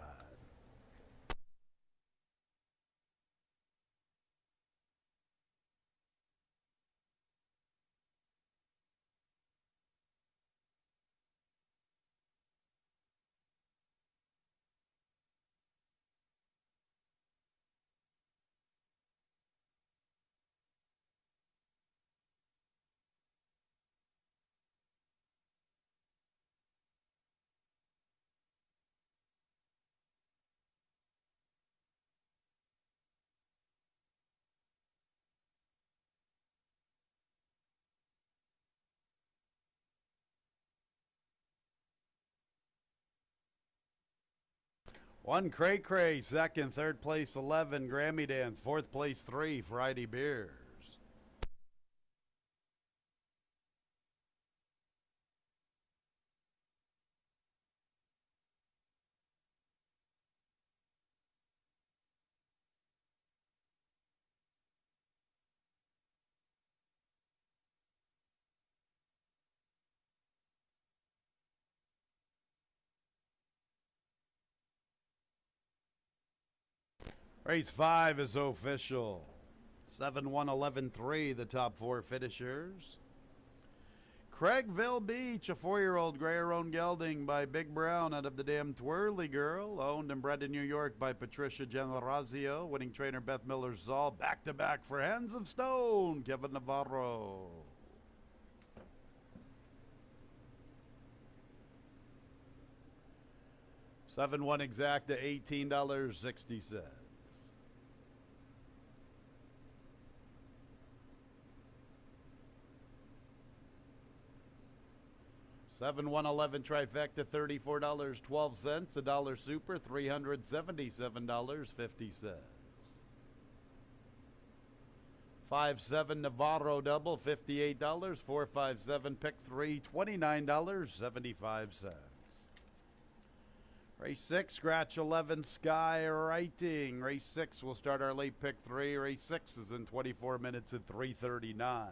One Cray Cray, second, third place 11, Grammy Dance, fourth place 3, Friday Beers. Race 5 is official. 7 1 11 3, the top 4 finishers. Craigville Beach, a 4-year-old Gray-Roan gelding by Big Brown out of the damn Twirly Girl, owned and bred in New York by Patricia Generazio, winning trainer Beth Miller-Zoll, back-to-back for Hands of Stone, Kevin Navarro. Seven one exacta, $18.60. 7-1-11 trifecta, $34.12. A dollar super, $377.50. 5-7 Navarro double, $58. 4-5-7 pick 3, $29.75. Race 6, scratch 11, Sky Writing. Race 6 will start our late pick 3. Race 6 is in 24 minutes at 3:39.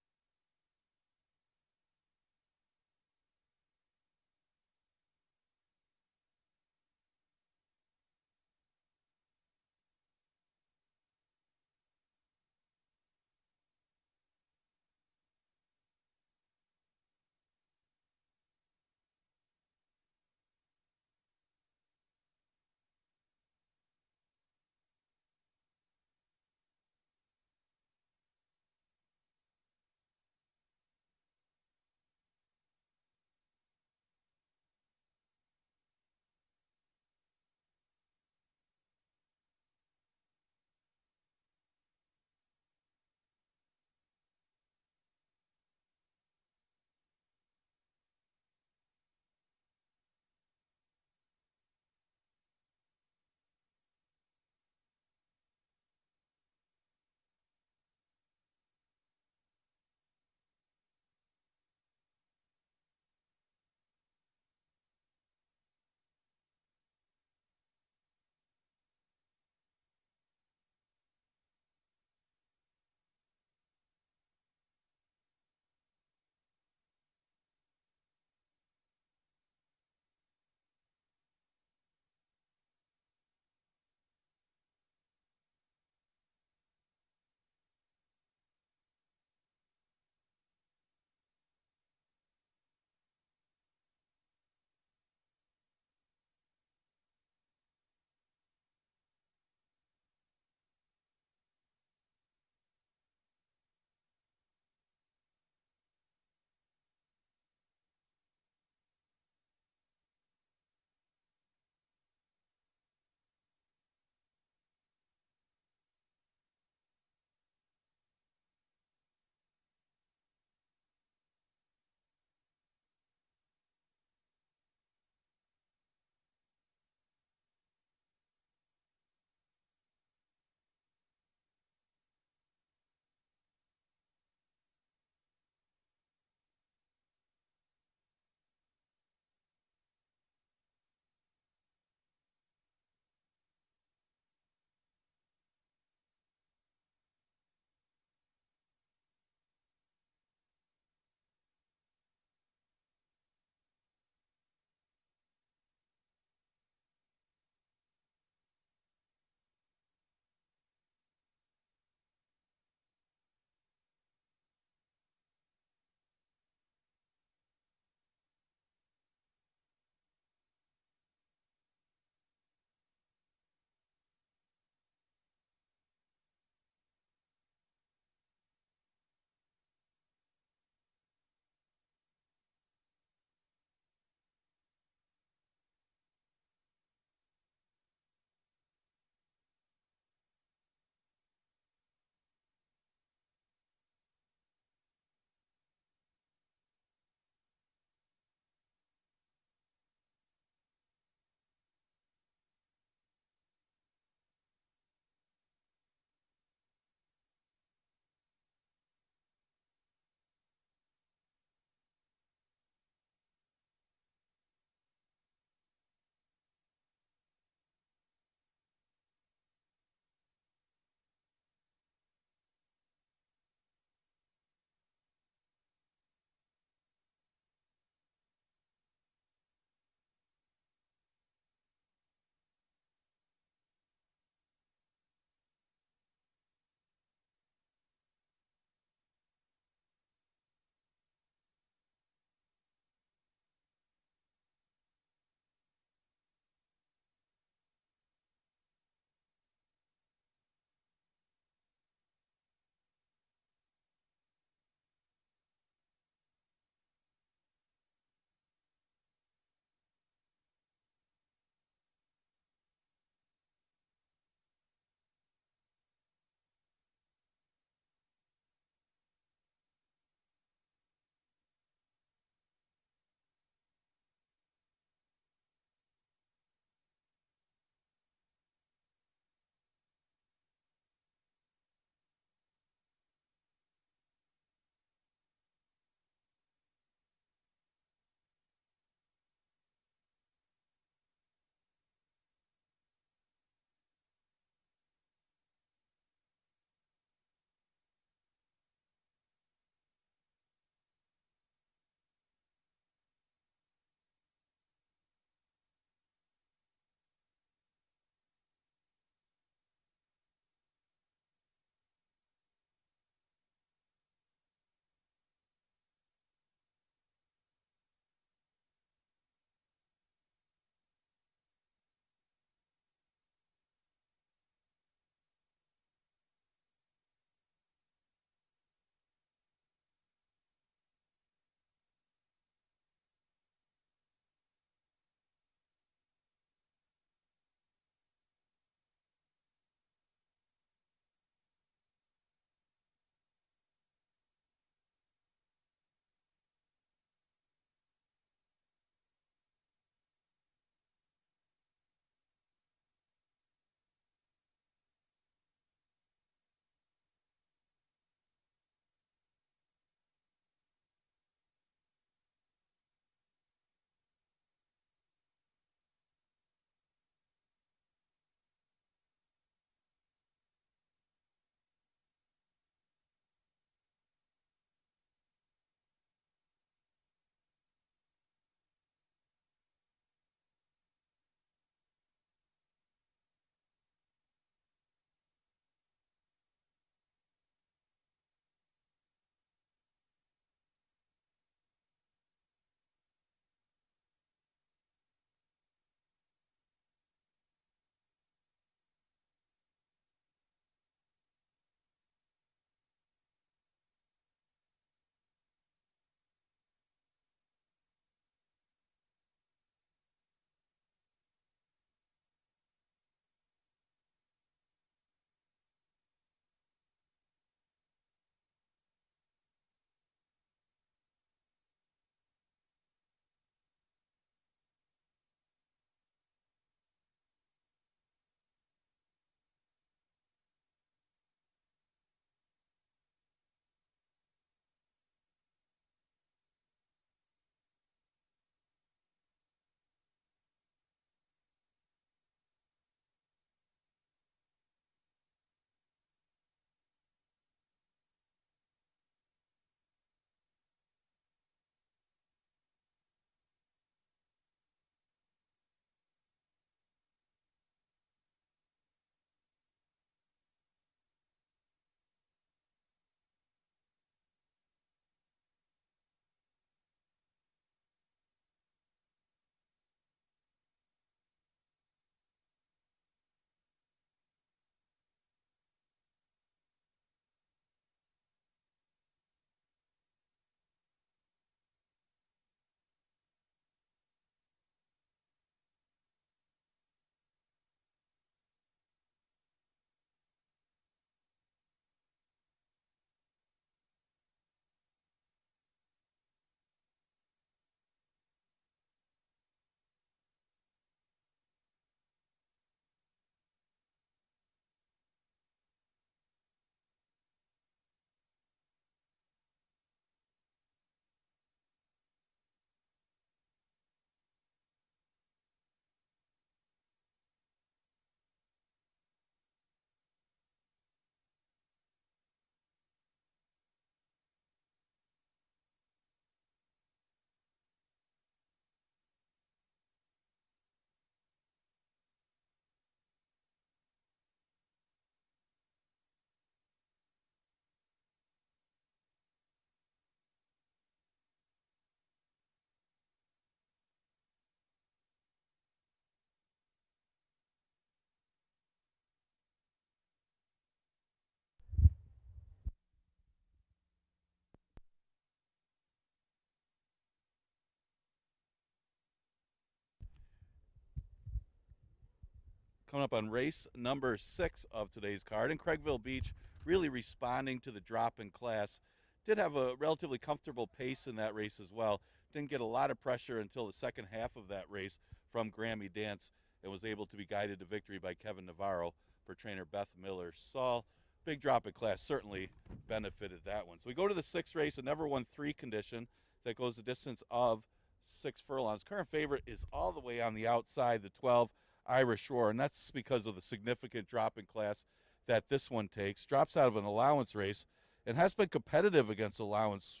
coming up on race number 6 of today's card. And Craigville Beach really responding to the drop in class. Did have a relatively comfortable pace in that race as well. Didn't get a lot of pressure until the second half of that race from Grammy Dance, and was able to be guided to victory by Kevin Navarro for trainer Beth Miller. Saul, big drop in class certainly benefited that one. So we go to the 6th race, a never won 3 condition that goes the distance of 6 furlongs. Current favorite is all the way on the outside, the 12 Irish Roar, and that's because of the significant drop in class that this one takes. Drops out of an allowance race and has been competitive against allowance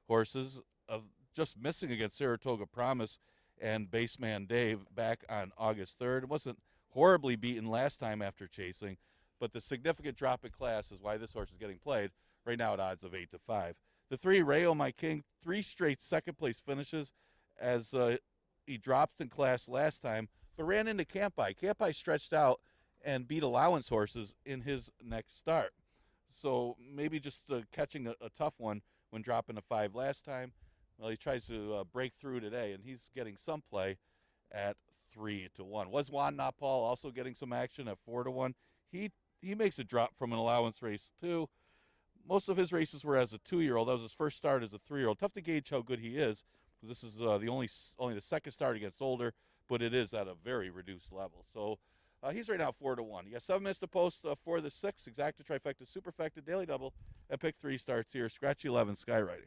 horses, just missing against Saratoga Promise and Baseman Dave back on August 3rd. It wasn't horribly beaten last time after chasing, but the significant drop in class is why this horse is getting played right now at odds of 8-5. The 3 Rayo My King, 3 straight second place finishes as he dropped in class last time, but ran into Campi. Campi stretched out and beat allowance horses in his next start. So maybe just catching a tough one when dropping a 5 last time. Well, he tries to break through today, and he's getting some play at 3-1. Was Juan Napal also getting some action at 4-1? He makes a drop from an allowance race too. Most of his races were as a 2-year-old. That was his first start as a 3-year-old. Tough to gauge how good he is, because this is the only the second start against older, but it is at a very reduced level. So he's right now 4-1. You got 7 minutes to post for the 6 exacta, trifecta, superfecta, daily double, and pick 3 starts here. Scratch 11 skywriting.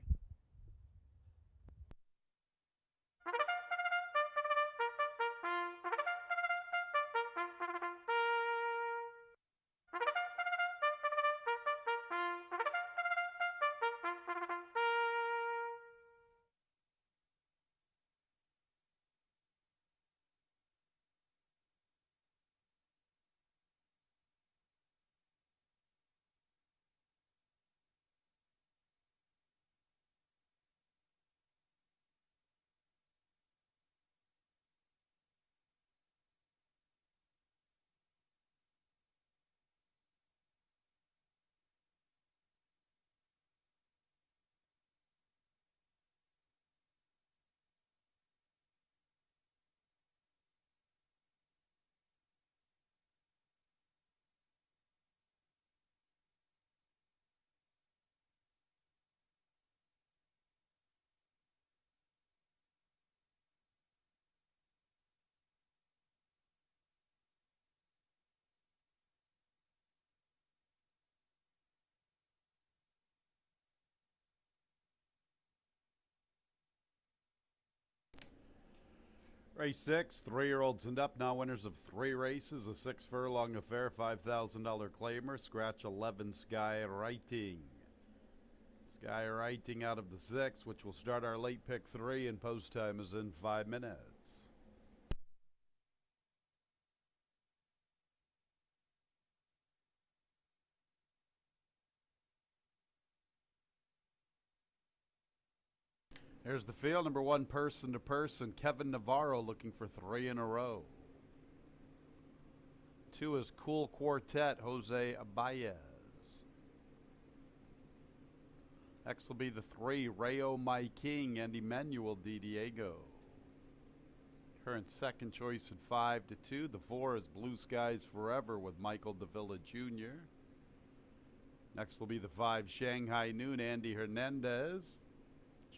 Race 6, 3-year-olds and up, now winners of 3 races, a 6 furlong affair, $5,000 claimer, scratch 11 Sky Writing. Sky Writing out of the 6, which will start our late pick 3, and post time is in 5 minutes. Here's the field. Number 1, person to person, Kevin Navarro looking for 3 in a row. 2 is Cool Quartet, Jose Abayez. Next will be the 3, Rayo My King, and Emmanuel Di Diego. Current second choice at 5-2. The 4 is Blue Skies Forever with Michael Davila Jr. Next will be the 5, Shanghai Noon, Andy Hernandez.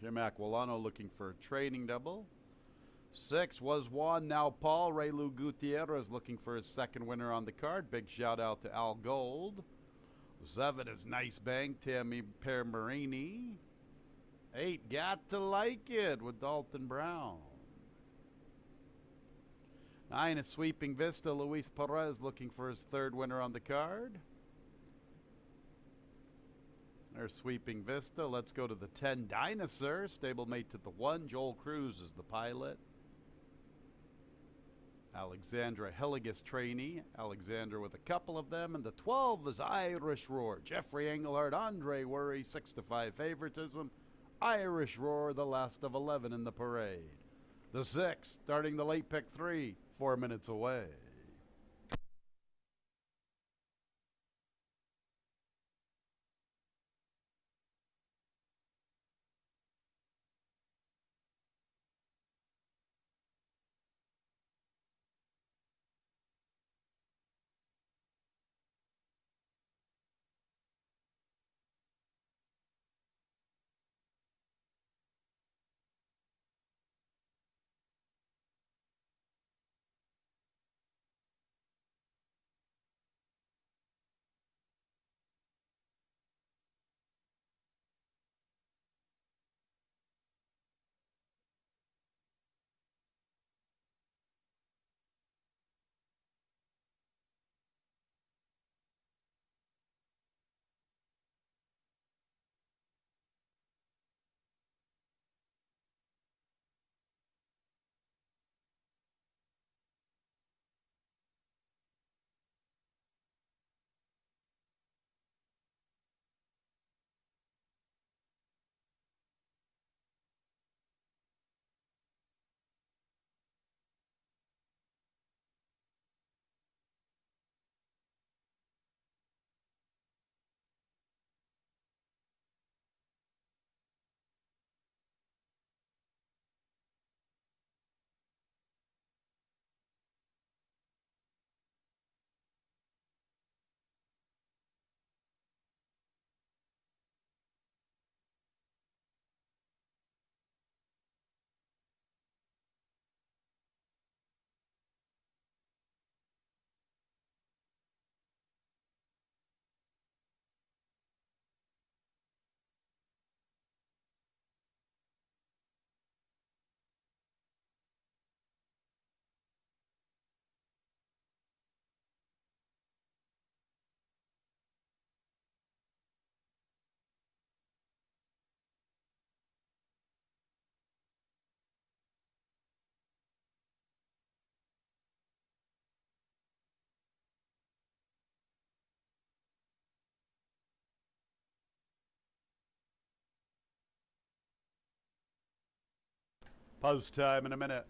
Jim Aquilano looking for a training double. 6 was Juan Now Paul. Raylu Gutierrez looking for his second winner on the card. Big shout out to Al Gold. 7 is Nice Bank, Tammy Permarini. 8, Got to Like It with Dalton Brown. 9 is Sweeping Vista, Luis Perez looking for his third winner on the card. There's Sweeping Vista. Let's go to the 10, Dinosaur, stablemate to the 1. Joel Cruz is the pilot. Alexandra Hilligus trainee. Alexandra with a couple of them. And the 12 is Irish Roar. Jeffrey Engelhardt, Andre Worry, 6-5 favoritism. Irish Roar, the last of 11 in the parade. The 6, starting the late pick 3, 4 minutes away. Post time in a minute.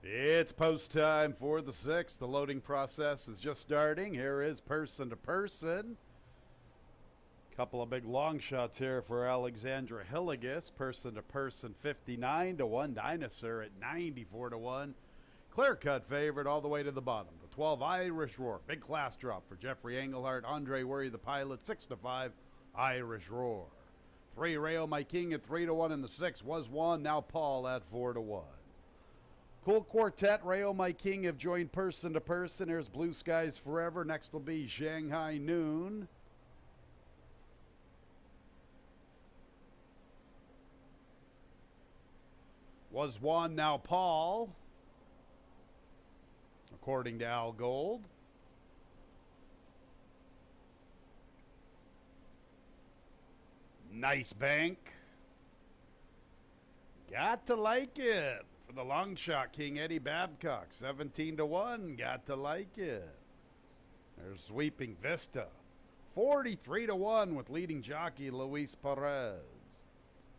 It's post time for the 6th. The loading process is just starting. Here is person to person. Couple of big long shots here for Alexandra Hilligus. Person to person 59 to 1. Dinosaur at 94 to 1. Clear cut favorite all the way to the bottom. The 12 Irish Roar. Big class drop for Jeffrey Engelhardt. Andre Worry the pilot 6 to 5. Irish Roar. 3 Rayo My King at 3 to 1. And the 6 was 1. Now Paul at 4 to 1. Cool Quartet, Rayo My King have joined person to person. Here's Blue Skies Forever. Next will be Shanghai Noon. Was 1, now Paul. According to Al Gold. Nice bank. Got to like it. For the long shot king, Eddie Babcock, 17 to 1. Got to like it. There's Sweeping Vista, 43 to 1 with leading jockey Luis Perez.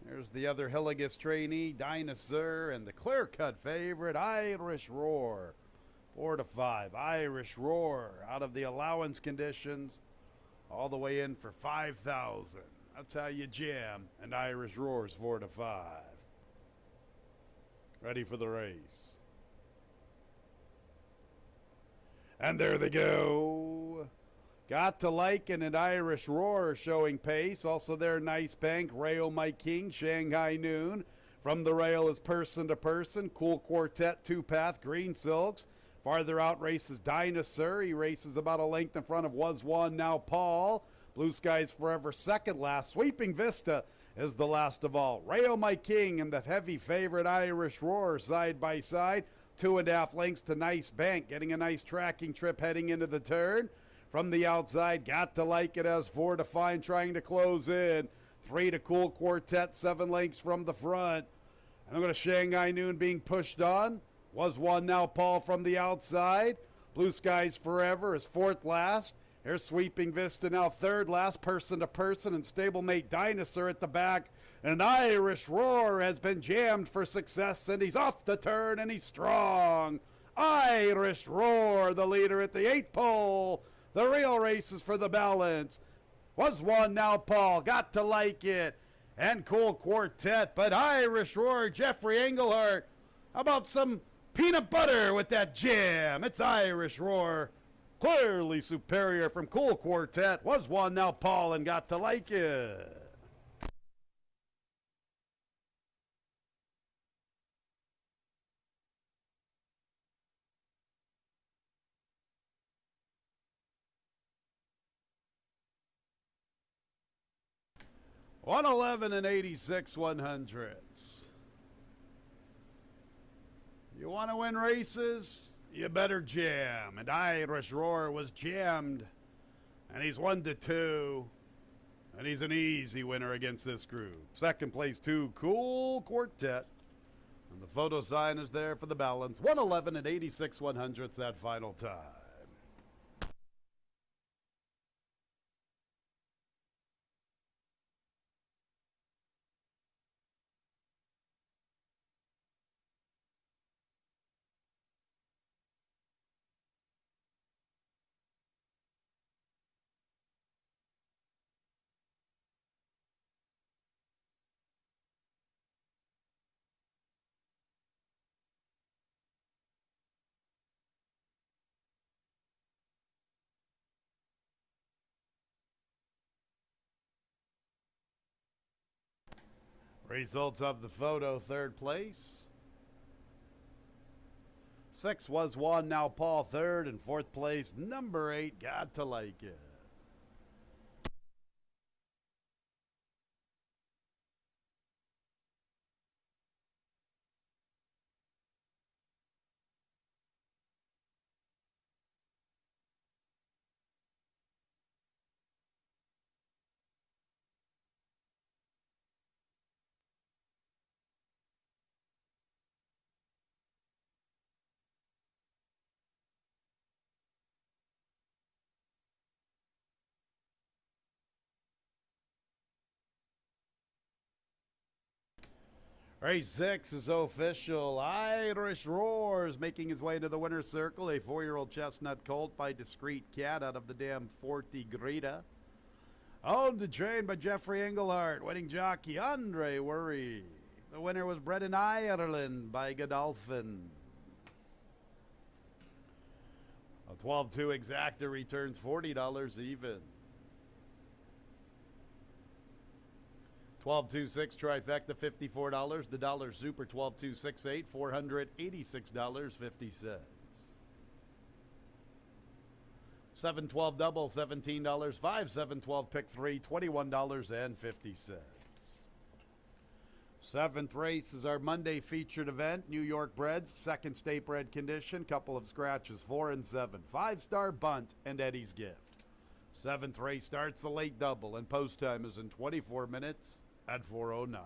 There's the other Hilligus trainee, Dinosaur, and the clear cut favorite, Irish Roar, 4 to 5. Irish Roar out of the allowance conditions, all the way in for 5,000. That's how you jam, and Irish Roar's 4 to 5. Ready for the race. And there they go. Got to like an Irish Roar showing pace. Also there, Nice Bank, Rayo My King, Shanghai Noon. From the rail is person to person. Cool Quartet, 2-path, Green Silks. Farther out races Dinosaur. He races about a length in front of Was 1, now Paul. Blue Skies Forever, second last. Sweeping Vista is the last of all. Rayo My King and the heavy favorite Irish Roar side by side. 2.5 lengths to Nice Bank, getting a nice tracking trip heading into the turn. From the outside, Got to Like It as 4 to Fine, trying to close in. 3 to Cool Quartet, 7 lengths from the front. And I'm going to Shanghai Noon being pushed on. Was 1, now Paul from the outside. Blue Skies Forever is 4th last. Here's Sweeping Vista now 3rd last, person to person, and stablemate Dinosaur at the back. And Irish Roar has been jammed for success, and he's off the turn, and he's strong. Irish Roar, the leader at the 8th pole. The real race is for the balance. Was 1, now Paul, Got to Like It, and Cool Quartet. But Irish Roar, Jeffrey Engelhardt, how about some peanut butter with that jam? It's Irish Roar. Clearly superior from Cool Quartet. Was 1, now Paul, and Got to Like It. $111 and 86 100ths. You want to win races? You better jam. And Irish Roar was jammed. And he's 1 to 2. And he's an easy winner against this group. Second place, 2 Cool Quartet. And the photo sign is there for the balance. 111 and 86 100ths that final time. Results of the photo: third place. 6 was 1, now Paul third, and fourth place, number 8, Got to Like It. Race 6 is official. Irish Roars making his way to the winner's circle. A 4-year-old chestnut colt by Discreet Cat out of the dam Forty Greta. Owned and trained by Jeffrey Englehart. Winning jockey Andre Worry. The winner was bred in Ireland by Godolphin. A 12-2 exacta returns $40 even. 12-2-6 trifecta, $54. The dollar super 12-2-6-8, $486.50. 7-12 double, $17. 5-7-12 pick 3, $21.50. Seventh race is our Monday featured event. New York Breds, second state bred condition. Couple of scratches, 4 and 7. 5-star bunt and Eddie's Gift. Seventh race starts the late double, and post time is in 24 minutes at 4:09.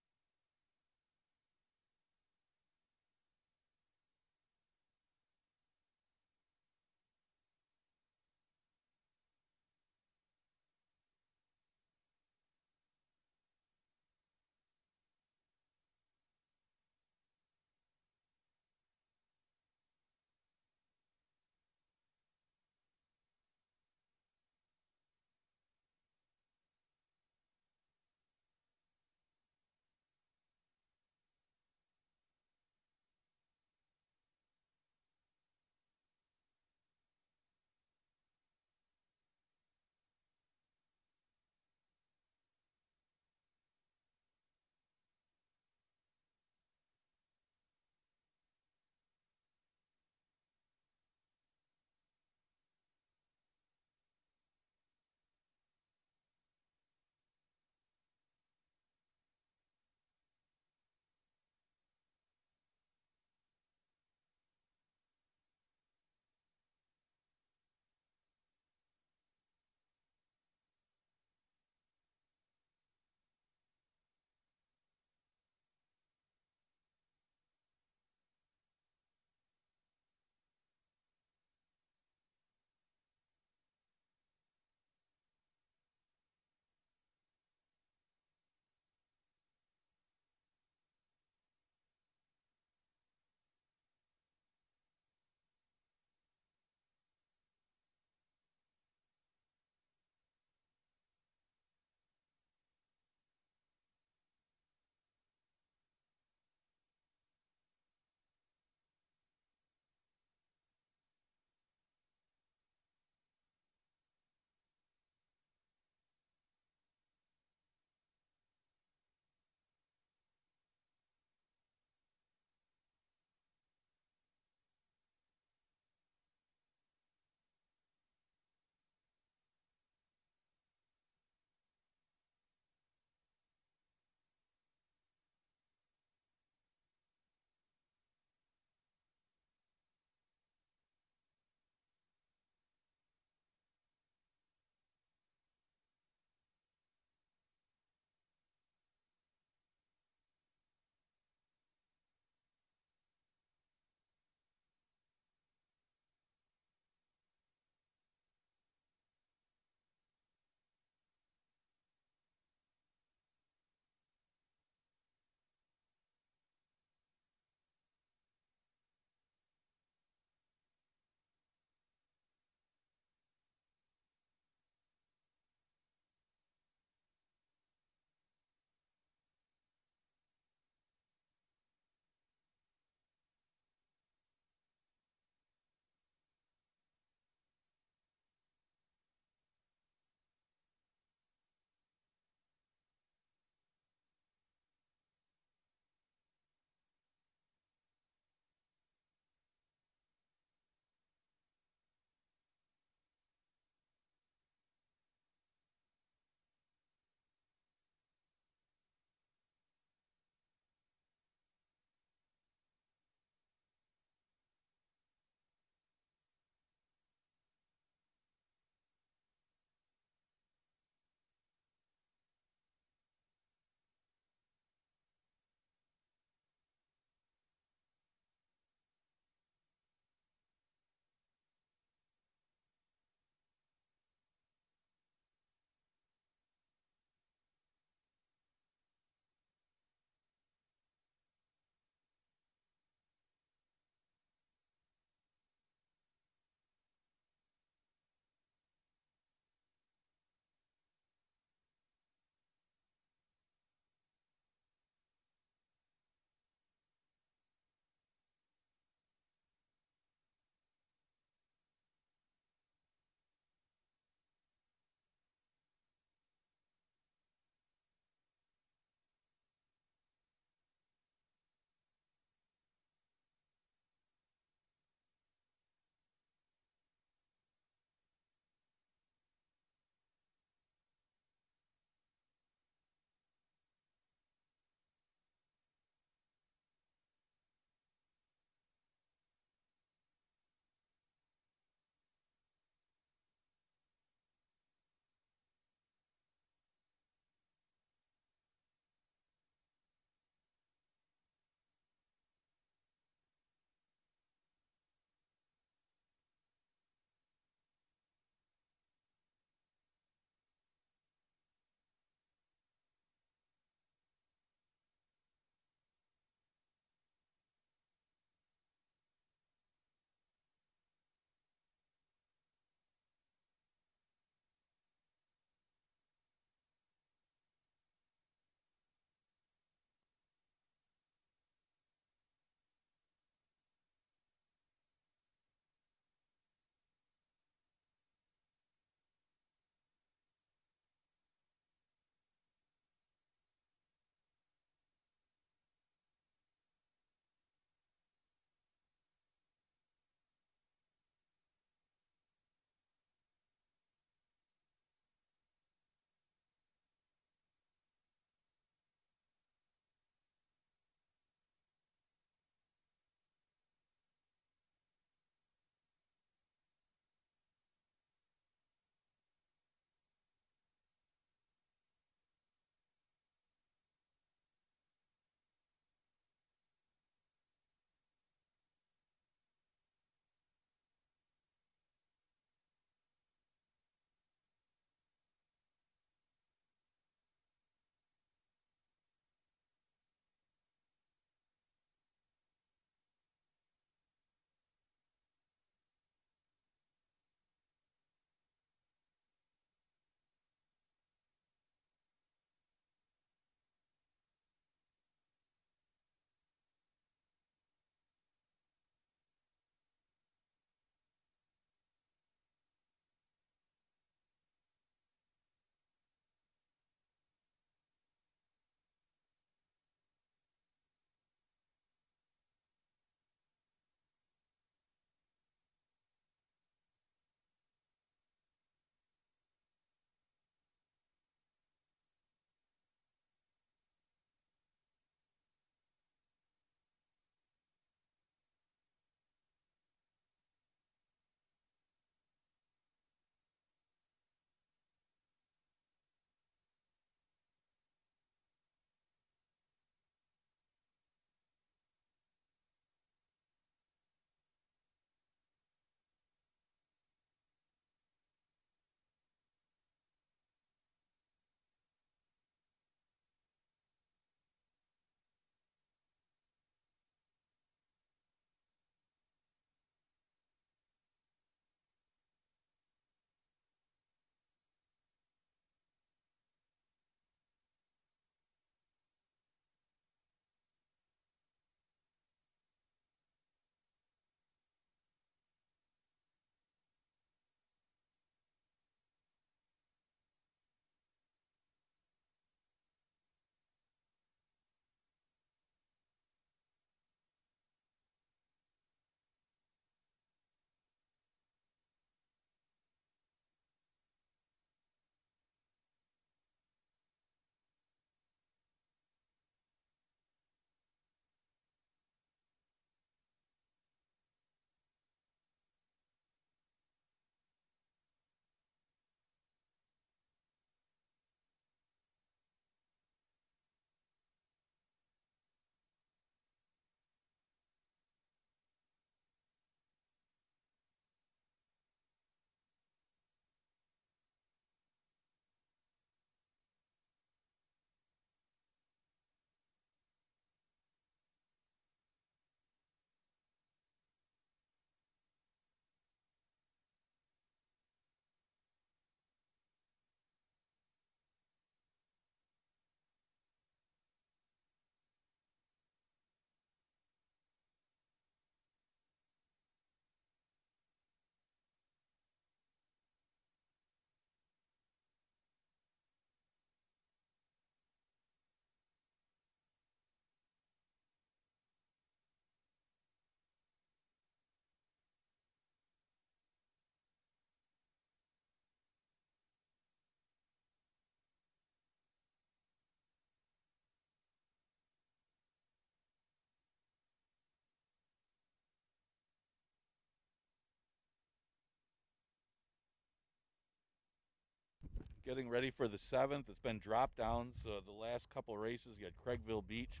getting ready for the 7th. It's been drop downs the last couple races. You had Craigville Beach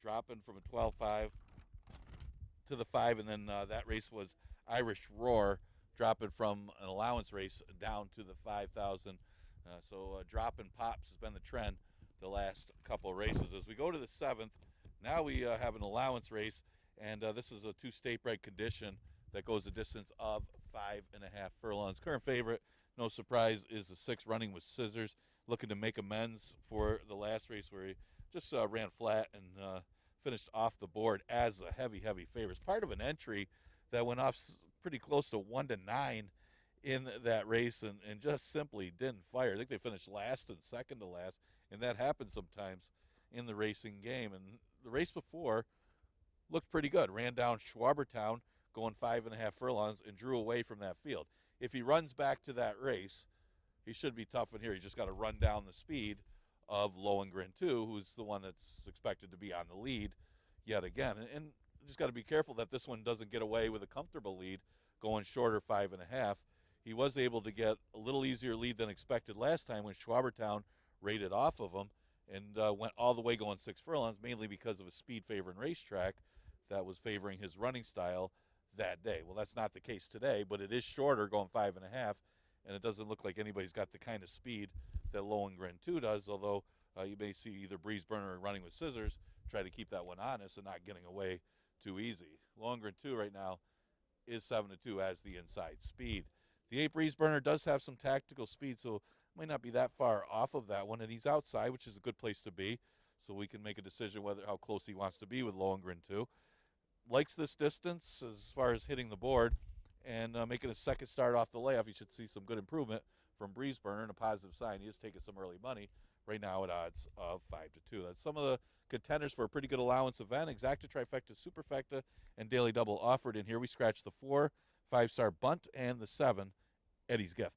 dropping from a 12.5 to the 5, and then that race was Irish Roar dropping from an allowance race down to the 5,000. So dropping pops has been the trend the last couple of races. As we go to the 7th, now we have an allowance race, and this is a 2 state bred condition that goes a distance of 5.5 furlongs. Current favorite, no surprise, is the 6 Running with Scissors, looking to make amends for the last race where he just ran flat and finished off the board as a heavy favorite. It's part of an entry that went off pretty close to 1-9 in that race and just simply didn't fire. I think they finished last and second to last, and that happens sometimes in the racing game. And the race before looked pretty good. Ran down Schwabertown going 5.5 furlongs and drew away from that field. If he runs back to that race, he should be tough in here. He just got to run down the speed of Lohengrin 2, who's the one that's expected to be on the lead yet again. And just got to be careful that this one doesn't get away with a comfortable lead going shorter 5.5. He was able to get a little easier lead than expected last time when Schwabertown rated off of him and went all the way going 6 furlongs, mainly because of a speed favoring racetrack that was favoring his running style that day. Well, that's not the case today, but it is shorter going 5.5, and it doesn't look like anybody's got the kind of speed that Lohengrin 2 does, although you may see either Breeze Burner or Running with Scissors try to keep that one honest and not getting away too easy. Lohengrin 2 right now is 7-2 as the inside speed. The 8 Breeze Burner does have some tactical speed, so might not be that far off of that one, and he's outside, which is a good place to be, so we can make a decision whether how close he wants to be with Lohengrin 2. Likes this distance as far as hitting the board, and making a second start off the layoff. You should see some good improvement from Breeze Burner and a positive sign. He is taking some early money right now at odds of 5-2. That's some of the contenders for a pretty good allowance event. Exacta, Trifecta, Superfecta, and Daily Double offered in here. We scratched the 4, 5-star bunt, and the 7, Eddie's Gift.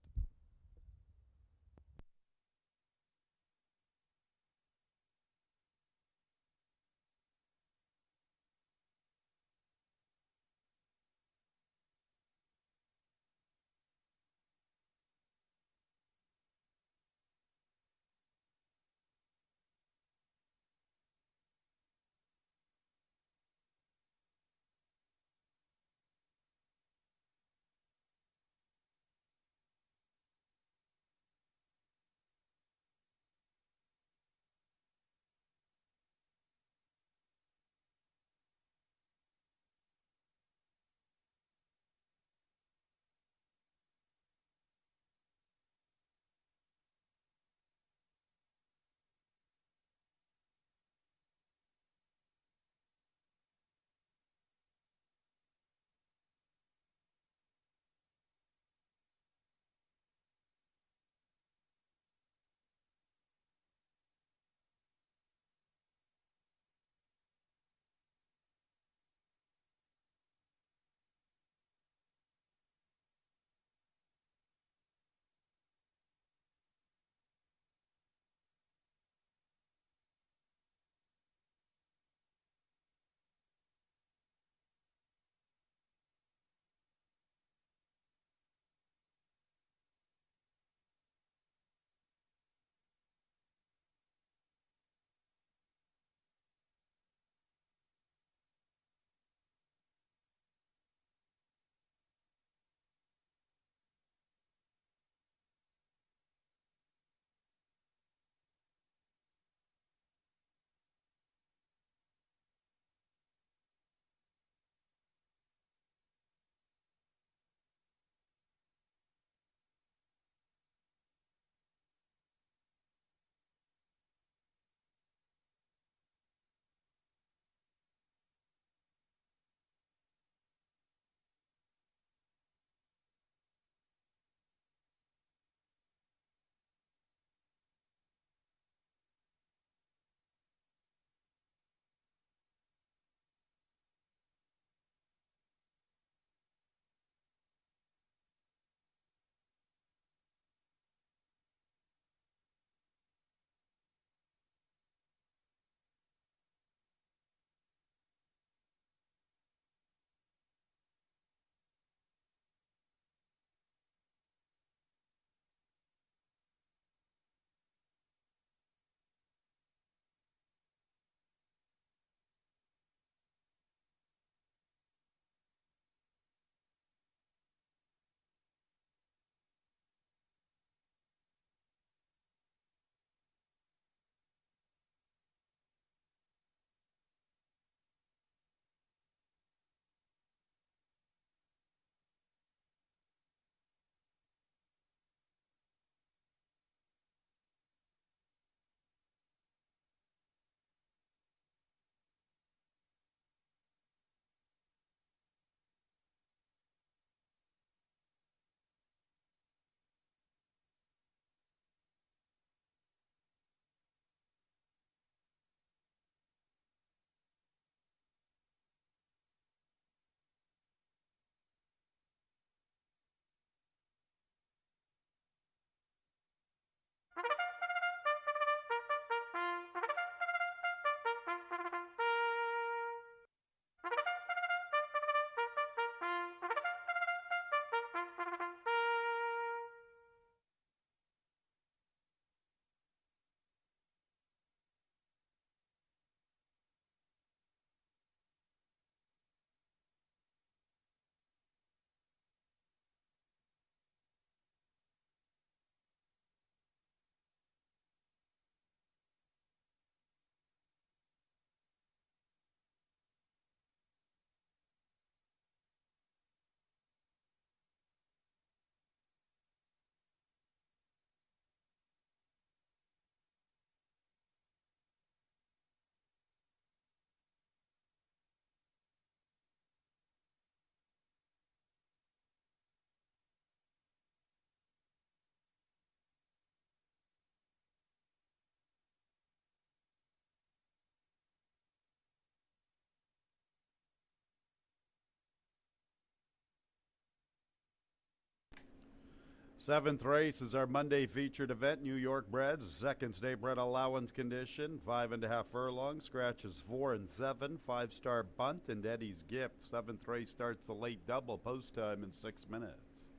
Seventh race is our Monday featured event, New York Breds. Second day bred allowance condition, 5.5 furlongs, scratches 4 and 7, 5-star bunt, and Eddie's Gift. Seventh race starts a late double, post time in 6 minutes.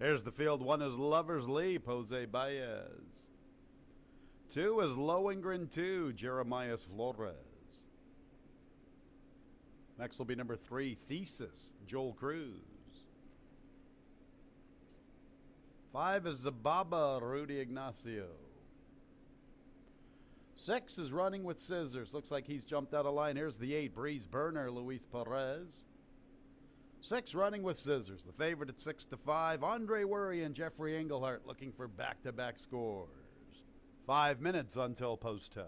Here's the field. 1 is Lover's Leap, Jose Baez. 2 is Lohengrin 2, Jeremias Flores. Next will be number 3, Thesis, Joel Cruz. 5 is Zababa, Rudy Ignacio. 6 is Running with Scissors. Looks like he's jumped out of line. Here's the 8, Breeze Burner, Luis Perez. 6, Running with Scissors. The favorite at 6-5, Andre Worry and Jeffrey Englehart looking for back-to-back scores. 5 minutes until post time.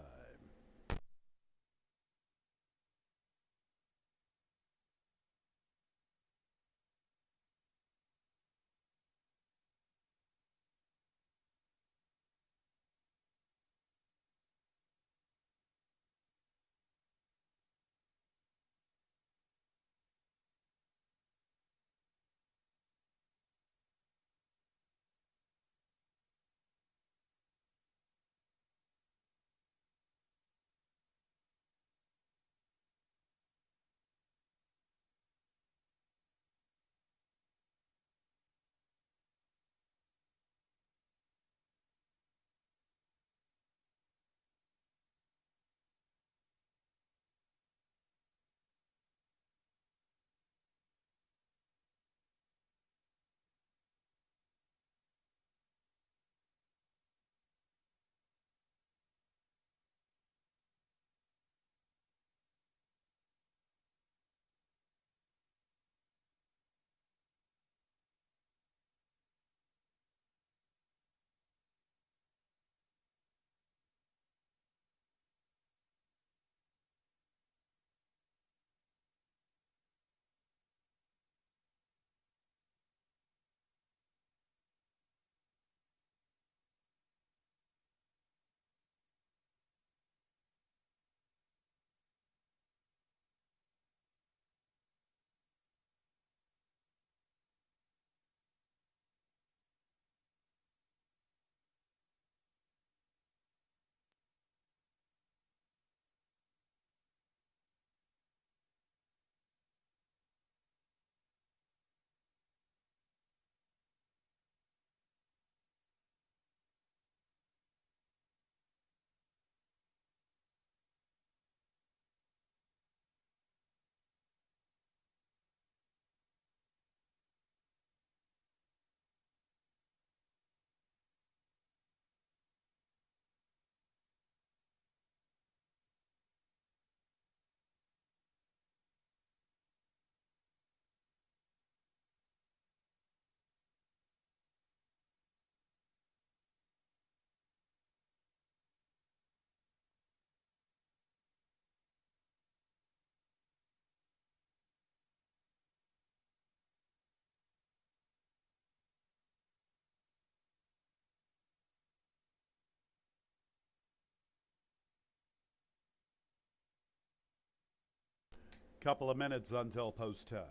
Couple of minutes until post time.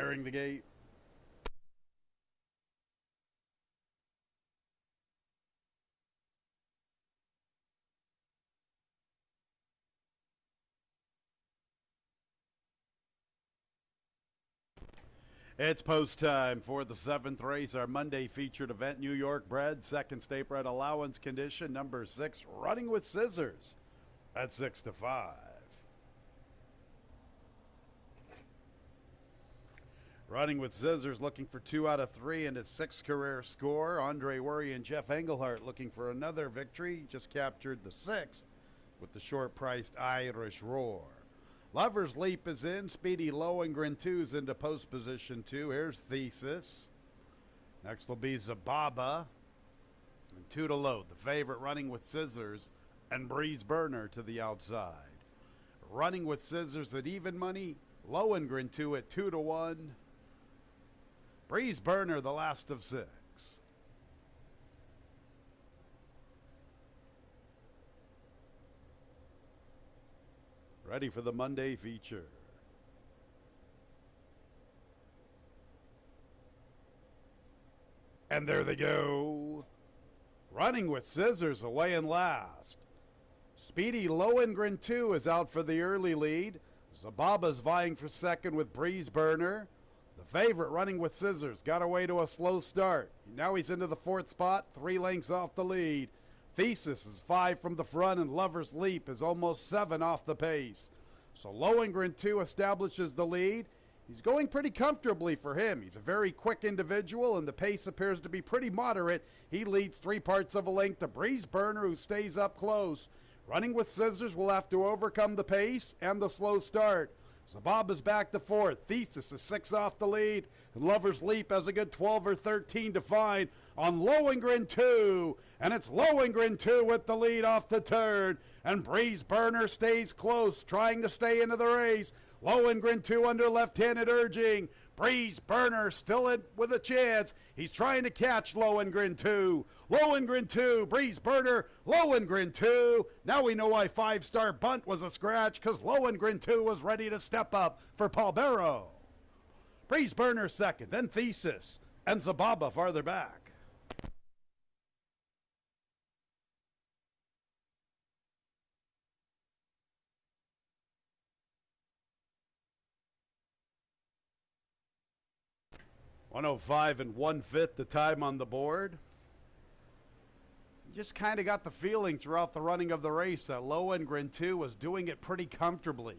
clearing the gate. It's post time for the 7th race, our Monday featured event. New York bred, second state bred allowance condition, number 6, Running with Scissors at 6-5. Running with Scissors looking for 2 out of 3 and his 6th career score. Andre Worry and Jeff Engelhart looking for another victory. Just captured the 6th with the short-priced Irish Roar. Lover's Leap is in. Speedy Lohengrin 2's into post position 2. Here's Thesis. Next will be Zababa. And 2 to load. The favorite Running with Scissors and Breeze Burner to the outside. Running with Scissors at even money. Lohengrin 2 at 2-1. Breeze Burner the last of 6. Ready for the Monday feature. And there they go. Running with Scissors away in last. Speedy Lohengrin 2 is out for the early lead. Zababa's vying for second with Breeze Burner. The favorite Running with Scissors got away to a slow start. Now he's into the 4th spot, 3 lengths off the lead. Thesis is 5 from the front, and Lover's Leap is almost 7 off the pace. So Lohengrin 2 establishes the lead. He's going pretty comfortably for him. He's a very quick individual, and the pace appears to be pretty moderate. He leads 3 parts of a length to Breeze Burner, who stays up close. Running with Scissors will have to overcome the pace and the slow start. Zababa's back to 4th. Thesis is 6 off the lead. And Lover's Leap has a good 12 or 13 to find on Lohengrin 2. And it's Lohengrin 2 with the lead off the turn. And Breeze Burner stays close, trying to stay into the race. Lohengrin 2 under left-handed urging. Breeze Burner still in with a chance. He's trying to catch Lohengrin 2. Lohengrin 2, Breeze Burner, Lohengrin 2. Now we know why 5-star Bunt was a scratch, because Lohengrin 2 was ready to step up for Paul Barrow. Breeze Burner second, then Thesis, and Zababa farther back. .105 and 1/5 the time on the board. Just kind of got the feeling throughout the running of the race that Lohengrin 2 was doing it pretty comfortably.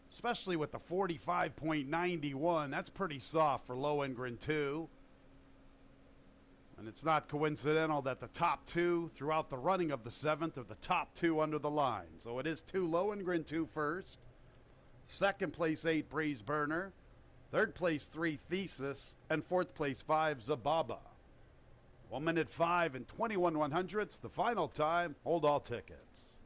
Especially with the 45.91. That's pretty soft for Lohengrin 2. And it's not coincidental that the top 2 throughout the running of the 7th are the top 2 under the line. So it is 2 Lohengrin 2 first. Second place 8 Breeze Burner. Third place 3 Thesis. And fourth place 5 Zababa. 1 minute 5 and 21 100ths. The final time. Hold all tickets.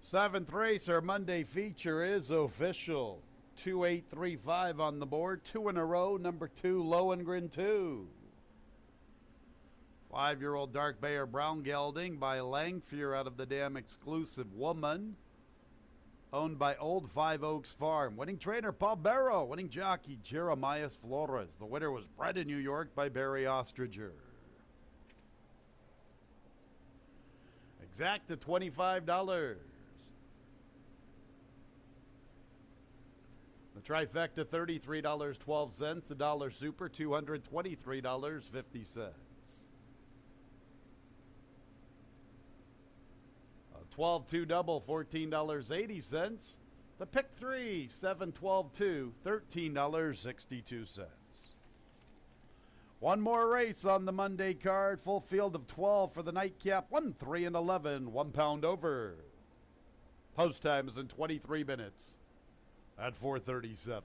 Seventh race, our Monday feature is official. 2835 on the board, 2 in a row, number 2, Lohengrin 2. 5-year-old Dark Bear Brown Gelding by Langfear out of the Dam Exclusive Woman. Owned by Old Five Oaks Farm. Winning trainer Paul Barrow. Winning jockey Jeremias Flores. The winner was bred in New York by Barry Ostriger. Exact to $25. Trifecta $33.12, a dollar super $223.50. 12-2 double $14.80. The pick 3 7-12-2 $13.62. One more race on the Monday card. Full field of 12 for the nightcap. 1, 3, and 11. 1 pound over. Post time is in 23 minutes at 4:37.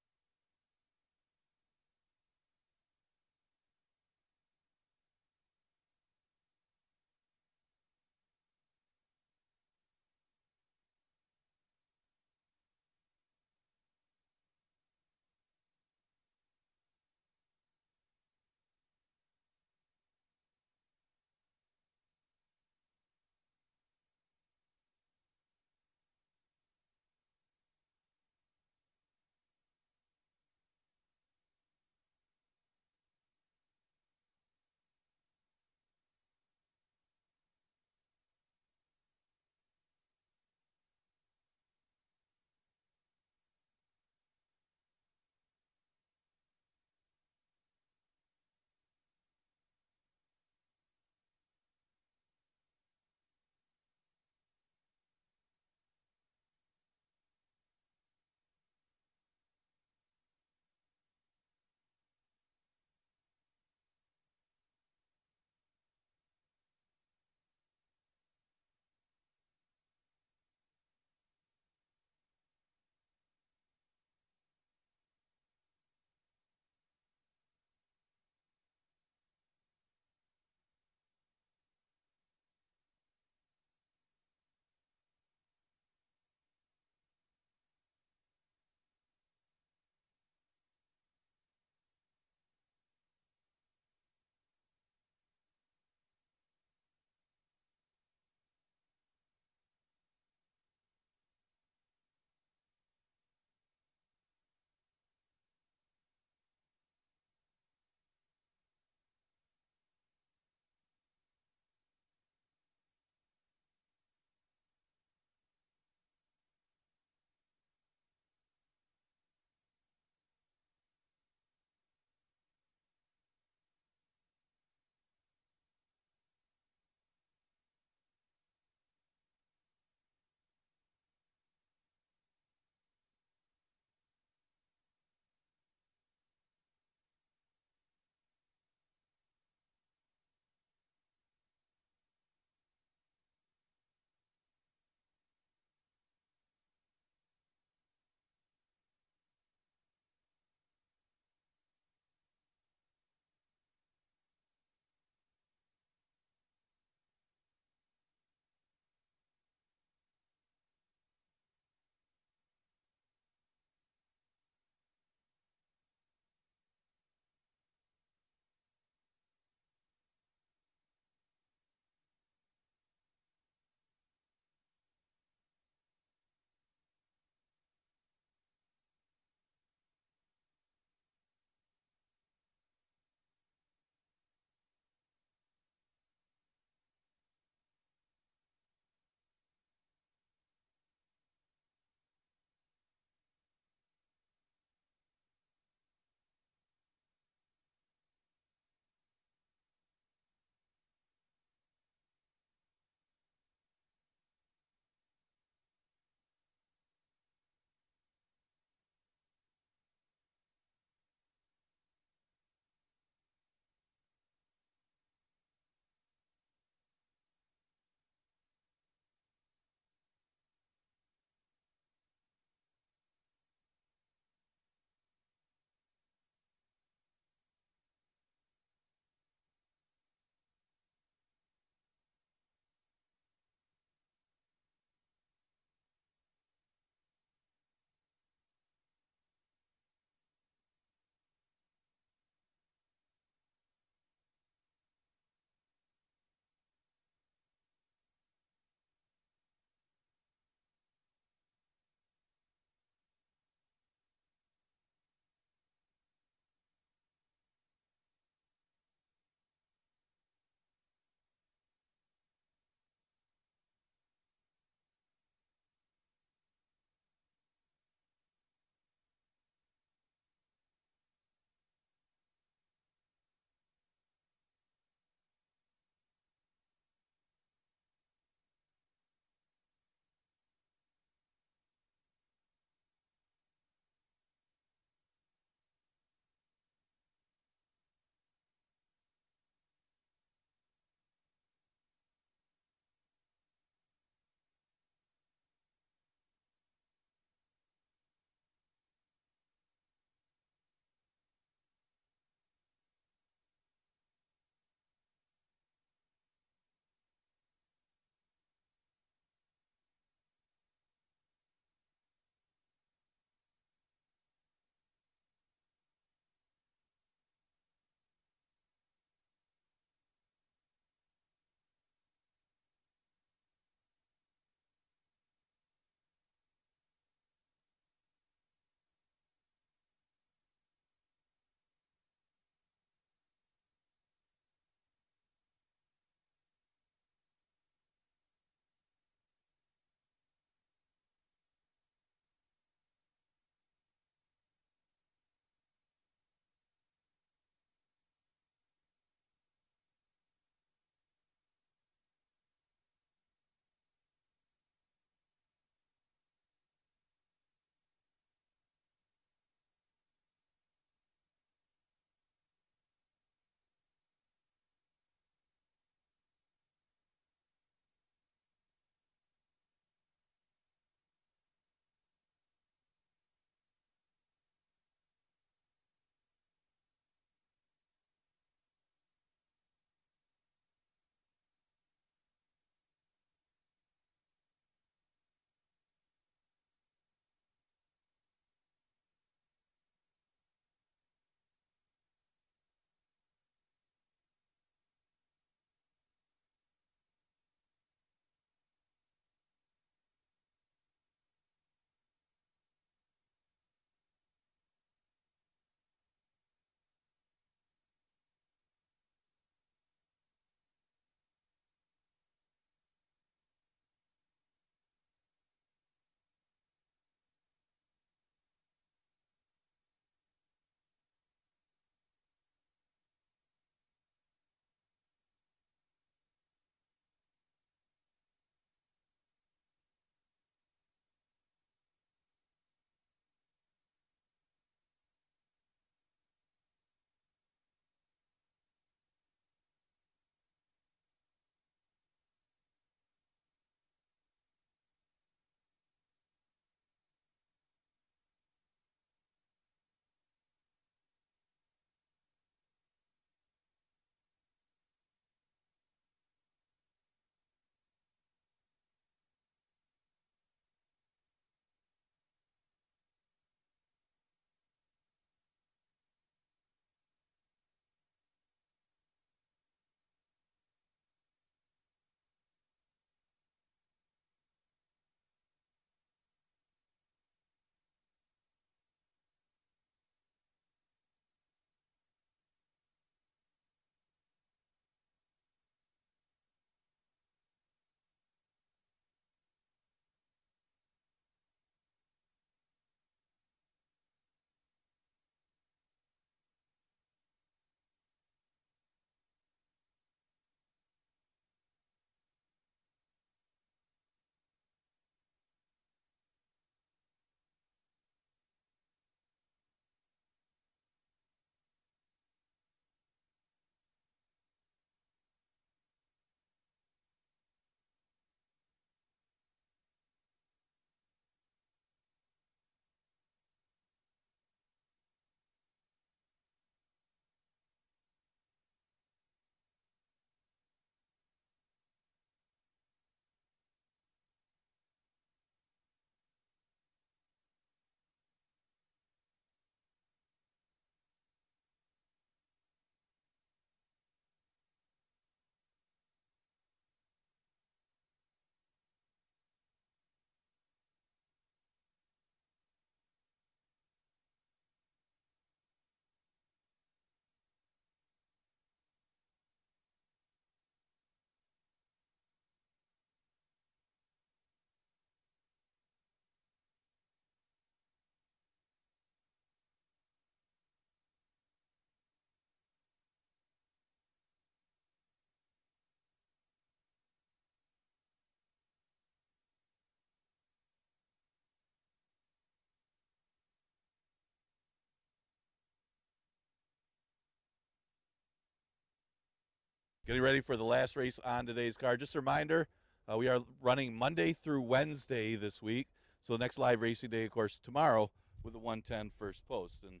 Getting ready for the last race on today's card. Just a reminder, we are running Monday through Wednesday this week. So the next live racing day, of course, tomorrow with the 110 first post. And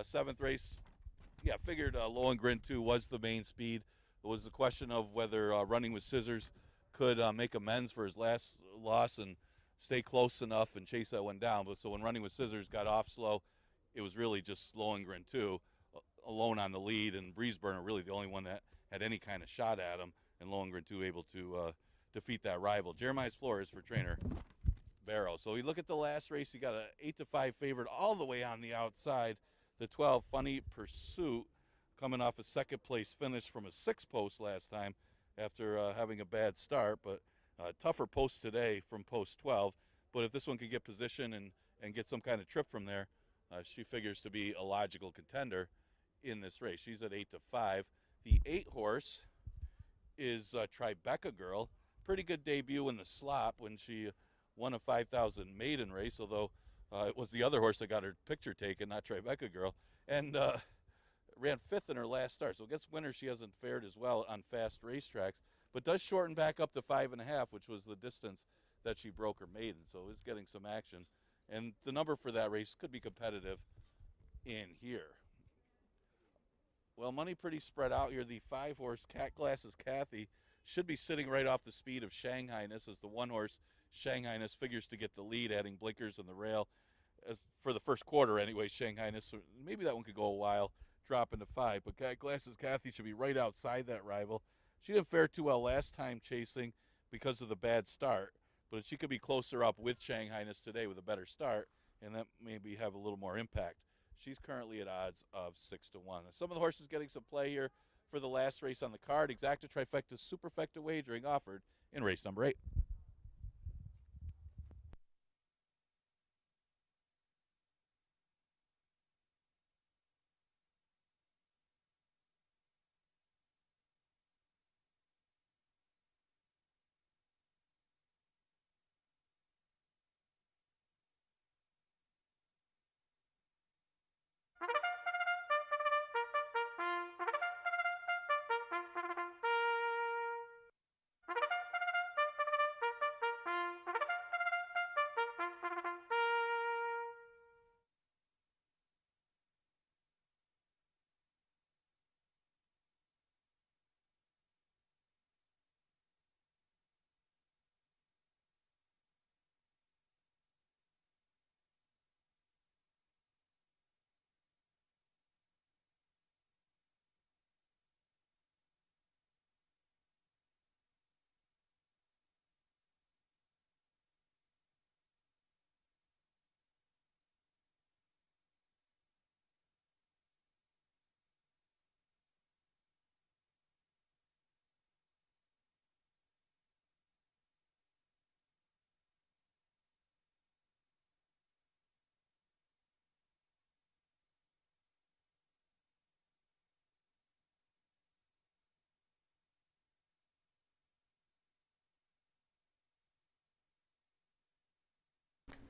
seventh race, yeah, figured Lohengrin 2 was the main speed. It was the question of whether Running with Scissors could make amends for his last loss and stay close enough and chase that one down. But so when Running with Scissors got off slow, it was really just Lohengrin 2 alone on the lead, and Breezeburner really the only one that had any kind of shot at him, and Lohengrin 2 able to defeat that rival. Jeremiah's floor is for trainer Barrow. So we look at the last race. You got a 8-5 favorite all the way on the outside. The 12, Funny Pursuit, coming off a second place finish from a 6 post last time after having a bad start, but tougher post today from post 12. But if this one could get position and get some kind of trip from there, she figures to be a logical contender in this race. She's at 8-5. The 8 horse is Tribeca Girl. Pretty good debut in the slop when she won a 5,000 maiden race, although it was the other horse that got her picture taken, not Tribeca Girl, and ran 5th in her last start. So against winners, she hasn't fared as well on fast racetracks, but does shorten back up to 5.5, which was the distance that she broke her maiden. So is getting some action, and the number for that race could be competitive in here. Well, money pretty spread out here. The 5 horse Cat Glasses Kathy should be sitting right off the speed of Shanghai-ness, as the 1 horse Shanghai-ness figures to get the lead, adding blinkers in the rail as for the first quarter anyway. Shanghai-ness, maybe that one could go a while, dropping to 5, but Cat Glasses Kathy should be right outside that rival. She didn't fare too well last time chasing because of the bad start, but she could be closer up with Shanghai-ness today with a better start, and that maybe have a little more impact. She's currently at odds of 6-1. Some of the horses getting some play here for the last race on the card. Exacta Trifecta Superfecta wagering offered in race number 8.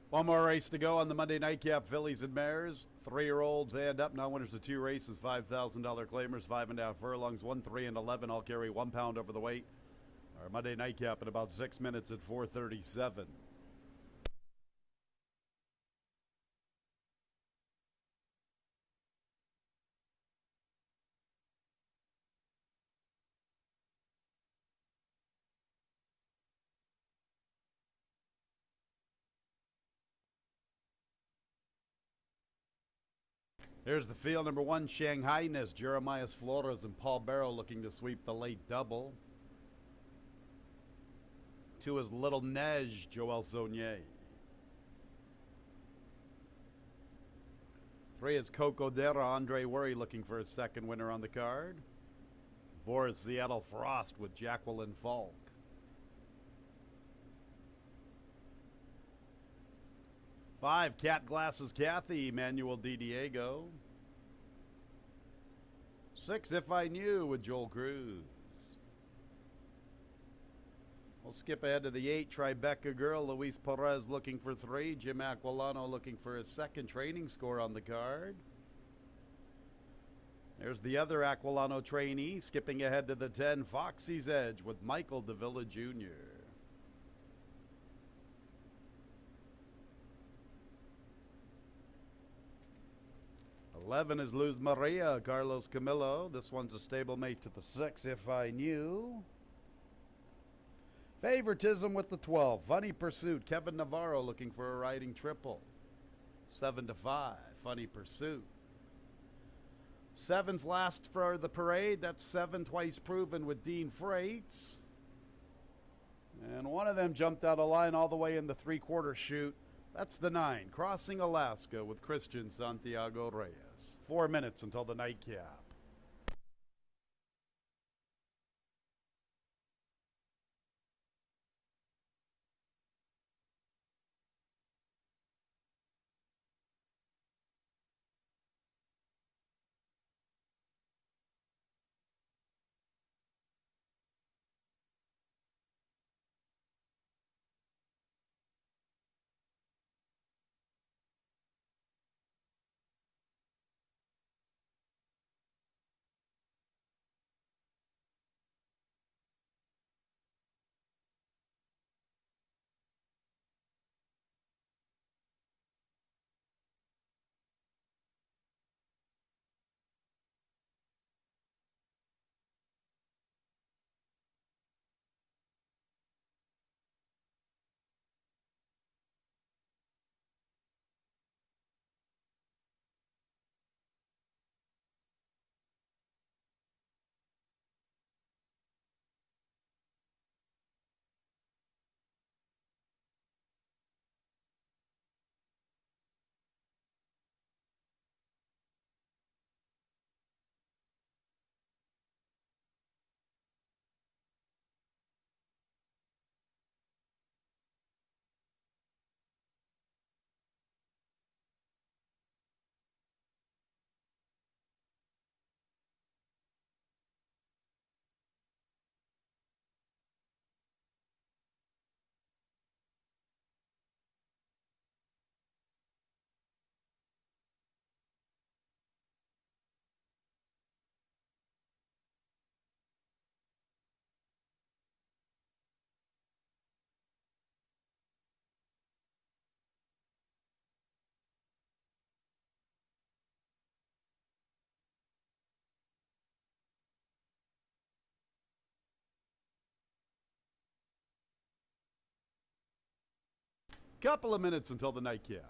One more race to go on the Monday Nightcap Fillies and Mares. 3-year-olds and up. Now winners of 2 races, $5,000 claimers, 5.5 furlongs, 1, 3, and 11. All carry 1 pound over the weight. Our Monday Nightcap in about 6 minutes at 4:37. Here's the field. Number 1, Shanghai-ness, Jeremiah Flores and Paul Barrow looking to sweep the late double. 2 is Little Nej, Joel Saunier. 3 is Cocodera, Andre Worry looking for his second winner on the card. 4 is Seattle Frost with Jacqueline Falk. 5, Cat Glasses Kathy, Emmanuel Di Diego. 6, If I Knew with Joel Cruz. We'll skip ahead to the 8, Tribeca Girl, Luis Perez looking for 3. Jim Aquilano looking for his second training score on the card. There's the other Aquilano trainee skipping ahead to the 10, Foxy's Edge with Michael Davila Jr. Eleven is Luz Maria, Carlos Camillo. This one's a stablemate to the 6, If I Knew. Favoritism with the 12, Funny Pursuit, Kevin Navarro looking for a riding triple. 7-5, Funny Pursuit. 7's last for the parade. That's 7 twice proven with Dean Freights. And one of them jumped out of line all the way in the 3/4 chute. That's the 9, Crossing Alaska with Christian Santiago Reyes. 4 minutes until the nightcap. Couple of minutes until the nightcap.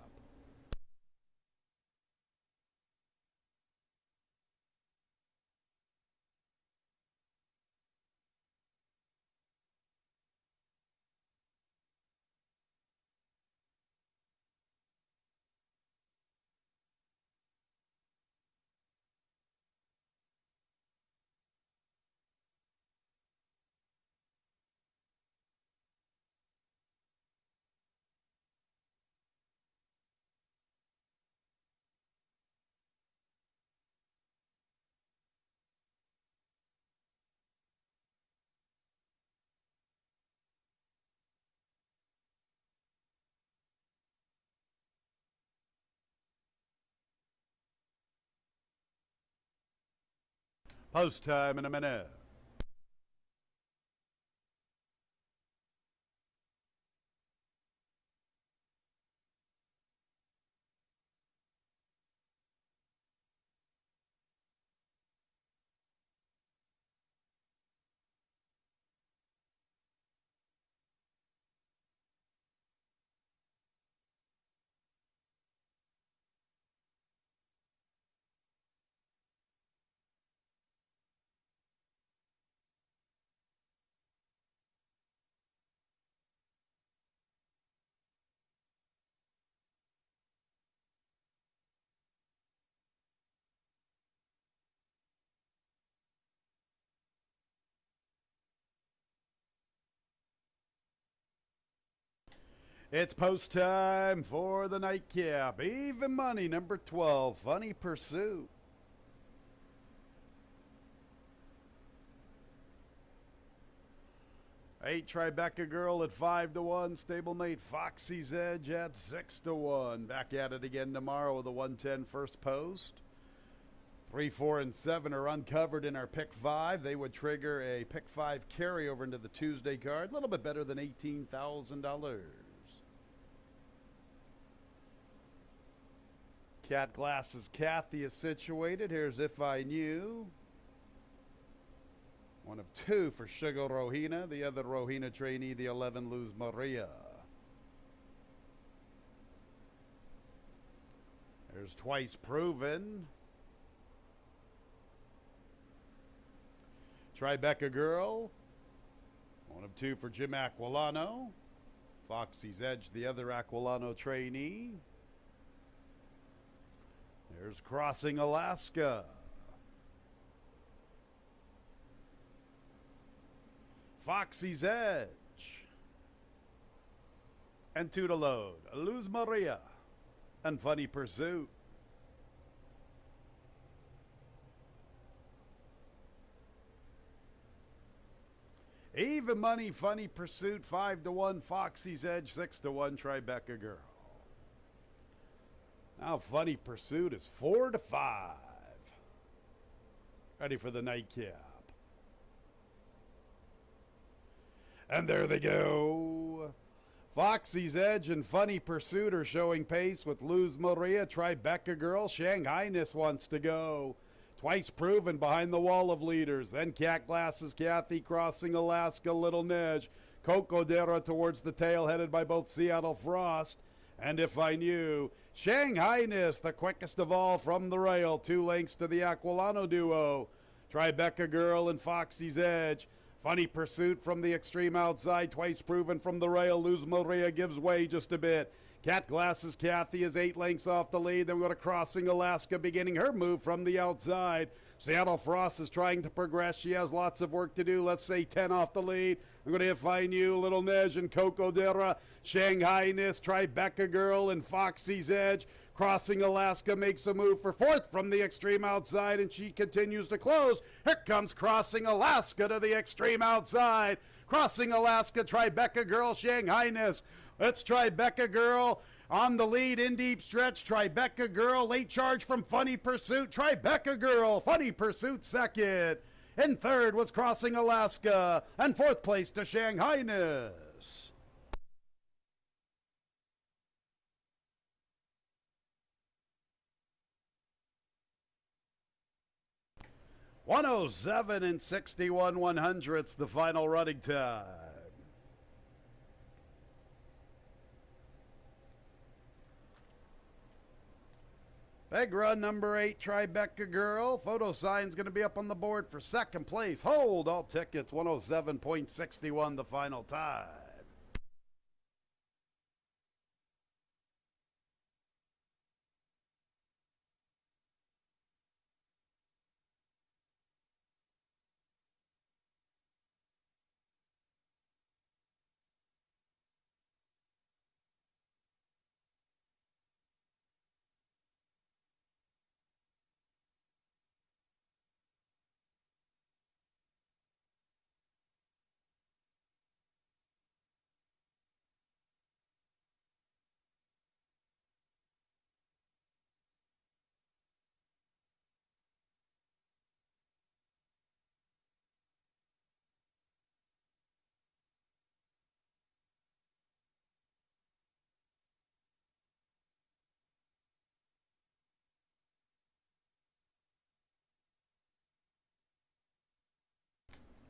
Post time in a minute. It's post time for the nightcap. Even money, number 12, Funny Pursuit. Eight, Tribeca Girl at 5-1. Stablemate Foxy's Edge at 6-1. Back at it again tomorrow with a 110 first post. 3, 4, and 7 are uncovered in our pick 5. They would trigger a pick 5 carryover into the Tuesday card. A little bit better than $18,000. Cat Glasses Kathy is situated. Here's If I Knew. One of 2 for Sugar Rohina. The other Rohina trainee, the 11, Luz Maria. There's Twice Proven. Tribeca Girl. One of 2 for Jim Aquilano. Foxy's Edge, the other Aquilano trainee. There's Crossing Alaska. Foxy's Edge. And 2 to load. Luz Maria and Funny Pursuit. Even Money, Funny Pursuit, 5 to 1. Foxy's Edge, 6 to 1. Tribeca Girl. Now Funny Pursuit is 4 to 5. Ready for the nightcap. And there they go. Foxy's Edge and Funny Pursuit are showing pace with Luz Maria. Tribeca Girl. Shanghai-ness wants to go. Twice Proven behind the wall of leaders. Then Cat Glasses Kathy, Crossing Alaska, Little Nedge. Cocodera towards the tail, headed by both Seattle Frost and If I Knew. Shanghai-ness, the quickest of all from the rail. 2 lengths to the Aquilano duo. Tribeca Girl and Foxy's Edge. Funny Pursuit from the extreme outside. Twice Proven from the rail. Luz Maria gives way just a bit. Cat Glasses Kathy is 8 lengths off the lead. Then we go to Crossing Alaska, beginning her move from the outside. Seattle Frost is trying to progress. She has lots of work to do. Let's say 10 off the lead. I'm going to If I Knew, Little Nedge and Cocodera. Shanghai-ness, Tribeca Girl and Foxy's Edge. Crossing Alaska makes a move for 4th from the extreme outside, and she continues to close. Here comes Crossing Alaska to the extreme outside. Crossing Alaska, Tribeca Girl, Shanghai-ness. Let's Tribeca Girl on the lead in deep stretch. Tribeca Girl, late charge from Funny Pursuit. Tribeca Girl, Funny Pursuit second. In 3rd was Crossing Alaska. And 4th place to Shanghai-ness. $107 and 61/100ths, the final running time. Big run number 8, Tribeca Girl. Photo sign's going to be up on the board for 2nd place. Hold all tickets, 107.61 the final time.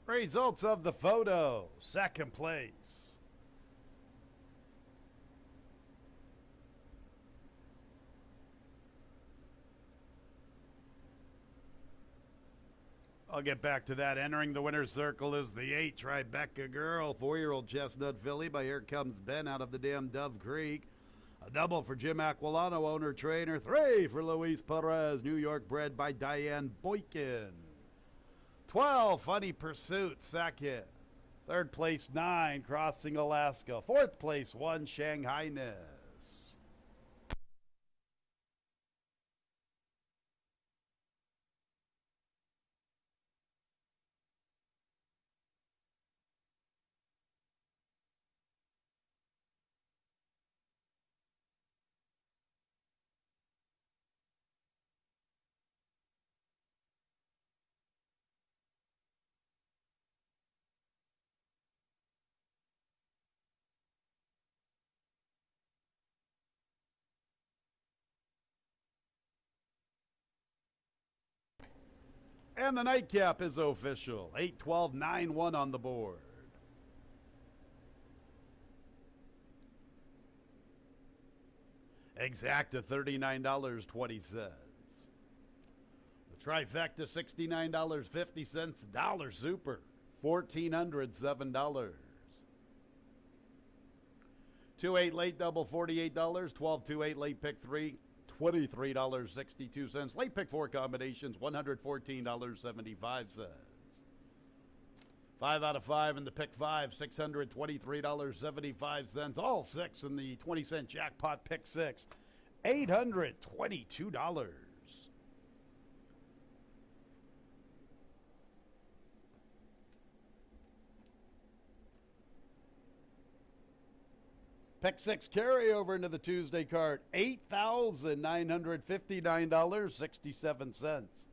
Results of the photo. 2nd place. I'll get back to that. Entering the winner's circle is the 8, Tribeca Girl. 4-year-old chestnut filly by Here Comes Ben out of the damn Dove Creek. A double for Jim Aquilano, owner-trainer. 3 for Luis Perez, New York bred by Diane Boykin. 12, Funny Pursuit, 2nd. 3rd place, 9, Crossing Alaska. 4th place, 1, Shanghai-ness. And the nightcap is official. 8-12-9-1 on the board. Exacta $39.20. The trifecta $69.50. Dollar Super $1,407. 2-8 late double $48. 12-2-8 late pick 3 $23.62. Late pick 4 combinations $114.75. 5 out of 5 in the pick 5, $623.75. All 6 in the 20-cent jackpot pick 6, $822. Pick 6 carryover into the Tuesday card, $8,959.67.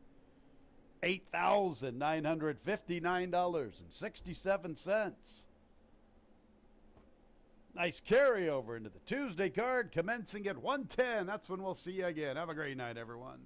$8,959.67. Nice carryover into the Tuesday card, commencing at 1:10. That's when we'll see you again. Have a great night, everyone.